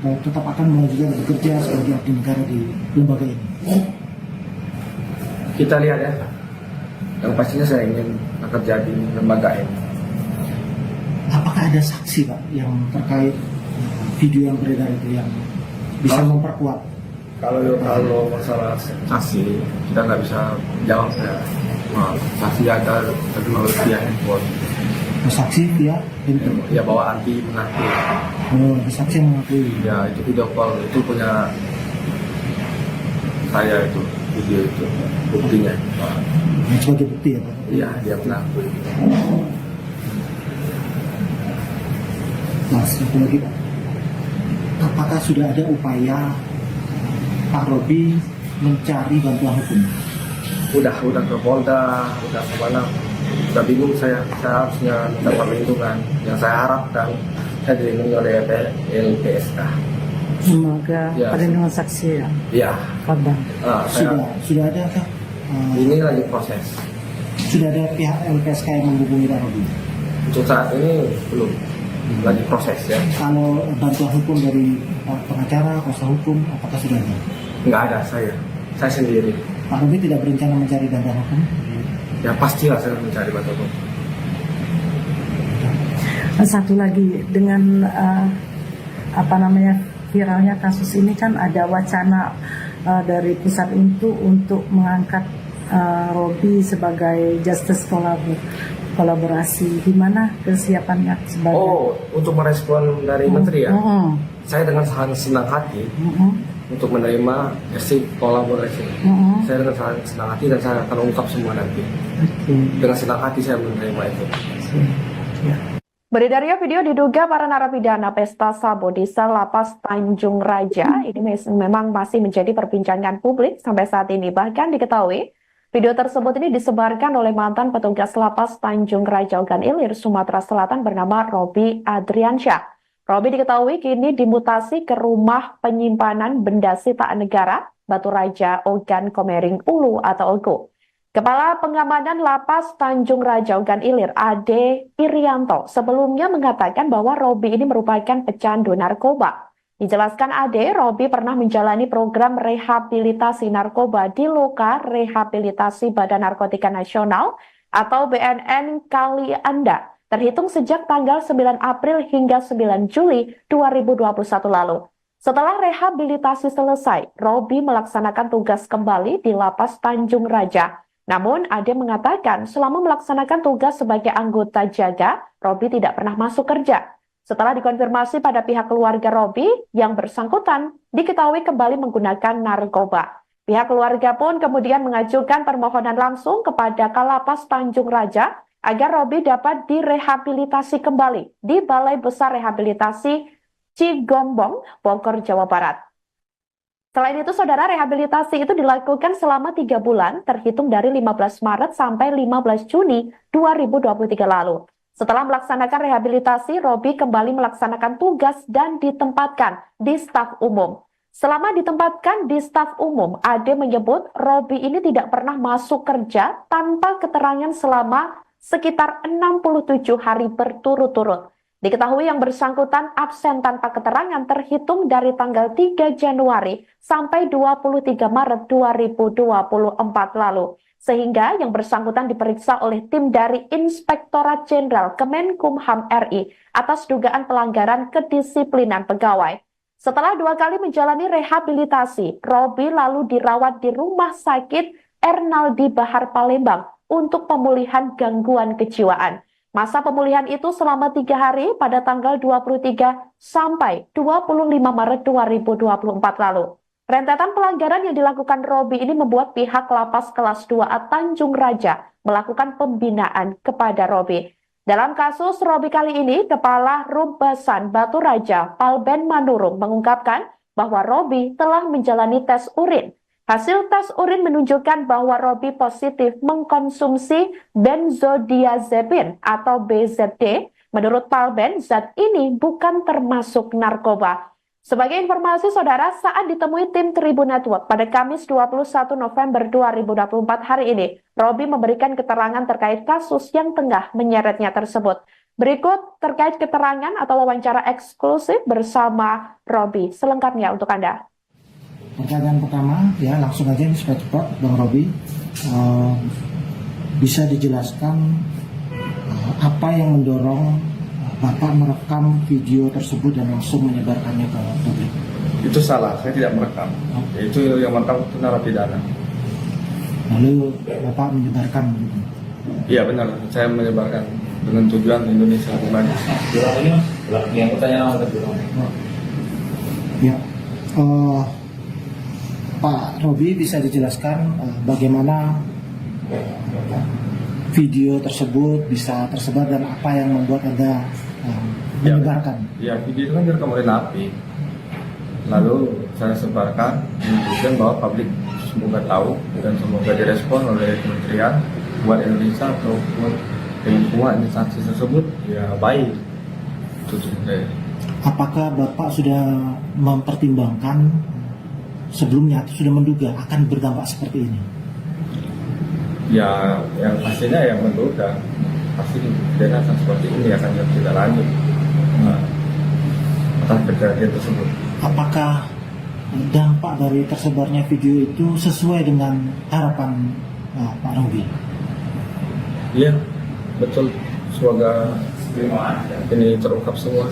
atau tetap akan melanjutkan bekerja sebagai abdi negara di lembaga ini. Kita lihat ya. Yang pastinya saya ingin bekerja di lembaga ini. Apakah ada saksi Pak yang terkait video yang beredar itu yang bisa memperkuat? Kalau masalah saksi kita nggak bisa jawab ya. Saksi ada tapi melalui via handphone. Saksi via handphone? Ya bawa anti mengaku. Oh, saksi yang mengakui. Ya itu video call itu punya saya itu video itu buktinya. sebagai bukti ya Pak. Iya, dia mengakui. Nah, satu lagi Pak, apakah sudah ada upaya Pak Robi mencari bantuan hukum? Udah ke Polda, udah kemana, udah bingung saya harusnya minta perlindungan. Yang saya harapkan saya dilindungi oleh LPSK. Semoga Ya. perlindungan saksi ya, Iya, korban. Sudah ada kah? ini lagi proses. Sudah ada pihak LPSK yang menghubungi Pak Robi? Untuk saat ini belum, lagi proses ya. Kalau bantuan hukum dari pengacara, kuasa hukum, apakah sudah ada? Nggak ada saya sendiri. Pak Robi tidak berencana mencari bantuan hukum? Ya pastilah saya mencari bantuan hukum. Satu lagi dengan viralnya kasus ini kan ada wacana dari pusat itu untuk mengangkat Robi sebagai justice kolaborasi. Gimana kesiapannya sebagai? Oh, untuk merespon dari Menteri ya, saya dengan sangat senang hati untuk menerima kolaborasi. Saya dengan sangat senang hati dan saya akan ungkap semua nanti. Dengan senang hati saya menerima itu. Beredarnya video diduga para narapidana pesta sabu di sel lapas Tanjung Raja ini memang masih menjadi perbincangan publik sampai saat ini. Bahkan diketahui video tersebut ini disebarkan oleh mantan petugas lapas Tanjung Raja Ogan Ilir, Sumatera Selatan bernama Robi Adriansyah. Robi diketahui kini dimutasi ke rumah penyimpanan benda sitaan negara Batu Raja Ogan Komering Ulu atau OGO. Kepala Pengamanan Lapas Tanjung Raja Ogan Ilir, Ade Irianto, sebelumnya mengatakan bahwa Robi ini merupakan pecandu narkoba. Dijelaskan Ade, Robi pernah menjalani program rehabilitasi narkoba di Loka Rehabilitasi Badan Narkotika Nasional atau BNN Kali Anda, terhitung sejak tanggal 9 April hingga 9 Juli 2021 lalu. Setelah rehabilitasi selesai, Robi melaksanakan tugas kembali di Lapas Tanjung Raja. Namun, Ade mengatakan selama melaksanakan tugas sebagai anggota jaga, Robi tidak pernah masuk kerja. Setelah dikonfirmasi pada pihak keluarga Robi, yang bersangkutan diketahui kembali menggunakan narkoba. Pihak keluarga pun kemudian mengajukan permohonan langsung kepada Kalapas Tanjung Raja agar Robi dapat direhabilitasi kembali di Balai Besar Rehabilitasi Cigombong, Bogor, Jawa Barat. Selain itu, saudara, rehabilitasi itu dilakukan selama 3 bulan, terhitung dari 15 Maret sampai 15 Juni 2023 lalu. Setelah melaksanakan rehabilitasi, Robi kembali melaksanakan tugas dan ditempatkan di staf umum. Selama ditempatkan di staf umum, Ade menyebut Robi ini tidak pernah masuk kerja tanpa keterangan selama sekitar 67 hari berturut-turut. Diketahui yang bersangkutan absen tanpa keterangan terhitung dari tanggal 3 Januari sampai 23 Maret 2024 lalu. Sehingga yang bersangkutan diperiksa oleh tim dari Inspektorat Jenderal Kemenkumham RI atas dugaan pelanggaran kedisiplinan pegawai. Setelah 2 kali menjalani rehabilitasi, Robi lalu dirawat di Rumah Sakit Ernaldi Bahar Palembang untuk pemulihan gangguan kejiwaan. Masa pemulihan itu selama 3 hari pada tanggal 23 sampai 25 Maret 2024 lalu. Rentetan pelanggaran yang dilakukan Robi ini membuat pihak Lapas Kelas 2A Tanjung Raja melakukan pembinaan kepada Robi. Dalam kasus Robi kali ini, Kepala Rumbasan Batu Raja Palben Manurung mengungkapkan bahwa Robi telah menjalani tes urin. Hasil tes urin menunjukkan bahwa Robi positif mengkonsumsi benzodiazepin atau BZD. Menurut Palben, zat ini bukan termasuk narkoba. Sebagai informasi, saudara, saat ditemui tim Tribun Network pada Kamis 21 November 2024 hari ini, Robi memberikan keterangan terkait kasus yang tengah menyeretnya tersebut. Berikut terkait keterangan atau wawancara eksklusif bersama Robi. Selengkapnya untuk Anda. Pertanyaan pertama, ya langsung aja ini supaya cepat, Bang Robi, bisa dijelaskan apa yang mendorong Bapak merekam video tersebut dan langsung menyebarkannya ke publik? Itu salah, saya tidak merekam. Itu yang merekam itu narapidana. Lalu Bapak menyebarkan gitu? Iya benar, saya menyebarkan dengan tujuan Indonesia lebih maju. Ulang lagi mas, yang pertanyaan kedua. Ya, Pak Robi bisa dijelaskan bagaimana video tersebut bisa tersebar dan apa yang membuat Anda menyebarkan? Ya, video itu kan direkam oleh napi. Lalu saya sebarkan menunjukkan bahwa publik semoga tahu dan semoga direspon oleh kementerian buat Indonesia ataupun lingkungan instansi tersebut ya baik. Itu sebenarnya. Apakah Bapak sudah mempertimbangkan sebelumnya atau sudah menduga akan berdampak seperti ini? Ya, yang pastinya yang menduga pasti kejadian akan seperti ini akan tidak lanjut atas kejadian tersebut. Apakah dampak dari tersebarnya video itu sesuai dengan harapan Pak Robi? Iya, betul. Semoga ini terungkap semua.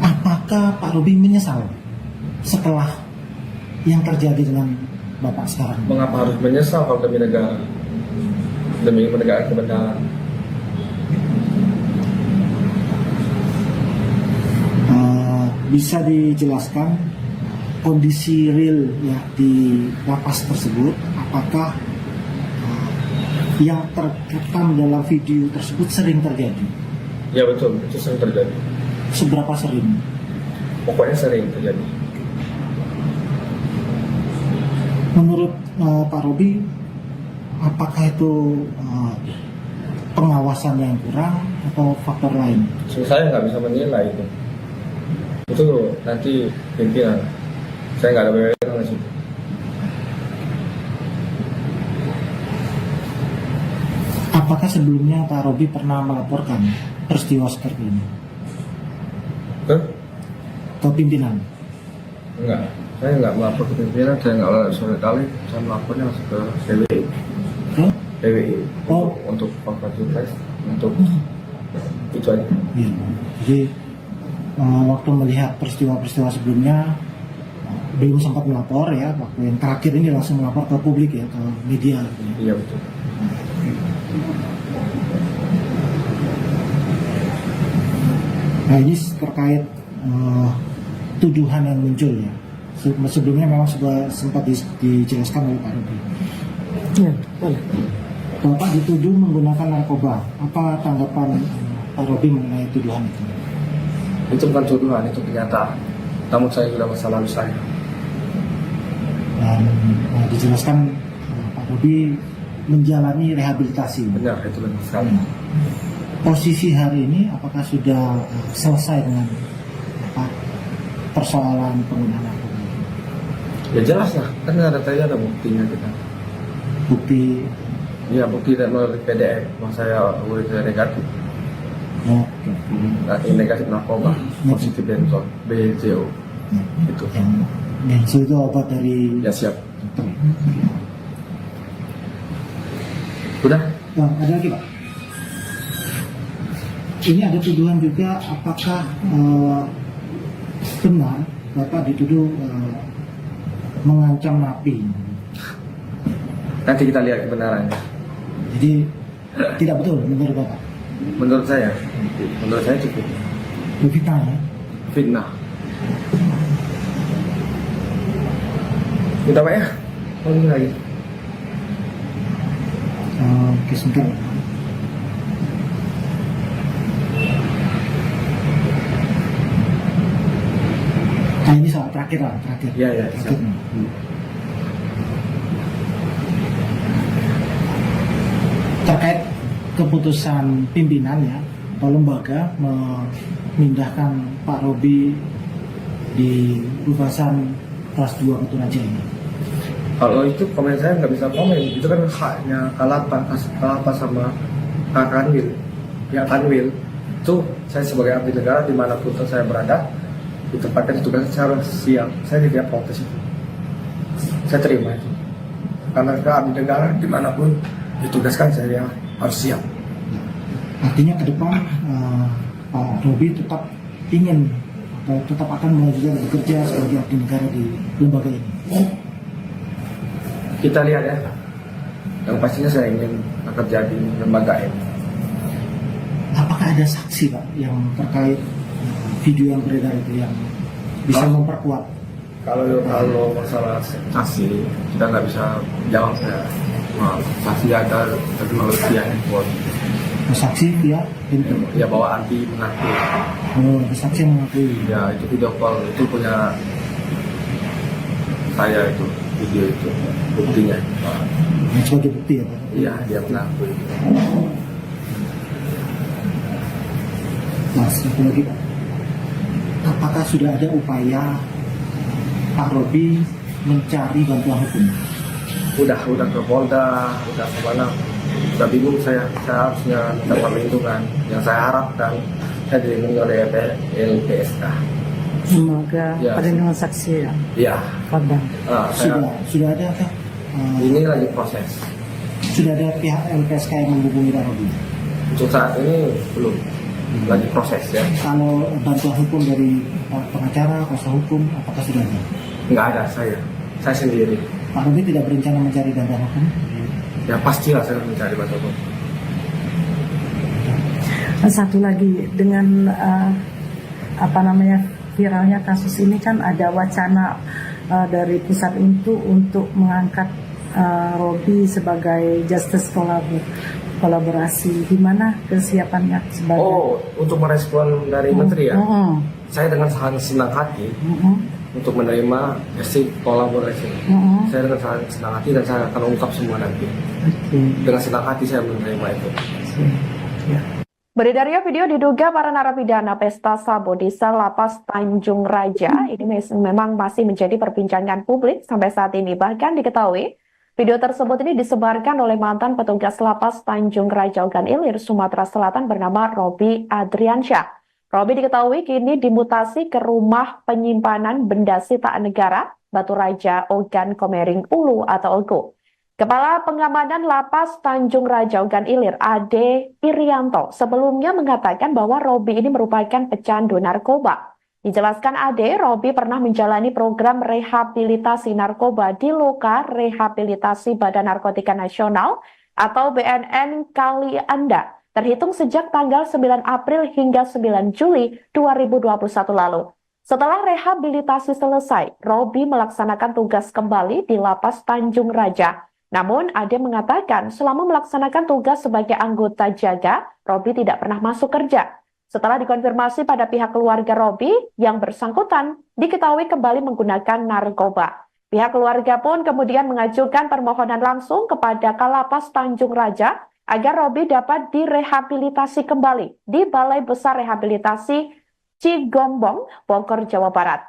Apakah Pak Robi menyesal setelah yang terjadi dengan Bapak sekarang? Mengapa harus menyesal kalau demi negara, demi menegakkan kebenaran? Bisa dijelaskan kondisi real ya di lapas tersebut? Apakah yang terekam dalam video tersebut sering terjadi? Ya betul, itu sering terjadi. Seberapa sering? Pokoknya sering terjadi. Menurut Pak Robi, apakah itu pengawasan yang kurang atau faktor lain? Saya nggak bisa menilai itu. Itu nanti pimpinan. Saya nggak ada wewenang di situ. Apakah sebelumnya Pak Robi pernah melaporkan peristiwa seperti ini ke pimpinan? Enggak. Saya nggak melapor ke pimpinan. Saya nggak melapor sore kali. Saya melapornya langsung ke PWI. PWI. Oh. Untuk konferensi pers. Untuk itu aja. Ya. Jadi waktu melihat peristiwa-peristiwa sebelumnya belum sempat melapor ya, waktu yang terakhir ini langsung melapor ke publik ya, ke media. Iya betul. Nah ini terkait tuduhan yang muncul ya. Sebelumnya memang sudah sempat dijelaskan oleh Pak Robi. Ya, boleh. Bapak dituduh menggunakan narkoba. Apa tanggapan Pak Robi mengenai tuduhan itu? Itu bukan tuduhan, itu kenyataan. Namun saya sudah masa lalu saya. Dan dijelaskan Pak Robi menjalani rehabilitasi. Benar, itu benar sekali. Posisi hari ini apakah sudah selesai dengan persoalan penggunaan narkoba? Ya jelas lah, kan ada buktinya kita. Bukti? Iya, bukti dan melalui PDF. Mas saya udah negatif. Ya, Negatif narkoba, positif benzo, BJO. Itu. benzo itu obat dari Ya siap. dokter. Udah? Ada lagi Pak? Ini ada tuduhan juga, apakah benar Bapak dituduh mengancam napi? Nanti kita lihat kebenarannya. Jadi tidak betul menurut Bapak? Menurut saya cukup Fitnah ya? fitnah. Kita Pak ya? Oh ini lagi. Oke, sebentar. Nah ini soal terakhir lah, terakhir. Iya, iya, Terakhir. siap. Terkait keputusan pimpinan ya, atau lembaga memindahkan Pak Robi di Rubasan kelas 2 Batu ini. Kalau itu komen saya nggak bisa komen, itu kan haknya Kalapas sama Kak Kanwil. Ya Kanwil itu saya sebagai abdi negara dimanapun saya berada ditempatkan ditugaskan saya harus siap. Saya tidak protes itu, saya terima itu karena ke abdi negara dimanapun ditugaskan saya harus siap. Artinya ke depan Pak Robi tetap ingin atau tetap akan melanjutkan bekerja sebagai abdi negara di lembaga ini. Kita lihat ya. Yang pastinya saya ingin bekerja di lembaga ini. Apakah ada saksi Pak yang terkait video yang beredar itu yang bisa memperkuat? Kalau masalah saksi kita nggak bisa jawab ya. Nah, saksi ada terkenal via handphone. Saksi via handphone. Ya bawa anti mengaku. Oh, saksi yang mengakui. Ya itu video call itu punya saya itu video itu buktinya. Nah, sebagai bukti ya Pak? Iya dia mengakui. Mas, satu lagi Pak. Apakah sudah ada upaya Pak Robi mencari bantuan hukum? Udah ke Polda, udah kemana? Udah bingung saya harusnya minta perlindungan. Yang saya harapkan saya dilindungi oleh LPSK. Semoga Ya. perlindungan saksi ya, Iya. korban. Sudah ada Kak? Ini lagi proses. Sudah ada pihak LPSK yang menghubungi Pak Robi? Untuk saat ini belum, lagi proses ya. Kalau bantuan hukum dari pengacara, kuasa hukum, apakah sudah ada? Nggak ada saya sendiri. Pak Robi tidak berencana mencari bantuan hukum? Ya pastilah saya mencari bantuan hukum. Satu lagi dengan viralnya kasus ini kan ada wacana dari pusat itu untuk mengangkat Robi sebagai justice kolaborasi. Gimana kesiapannya sebagai? Oh, untuk merespon dari Menteri ya, saya dengan sangat senang hati untuk menerima hasil kolaborasi. Saya dengan sangat senang hati dan saya akan ungkap semua nanti. Dengan senang hati saya menerima itu. Ya. Beredarnya video diduga para narapidana pesta sabu di sel lapas Tanjung Raja ini memang masih menjadi perbincangan publik sampai saat ini. Bahkan diketahui video tersebut ini disebarkan oleh mantan petugas lapas Tanjung Raja Ogan Ilir, Sumatera Selatan bernama Robi Adriansyah. Robi diketahui kini dimutasi ke rumah penyimpanan benda sitaan negara Batu Raja Ogan Komering Ulu atau OGO. Kepala Pengamanan Lapas Tanjung Raja Ogan Ilir, Ade Irianto, sebelumnya mengatakan bahwa Robi ini merupakan pecandu narkoba. Dijelaskan Ade, Robi pernah menjalani program rehabilitasi narkoba di Loka Rehabilitasi Badan Narkotika Nasional atau BNN Kali Anda, terhitung sejak tanggal 9 April hingga 9 Juli 2021 lalu. Setelah rehabilitasi selesai, Robi melaksanakan tugas kembali di Lapas Tanjung Raja. Namun, Ade mengatakan selama melaksanakan tugas sebagai anggota jaga, Robi tidak pernah masuk kerja. Setelah dikonfirmasi pada pihak keluarga Robi, yang bersangkutan diketahui kembali menggunakan narkoba. Pihak keluarga pun kemudian mengajukan permohonan langsung kepada Kalapas Tanjung Raja agar Robi dapat direhabilitasi kembali di Balai Besar Rehabilitasi Cigombong, Bogor, Jawa Barat.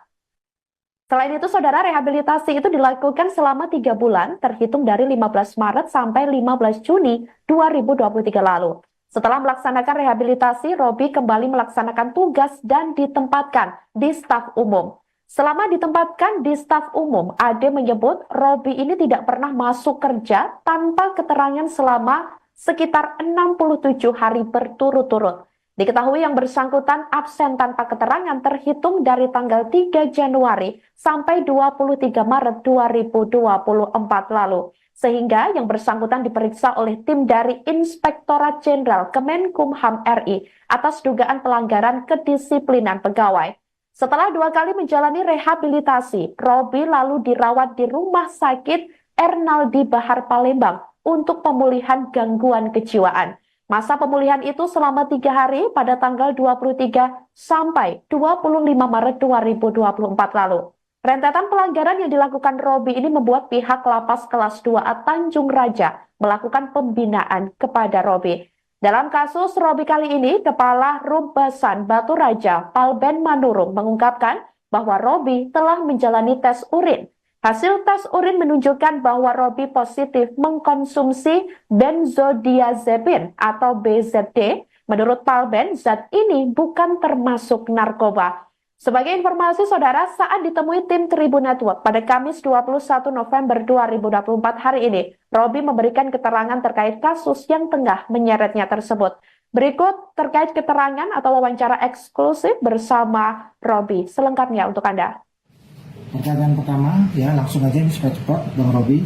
Selain itu, saudara, rehabilitasi itu dilakukan selama 3 bulan, terhitung dari 15 Maret sampai 15 Juni 2023 lalu. Setelah melaksanakan rehabilitasi, Robi kembali melaksanakan tugas dan ditempatkan di staf umum. Selama ditempatkan di staf umum, Ade menyebut Robi ini tidak pernah masuk kerja tanpa keterangan selama sekitar 67 hari berturut-turut. Diketahui yang bersangkutan absen tanpa keterangan terhitung dari tanggal 3 Januari sampai 23 Maret 2024 lalu. Sehingga yang bersangkutan diperiksa oleh tim dari Inspektorat Jenderal Kemenkumham RI atas dugaan pelanggaran kedisiplinan pegawai. Setelah 2 kali menjalani rehabilitasi, Robi lalu dirawat di Rumah Sakit Ernaldi Bahar Palembang untuk pemulihan gangguan kejiwaan. Masa pemulihan itu selama 3 hari pada tanggal 23 sampai 25 Maret 2024 lalu. Rentetan pelanggaran yang dilakukan Robi ini membuat pihak Lapas Kelas 2A Tanjung Raja melakukan pembinaan kepada Robi. Dalam kasus Robi kali ini, Kepala Rumbasan Batu Raja Palben Manurung mengungkapkan bahwa Robi telah menjalani tes urin. Hasil tes urin menunjukkan bahwa Robi positif mengkonsumsi benzodiazepin atau BZD. Menurut Palben, zat ini bukan termasuk narkoba. Sebagai informasi, saudara, saat ditemui tim Tribun Network pada Kamis 21 November 2024 hari ini, Robi memberikan keterangan terkait kasus yang tengah menyeretnya tersebut. Berikut terkait keterangan atau wawancara eksklusif bersama Robi. Selengkapnya untuk Anda. Pertanyaan pertama, ya langsung aja ini supaya cepat, Bang Robi,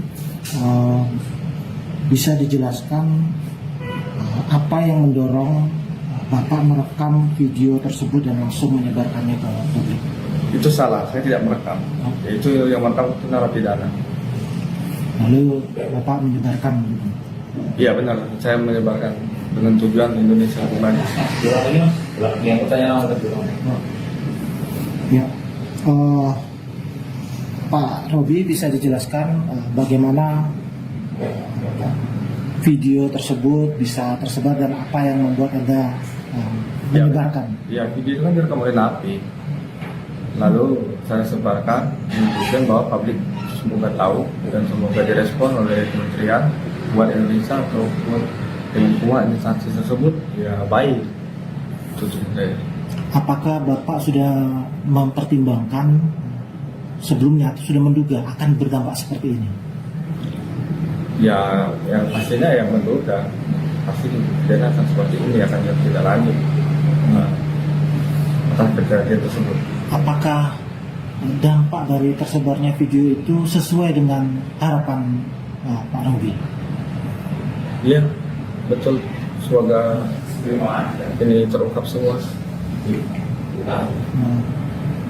bisa dijelaskan apa yang mendorong Bapak merekam video tersebut dan langsung menyebarkannya ke publik? Itu salah, saya tidak merekam. Itu yang merekam itu narapidana. lalu Bapak menyebarkan gitu. Iya benar, saya menyebarkan dengan tujuan Indonesia kembali. Ulang lagi mas, yang pertanyaan kedua. Ya, Pak Robi bisa dijelaskan bagaimana video tersebut bisa tersebar dan apa yang membuat Anda menyebarkan? Ya, video itu kan direkam oleh napi. Lalu saya sebarkan menunjukkan bahwa publik semoga tahu dan semoga direspon oleh kementerian buat Indonesia ataupun semua instansi tersebut ya baik. Itu sebenarnya. Apakah Bapak sudah mempertimbangkan sebelumnya atau sudah menduga akan berdampak seperti ini? Ya, yang pastinya yang menduga pasti kejadian akan seperti ini akan tidak lanjut. Atas kejadian tersebut. Apakah dampak dari tersebarnya video itu sesuai dengan harapan Pak Robi? Iya, betul. Semoga ini terungkap semua.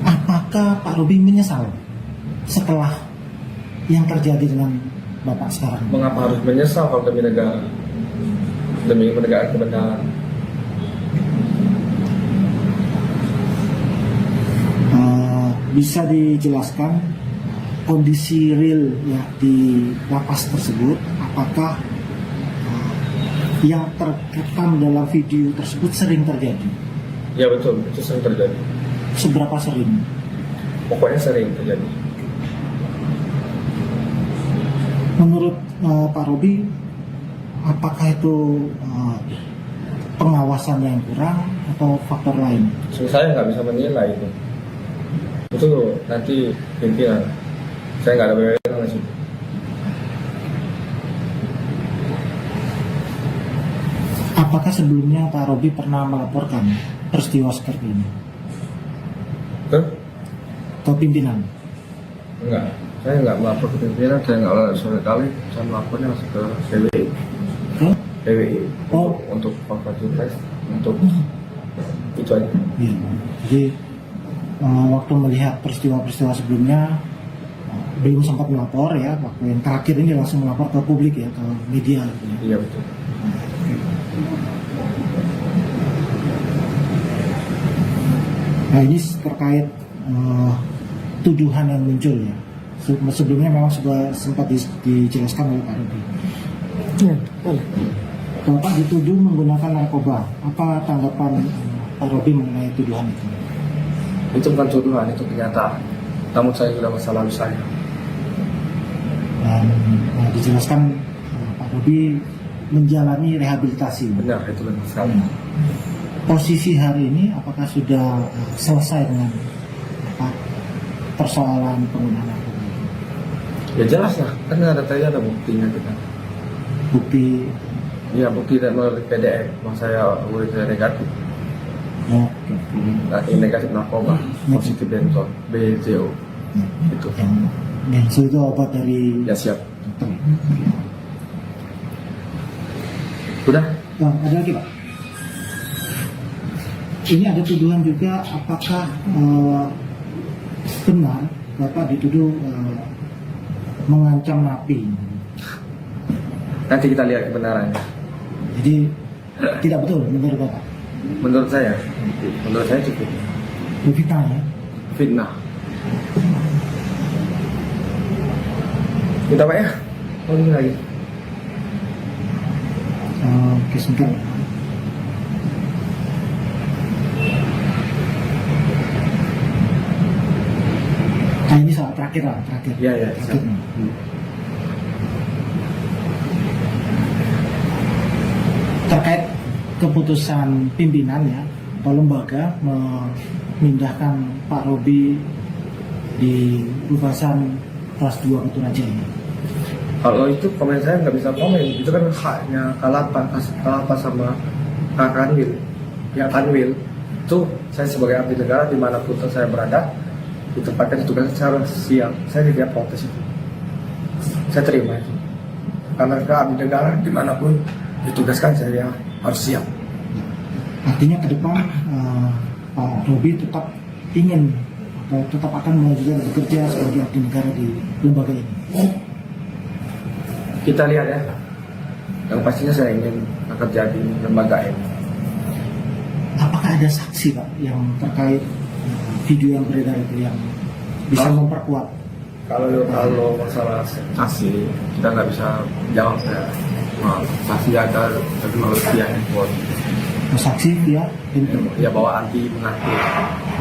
Apakah Pak Robi menyesal setelah yang terjadi dengan Bapak sekarang? Mengapa harus menyesal kalau demi negara, demi menegakkan kebenaran? Bisa dijelaskan kondisi real ya di lapas tersebut? Apakah yang terekam dalam video tersebut sering terjadi? Ya betul, itu sering terjadi. Seberapa sering? Pokoknya sering terjadi. Menurut Pak Robi, apakah itu pengawasan yang kurang atau faktor lain? Saya nggak bisa menilai itu. Itu nanti pimpinan. Saya nggak ada wewenang di situ. Apakah sebelumnya Pak Robi pernah melaporkan peristiwa seperti ini ke pimpinan? Enggak. Saya nggak melapor ke pimpinan. Saya nggak oleh sore kali. Saya melapornya langsung ke PWI. Ke? PWI. Oh. Untuk konferensi pers. Untuk itu aja. Iya. Jadi waktu melihat peristiwa-peristiwa sebelumnya belum sempat melapor ya. Waktu yang terakhir ini langsung melapor ke publik ya, ke media. Gitu ya. Iya betul. Nah ini terkait tuduhan yang muncul ya. Sebelumnya memang sudah sempat dijelaskan oleh Pak Robi. Ya, boleh. Bapak dituduh menggunakan narkoba. Apa tanggapan Pak Robi mengenai tuduhan itu? Itu bukan tuduhan, itu kenyataan. Namun saya sudah masa lalu saya. Dan dijelaskan Pak Robi menjalani rehabilitasi. Benar, itu benar sekali. Posisi hari ini apakah sudah selesai dengan persoalan penggunaan narkoba? Ya jelas lah, kan ada tadi ada buktinya kita. Bukti? Iya, bukti dan melalui PDF. Bahwa saya udah negatif. Oh, Negatif narkoba, positif benzo, BJO. Itu. Benzo itu obat dari Ya siap. dokter. Sudah? Ada lagi Pak? Ini ada tuduhan juga, apakah benar Bapak dituduh mengancam napi? Nanti kita lihat kebenarannya. Jadi tidak betul menurut Bapak? Menurut saya cukup. Fitnah ya? Fitnah. Kita Pak ya? Oh ini lagi. Oke, sebentar. Nah ini soal terakhir lah, terakhir. Iya, iya. Terakhir. Terkait keputusan pimpinan ya, atau lembaga memindahkan Pak Robi di Rubasan kelas 2 Batu ini. Kalau itu komen saya nggak bisa komen, itu kan haknya Kalapas sama Kak Kanwil. Ya Kanwil itu saya sebagai abdi negara dimanapun saya berada, ditempatkan ditugaskan secara siap. Saya tidak protes itu, saya terima itu. Karena abdi negara dimanapun ditugaskan saya harus siap. Artinya ke depan Pak Robi tetap ingin atau tetap akan melanjutkan bekerja sebagai abdi negara di lembaga ini. kita lihat ya. Yang pastinya saya ingin kerja di lembaga ini. Apakah ada saksi Pak yang terkait video yang beredar itu yang bisa memperkuat? Kalau masalah saksi kita nggak bisa jawab ya. Nah, saksi ada tapi melalui pihak handphone. Saksi ya? Ya bawa anti mengaku.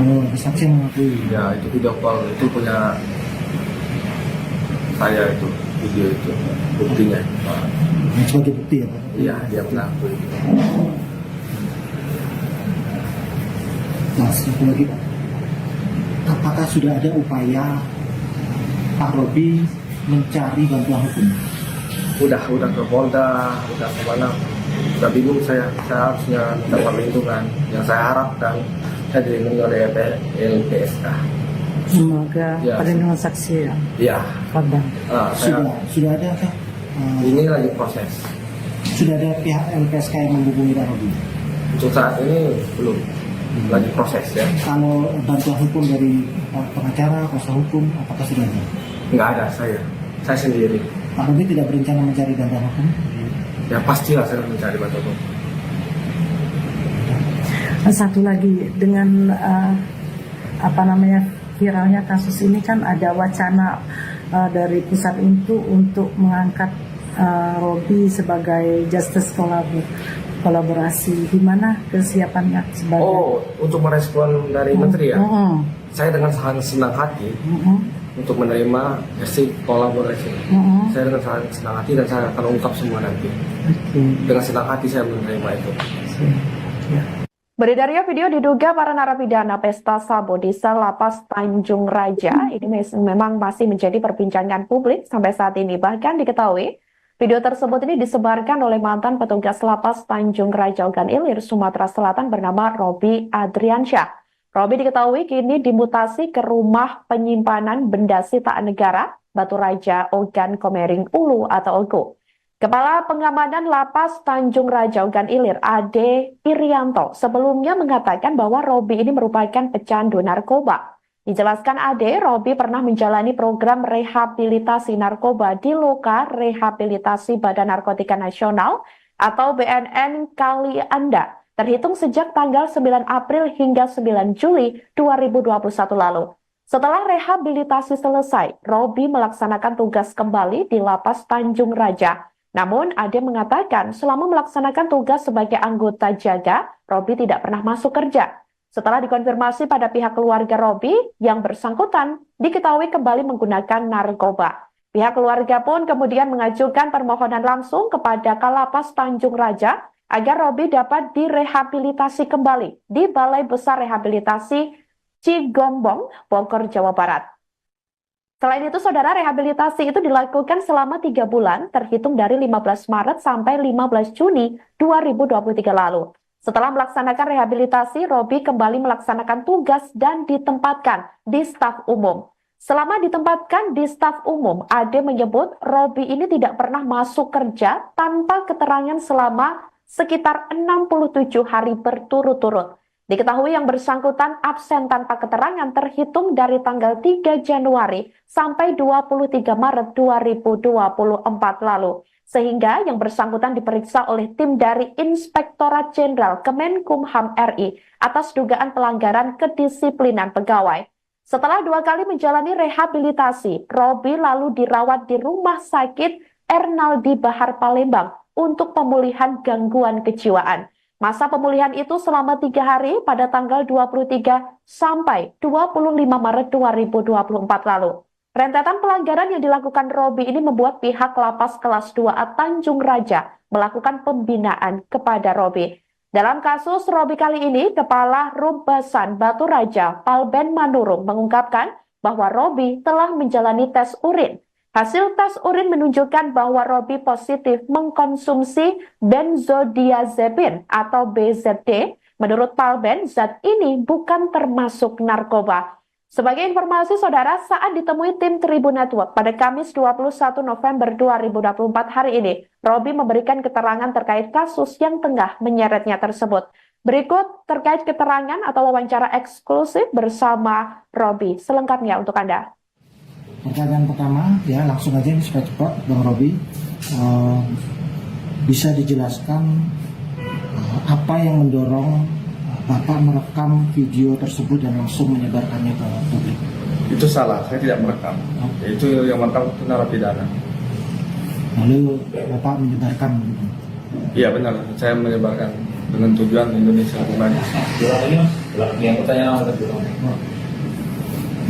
Oh, saksi yang mengakui. Ya itu video call itu punya saya itu video itu buktinya. Yang sebagai bukti ya Pak? Iya dia mengakui. Nah, satu lagi Pak, apakah sudah ada upaya Pak Robi mencari bantuan hukum? Udah ke Polda, udah ke mana? Udah bingung saya harusnya minta perlindungan. Yang saya harapkan saya dilindungi oleh LPSK. Semoga Ya. perlindungan saksi ya, Iya. korban. Sudah ada kah? Ini lagi proses. Sudah ada pihak LPSK yang menghubungi Pak Robi? Untuk saat ini belum, lagi proses ya. Kalau bantuan hukum dari pengacara, kuasa hukum, apakah sudah ada? Nggak ada saya sendiri. Pak Robi tidak berencana mencari bantuan hukum? Ya pastilah saya mencari bantuan hukum. Satu lagi dengan viralnya kasus ini kan ada wacana dari pusat itu untuk mengangkat Robi sebagai justice kolaborasi. Gimana kesiapannya sebagai? Oh, untuk merespon dari menteri ya, saya dengan sangat senang hati untuk menerima hasil kolaborasi. Saya dengan sangat senang hati dan saya akan ungkap semua nanti. Dengan senang hati saya menerima itu. Beredarnya video diduga para narapidana pesta sabu di sel lapas Tanjung Raja ini memang masih menjadi perbincangan publik sampai saat ini. Bahkan diketahui video tersebut ini disebarkan oleh mantan petugas lapas Tanjung Raja Ogan Ilir, Sumatera Selatan bernama Robi Adriansyah. Robi diketahui kini dimutasi ke rumah penyimpanan benda sitaan negara Batu Raja Ogan Komering Ulu atau OGO. Kepala Pengamanan Lapas Tanjung Raja Ogan Ilir, Ade Irianto, sebelumnya mengatakan bahwa Robi ini merupakan pecandu narkoba. Dijelaskan Ade, Robi pernah menjalani program rehabilitasi narkoba di Loka Rehabilitasi Badan Narkotika Nasional atau BNN Kali Anda, terhitung sejak tanggal 9 April hingga 9 Juli 2021 lalu. Setelah rehabilitasi selesai, Robi melaksanakan tugas kembali di Lapas Tanjung Raja. Namun, Ade mengatakan selama melaksanakan tugas sebagai anggota jaga, Robi tidak pernah masuk kerja. Setelah dikonfirmasi pada pihak keluarga Robi, yang bersangkutan diketahui kembali menggunakan narkoba. Pihak keluarga pun kemudian mengajukan permohonan langsung kepada Kalapas Tanjung Raja agar Robi dapat direhabilitasi kembali di Balai Besar Rehabilitasi Cigombong, Bogor, Jawa Barat. Selain itu, saudara, rehabilitasi itu dilakukan selama 3 bulan, terhitung dari 15 Maret sampai 15 Juni 2023 lalu. Setelah melaksanakan rehabilitasi, Robi kembali melaksanakan tugas dan ditempatkan di staf umum. Selama ditempatkan di staf umum, Ade menyebut Robi ini tidak pernah masuk kerja tanpa keterangan selama sekitar 67 hari berturut-turut. Diketahui yang bersangkutan absen tanpa keterangan terhitung dari tanggal 3 Januari sampai 23 Maret 2024 lalu. Sehingga yang bersangkutan diperiksa oleh tim dari Inspektorat Jenderal Kemenkumham RI atas dugaan pelanggaran kedisiplinan pegawai. Setelah 2 kali menjalani rehabilitasi, Robi lalu dirawat di Rumah Sakit Ernaldi Bahar Palembang untuk pemulihan gangguan kejiwaan. Masa pemulihan itu selama 3 hari pada tanggal 23 sampai 25 Maret 2024 lalu. Rentetan pelanggaran yang dilakukan Robi ini membuat pihak Lapas Kelas 2A Tanjung Raja melakukan pembinaan kepada Robi. Dalam kasus Robi kali ini, Kepala Rumbasan Batu Raja Palben Manurung mengungkapkan bahwa Robi telah menjalani tes urin. Hasil tes urin menunjukkan bahwa Robi positif mengkonsumsi benzodiazepin atau BZD. Menurut Palben, zat ini bukan termasuk narkoba. Sebagai informasi, saudara, saat ditemui tim Tribun Network pada Kamis 21 November 2024 hari ini, Robi memberikan keterangan terkait kasus yang tengah menyeretnya tersebut. Berikut terkait keterangan atau wawancara eksklusif bersama Robi. Selengkapnya untuk Anda. Pertanyaan pertama, ya langsung aja ini supaya cepat, Bang Robi. bisa dijelaskan apa yang mendorong Bapak merekam video tersebut dan langsung menyebarkannya ke publik? Itu salah, saya tidak merekam. Itu yang merekam itu narapidana. Lalu Bapak menyebarkan gitu? Iya benar, saya menyebarkan dengan tujuan Indonesia lebih baik. Ulang lagi mas, yang pertanyaan awal tadi.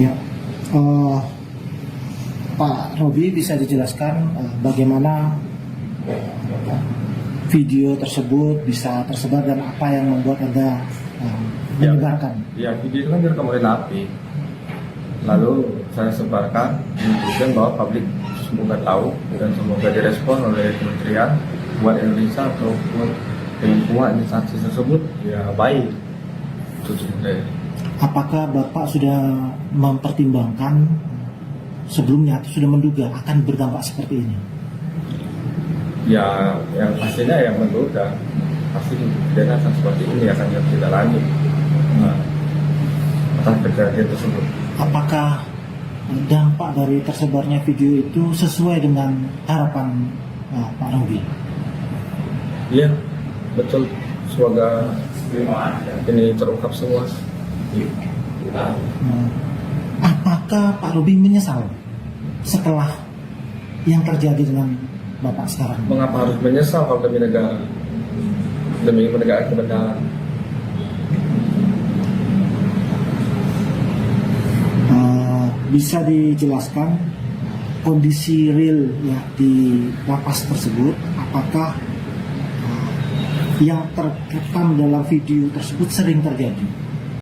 Ya, Pak Robi bisa dijelaskan bagaimana video tersebut bisa tersebar dan apa yang membuat Anda menyebarkan? Ya, video itu kan direkam oleh napi. Lalu saya sebarkan tujuan bahwa publik semoga tahu dan semoga direspon oleh kementerian buat Indonesia ataupun dengan semua instansi tersebut ya baik. Itu sebenarnya. Apakah Bapak sudah mempertimbangkan sebelumnya atau sudah menduga akan berdampak seperti ini? Ya, yang pastinya yang menduga pasti kejadian seperti ini akan tidak lanjut. Nah, atas kejadian tersebut. Apakah dampak dari tersebarnya video itu sesuai dengan harapan Pak Robi? Iya, betul. Semoga ini terungkap semua. Apakah Pak Robi menyesal setelah yang terjadi dengan Bapak sekarang? Mengapa harus menyesal kalau demi negara, demi menegakkan kebenaran? Bisa dijelaskan kondisi real ya di lapas tersebut, apakah yang terekam dalam video tersebut sering terjadi?